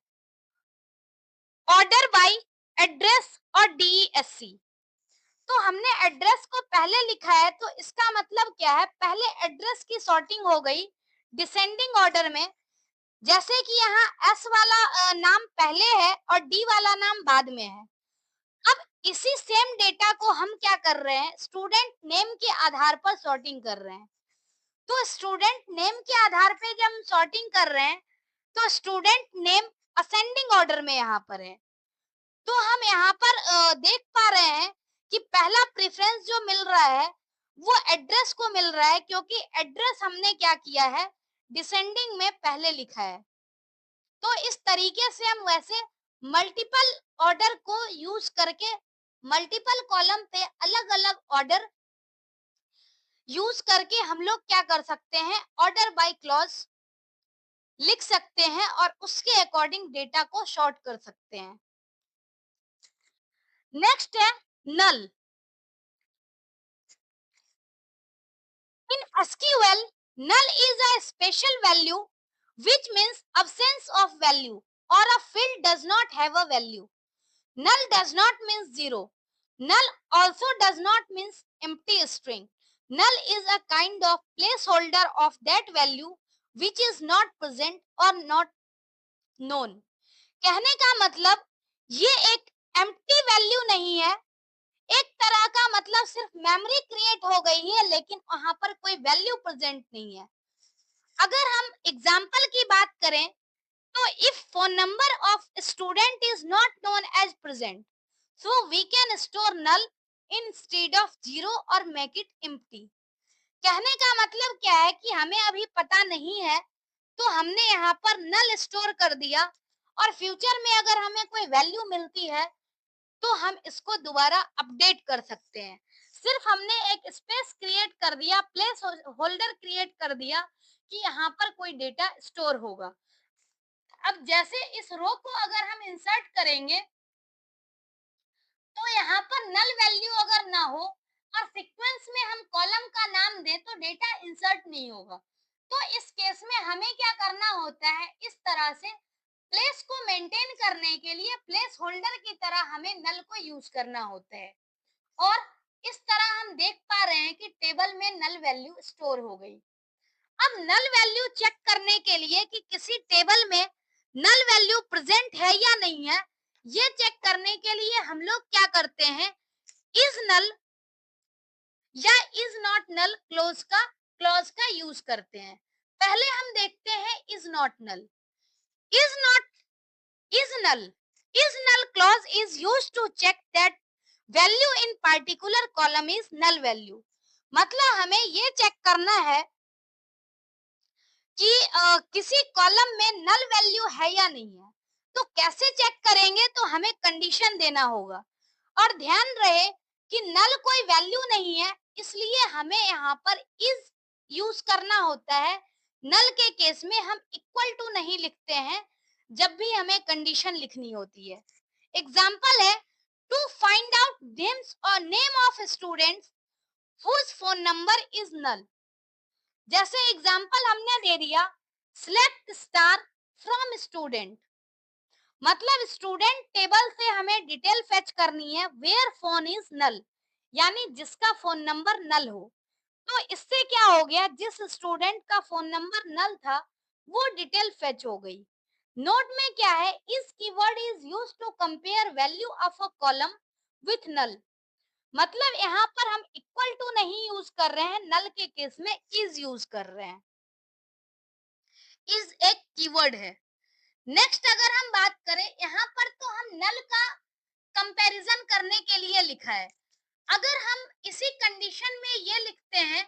ऑर्डर बाय एड्रेस और DESC, तो हमने एड्रेस को पहले लिखा है, तो इसका मतलब क्या है, पहले एड्रेस की सॉर्टिंग हो गई डिसेंडिंग ऑर्डर में। जैसे कि यहाँ S वाला नाम पहले है और D वाला नाम बाद में है। अब इसी सेम डेटा को हम क्या कर रहे हैं, स्टूडेंट नेम के आधार पर सॉर्टिंग कर रहे हैं। तो स्टूडेंट नेम के आधार पे जब हम सॉर्टिंग कर रहे हैं तो स्टूडेंट नेम असेंडिंग ऑर्डर में यहाँ पर है। तो हम यहाँ पर देख पा रहे हैं कि पहला प्रेफरेंस जो मिल रहा है वो एड्रेस को मिल रहा है, क्योंकि एड्रेस हमने क्या किया है, डिसेंडिंग में पहले लिखा है। तो इस तरीके से हम वैसे मल्टीपल ऑर्डर को यूज करके मल्टीपल कॉलम पे अलग अलग ऑर्डर यूज करके हम लोग क्या कर सकते हैं, ऑर्डर बाय क्लॉज लिख सकते हैं और उसके अकॉर्डिंग डेटा को सॉर्ट कर सकते हैं। नेक्स्ट है नल। इन SQL, null is a special value which means absence of value or a field does not have a value. Null does not mean zero. Null also does not means empty string. Null is a kind of placeholder of that value which is not present or not known. कहने का मतलब ये एक empty value नहीं है, एक तरह का मतलब सिर्फ मेमोरी क्रिएट हो गई है, लेकिन वहां पर कोई वैल्यू प्रेजेंट नहीं है। अगर हम एग्जाम्पल की बात करें, तो if phone number of student is not known as present, so we can store null instead of zero और मेक इट एम्प्टी। कहने का मतलब क्या है कि हमें अभी पता नहीं है, तो हमने यहाँ पर नल स्टोर कर दिया, और फ्यूचर में अगर हमें कोई वैल्यू मिलती है तो हम इसको दोबारा अपडेट कर सकते हैं। सिर्फ हमने एक स्पेस क्रिएट कर दिया, प्लेस होल्डर क्रिएट कर दिया कि यहाँ पर कोई डेटा स्टोर होगा। अब जैसे इस रो को अगर हम इंसर्ट करेंगे, तो यहाँ पर नल वैल्यू अगर ना हो और सीक्वेंस में हम कॉलम का नाम दें, तो डेटा इंसर्ट नहीं होगा। तो इस केस में हमें क्या करना होता है, इस तरह से प्लेस को मेंटेन करने के लिए प्लेस होल्डर की तरह हमें नल को यूज करना होता है। और इस तरह हम देख पा रहे हैं कि टेबल में नल वैल्यू स्टोर हो गई। अब नल वैल्यू चेक करने के लिए कि किसी टेबल में नल वैल्यू प्रेजेंट है या नहीं है, ये चेक करने के लिए हम लोग क्या करते हैं, इज नल या इज नॉट नल क्लॉज का यूज करते हैं। पहले हम देखते हैं is not null. Is not is null is null clause is used to check that value in particular column is null value। मतलब हमें ये चेक करना है कि किसी कॉलम में नल वैल्यू है या नहीं है। तो कैसे चेक करेंगे, तो हमें कंडीशन देना होगा, और ध्यान रहे कि नल कोई वैल्यू नहीं है, इसलिए हमें यहाँ पर इज यूज करना होता है। नल के केस में हम इक्वल टू नहीं लिखते हैं जब भी हमें कंडीशन लिखनी होती है। एग्जाम्पल है, टू फाइंड आउट नेम्स और name of students whose phone number is null. जैसे एग्जाम्पल हमने दे दिया, सिलेक्ट स्टार फ्रॉम स्टूडेंट, मतलब स्टूडेंट टेबल से हमें डिटेल फेच करनी है वेयर फोन इज नल, यानी जिसका फोन नंबर नल हो। तो इससे क्या हो गया, जिस स्टूडेंट का फोन नंबर नल था वो डिटेल फेच हो गई। नोट में क्या है, this keyword is used to compare value of a column with null. मतलब यहाँ पर हम इक्वल टू नहीं यूज कर रहे हैं, नल के केस में इज यूज कर रहे हैं। इज एक कीवर्ड है। नेक्स्ट अगर हम बात करें, यहाँ पर तो हम नल का कंपैरिजन करने के लिए लिखा है। अगर हम इसी कंडीशन में ये लिखते हैं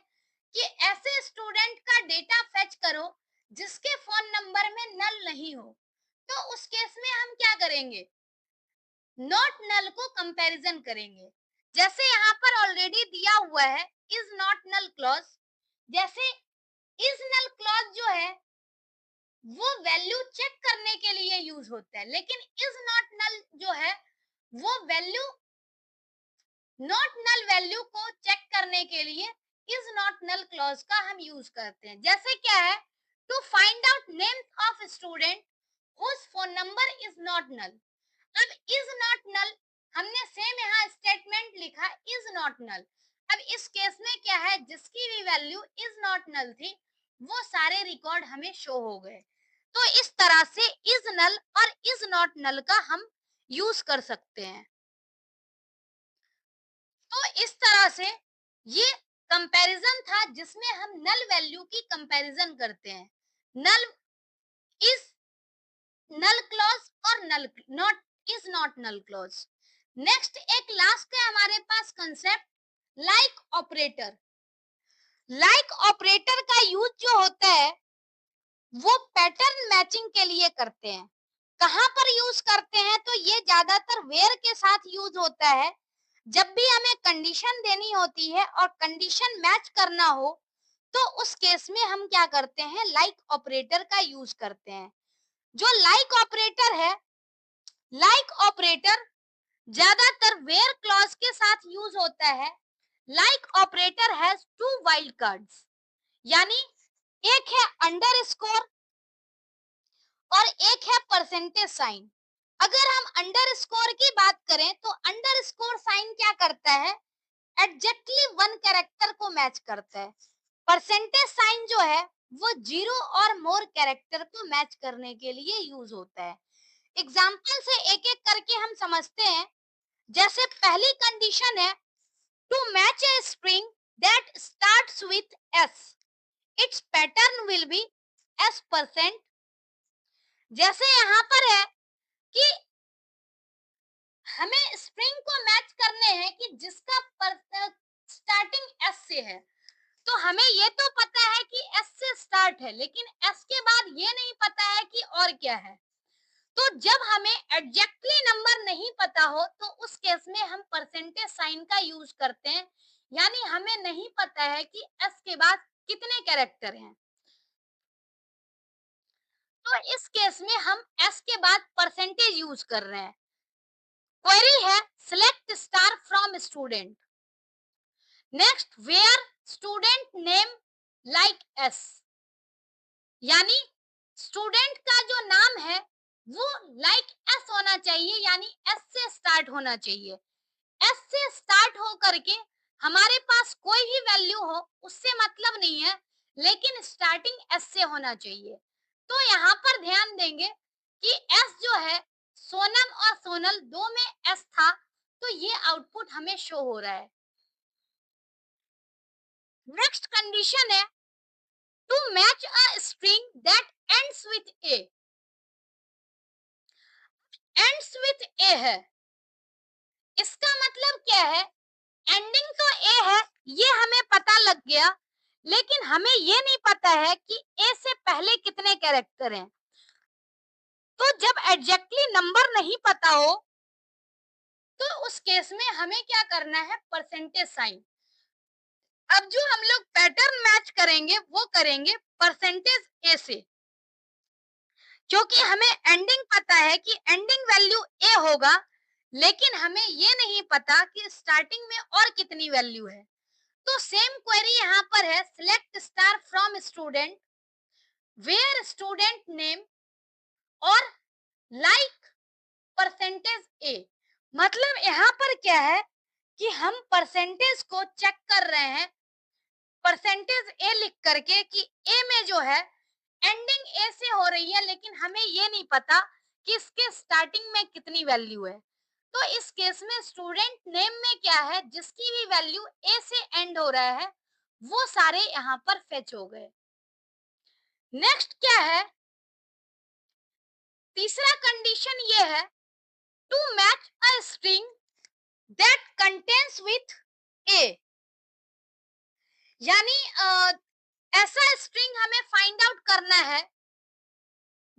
कि ऐसे स्टूडेंट का डेटा फेच करो जिसके फोन नंबर में नल नहीं हो, तो उस केस में हम क्या करेंगे, नॉट नल को कंपैरिजन करेंगे। जैसे यहाँ पर ऑलरेडी दिया हुआ है इज नॉट नल क्लॉज, जैसे इज नल क्लॉज जो है वो वैल्यू चेक करने के लिए यूज होता है, लेकिन इज नॉट नल जो है वो वैल्यू नॉट नल वैल्यू को चेक करने के लिए इज नॉट नल क्लॉज का हम यूज करते हैं। जैसे क्या है, to find out names of student whose phone number is not null. अब इज नॉट नल हमने सेम यहाँ स्टेटमेंट लिखा इज नॉट नल। अब इस केस में क्या है, जिसकी भी वैल्यू इज नॉट नल थी वो सारे रिकॉर्ड हमें शो हो गए। तो इस तरह से इज नल और इज नॉट नल का हम यूज कर सकते हैं। तो इस तरह से ये कंपैरिजन था जिसमें हम नल वैल्यू की कंपैरिजन करते हैं। नल इज नल क्लॉज और null not is not null clause. Next एक लास्ट है हमारे पास concept, like operator. Like operator का यूज जो होता है वो पैटर्न मैचिंग के लिए करते हैं। कहाँ पर यूज करते हैं, तो ये ज्यादातर वेयर के साथ यूज होता है। जब भी हमें कंडीशन देनी होती है और कंडीशन मैच करना हो, तो उस केस में हम क्या करते हैं, लाइक ऑपरेटर का यूज करते हैं। जो लाइक ऑपरेटर है, लाइक ऑपरेटर ज्यादातर वेयर क्लॉज के साथ यूज होता है। Like operator has two wild cards, यानी एक है अंडरस्कोर और एक है परसेंटेज साइन। अगर हम अंडरस्कोर की बात करें, तो अंडरस्कोर साइन क्या करता है, एग्जैक्टली वन कैरेक्टर को मैच करता है। परसेंटेज साइन जो है वो जीरो और मोर कैरेक्टर को मैच करने के लिए यूज होता है। एग्जाम्पल से एक एक करके हम समझते हैं। जैसे पहली कंडीशन है to match a string that starts with S, its pattern will be S%। जैसे यहाँ पर है कि हमें स्ट्रिंग को मैच करने हैं कि जिसका स्टार्टिंग एस से है। तो हमें ये तो पता है कि एस से स्टार्ट है, लेकिन एस के बाद ये नहीं पता है कि और क्या है। तो जब हमें एग्जैक्टली नंबर नहीं पता हो तो उस केस में हम परसेंटेज साइन का यूज करते हैं, यानी हमें नहीं पता है कि एस के बाद कितने कैरेक्टर हैं। तो इस केस में हम एस के बाद परसेंटेज यूज कर रहे हैं। क्वेरी है select star from student, next where student name like S, यानी स्टूडेंट का जो नाम है वो लाइक एस होना चाहिए, यानी एस से स्टार्ट होना चाहिए। एस से स्टार्ट हो करके हमारे पास कोई भी वैल्यू हो उससे मतलब नहीं है, लेकिन स्टार्टिंग एस से होना चाहिए। तो यहाँ पर ध्यान देंगे कि एस जो है सोनम और सोनल दो में एस था, तो ये आउटपुट हमें शो हो रहा है। नेक्स्ट कंडीशन है to match a string that ends with A, ends with A है, इसका मतलब क्या है, एंडिंग तो ए है ये हमें पता लग गया, लेकिन हमें ये नहीं पता है कि ए से पहले कितने कैरेक्टर हैं। तो जब एग्जैक्टली नंबर नहीं पता हो तो उस केस में हमें क्या करना है, परसेंटेज साइन। अब जो हम लोग पैटर्न मैच करेंगे वो करेंगे परसेंटेज ए से, क्योंकि हमें एंडिंग पता है कि एंडिंग वैल्यू ए होगा, लेकिन हमें ये नहीं पता कि स्टार्टिंग में और कितनी वैल्यू है। तो सेम क्वेरी यहाँ पर है select star from student where student name और लाइक परसेंटेज ए। मतलब यहाँ पर क्या है कि हम परसेंटेज को चेक कर रहे हैं परसेंटेज ए लिख करके कि ए में जो है एंडिंग ए से हो रही है, लेकिन हमें ये नहीं पता कि इसके स्टार्टिंग में कितनी वैल्यू है। तो इस केस में स्टूडेंट नेम में क्या है, जिसकी भी वैल्यू ए से एंड हो रहा है वो सारे यहाँ पर फेच हो गए। नेक्स्ट क्या है, तीसरा कंडीशन ये है to match a string that contains with A, यानी ऐसा स्ट्रिंग हमें फाइंड आउट करना है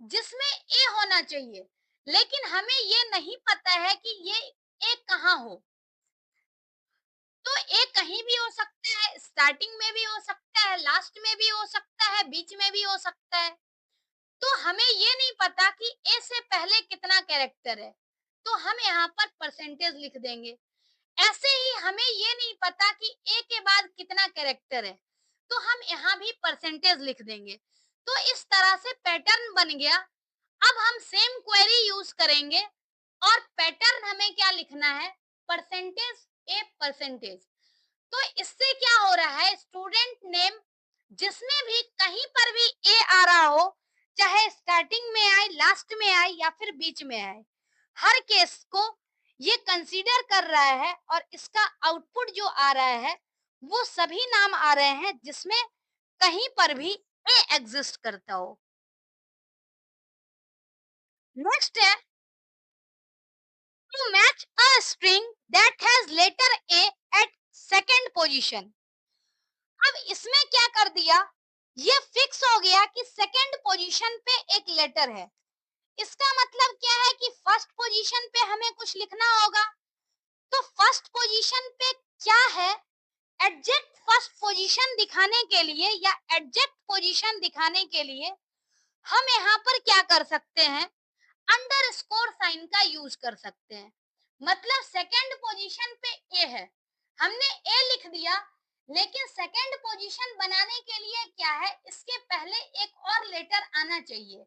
जिसमें ए होना चाहिए, लेकिन हमें ये नहीं पता है कि ये ए कहाँ हो। तो ए कहीं भी हो सकता है, स्टार्टिंग में भी हो सकता है, लास्ट में भी हो सकता है, बीच में भी हो सकता है। तो हमें ये नहीं पता कि ए से पहले कितना कैरेक्टर है, तो हम यहाँ पर परसेंटेज लिख देंगे। ऐसे ही हमें ये नहीं पता कि ए के बाद कितना कैरेक्टर है, तो हम यहाँ भी परसेंटेज लिख देंगे। तो इस तरह से पैटर्न बन गया। अब हम सेम क्वेरी यूज करेंगे और पैटर्न हमें क्या लिखना है, परसेंटेज ए परसेंटेज। तो इससे क्या हो रहा है, स्टूडेंट नेम जिसमें भी कहीं पर भी ए आ रहा हो, चाहे स्टार्टिंग में आए, लास्ट में आए या फिर बीच में आए, हर केस को ये कंसीडर कर रहा है और इसका आउटपुट जो आ रहा है वो सभी नाम आ रहे हैं जिसमें कहीं पर भी ए एग्जिस्ट करता हो। नेक्स्ट है to match a string that has letter A at second position। अब इसमें क्या कर दिया, ये फिक्स हो गया कि सेकंड पोजीशन पे एक लेटर है। इसका मतलब क्या है कि फर्स्ट पोजीशन पे हमें कुछ लिखना होगा। तो फर्स्ट पोजीशन पे क्या है, एग्जैक्ट फर्स्ट पोजीशन दिखाने के लिए या एग्जैक्ट पोजीशन दिखाने के लिए हम यहाँ पर क्या कर सकते हैं, अंडरस्कोर साइन का यूज कर सकते हैं। मतलब सेकंड पोजीशन पे ए है, हमने ए लिख दिया, लेकिन सेकंड पोजीशन बनाने के लिए क्या है, इसके पहले एक और लेटर आना चाहिए।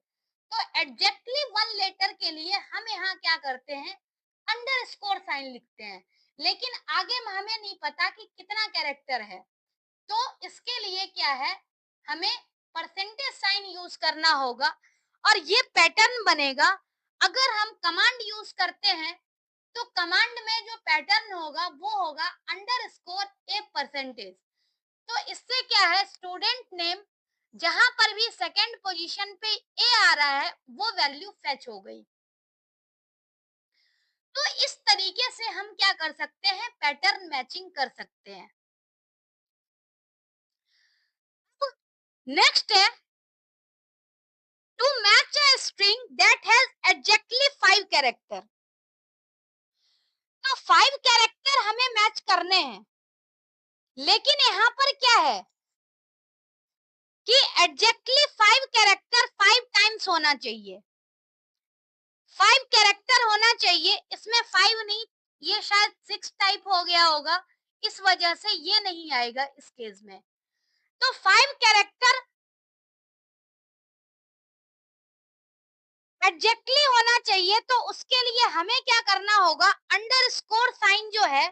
तो एग्जैक्टली वन लेटर के लिए हम यहाँ क्या करते हैं, अंडरस्कोर साइन लिखते हैं, लेकिन आगे हमें नहीं पता कि कितना कैरेक्टर है। तो इसके लिए क्या है, हमें परसेंटेज साइन यूज करना होगा और ये पैटर्न बनेगा। अगर हम कमांड यूज करते हैं तो कमांड में जो पैटर्न होगा वो होगा अंडरस्कोर ए परसेंटेज। तो इससे क्या है, स्टूडेंट नेम जहां पर भी सेकंड पोजीशन पे ए आ रहा है वो वैल्यू फेच हो गई। तो इस तरीके से हम क्या कर सकते हैं, पैटर्न मैचिंग कर सकते हैं। नेक्स्ट है to match a string that has exactly 5 character. तो 5 कैरेक्टर हमें मैच करने हैं, लेकिन यहाँ पर क्या है कि एग्जैक्टली 5 कैरेक्टर 5 टाइम्स होना चाहिए। 5 कैरेक्टर होना चाहिए, इसमें 5 नहीं, ये शायद 6 टाइप हो गया होगा, इस वजह से ये नहीं आएगा इस केस में। तो 5 कैरेक्टर एग्जैक्टली होना चाहिए, तो उसके लिए हमें क्या करना होगा, अंडरस्कोर साइन जो है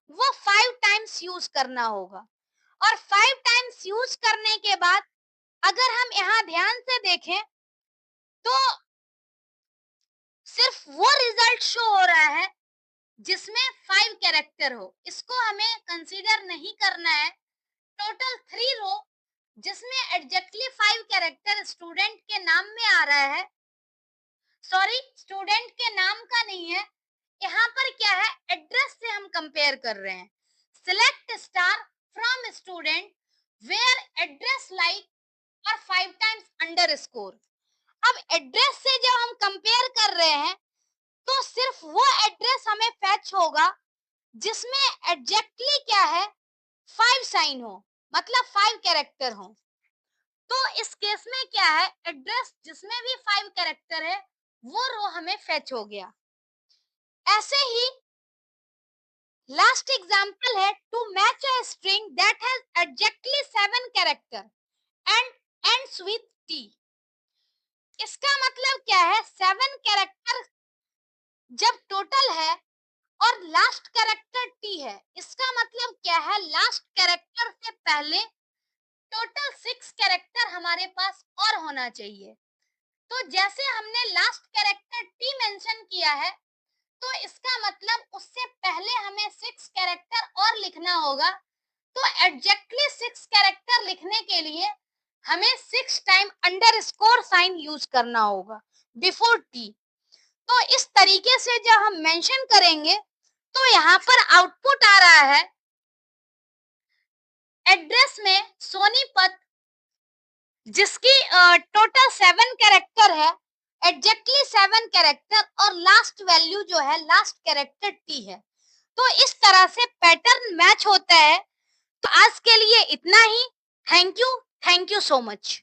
वो 5 टाइम्स यूज करना होगा। और 5 टाइम्स यूज करने के बाद अगर हम यहाँ ध्यान से देखें तो सिर्फ वो रिजल्ट शो हो रहा है जिसमें 5 कैरेक्टर हो, इसको हमें कंसीडर नहीं करना है। टोटल 3 रो जिसमें एग्जैक्टली 5 कैरेक्टर स्टूडेंट के नाम में आ रहा है, सॉरी स्टूडेंट के नाम का नहीं है, यहाँ पर क्या है, एड्रेस से हम कंपेयर कर रहे हैं। Select star from student where address like और 5 टाइम्स अंडरस्कोर। अब एड्रेस से जब हम कंपेयर कर रहे हैं तो सिर्फ वो एड्रेस हमें फैच होगा जिसमें एग्जैक्टली क्या है, 5 साइन हो, मतलब 5 कैरेक्टर हो। तो इस केस में क्या है, एड्रेस जिसमें भी 5 कैरेक्टर है वो रो हमें फेच हो गया। ऐसे ही लास्ट एग्जांपल है to match a string that has exactly 7 character and ends with T. इसका मतलब क्या है, 7 कैरेक्टर जब टोटल है और लास्ट कैरेक्टर टी है, इसका मतलब क्या है, लास्ट कैरेक्टर से पहले टोटल 6 कैरेक्टर हमारे पास और होना चाहिए। तो जैसे हमने लास्ट कैरेक्टर टी मेंशन किया है, तो इसका मतलब उससे पहले हमें 6 कैरेक्टर और लिखना होगा। तो एग्जैक्टली 6 कैरेक्टर लिखने के लिए हमें 6 टाइम अंडरस्कोर साइन यूज करना होगा बिफोर टी। तो इस तरीके से जब हम मेंशन करेंगे तो यहाँ पर आउटपुट आ रहा है, एड्रेस में सोनीपत जिसकी टोटल 7 कैरेक्टर है, एग्जैक्टली 7 कैरेक्टर, और लास्ट वैल्यू जो है लास्ट कैरेक्टर टी है। तो इस तरह से पैटर्न मैच होता है। तो आज के लिए इतना ही। Thank you so much.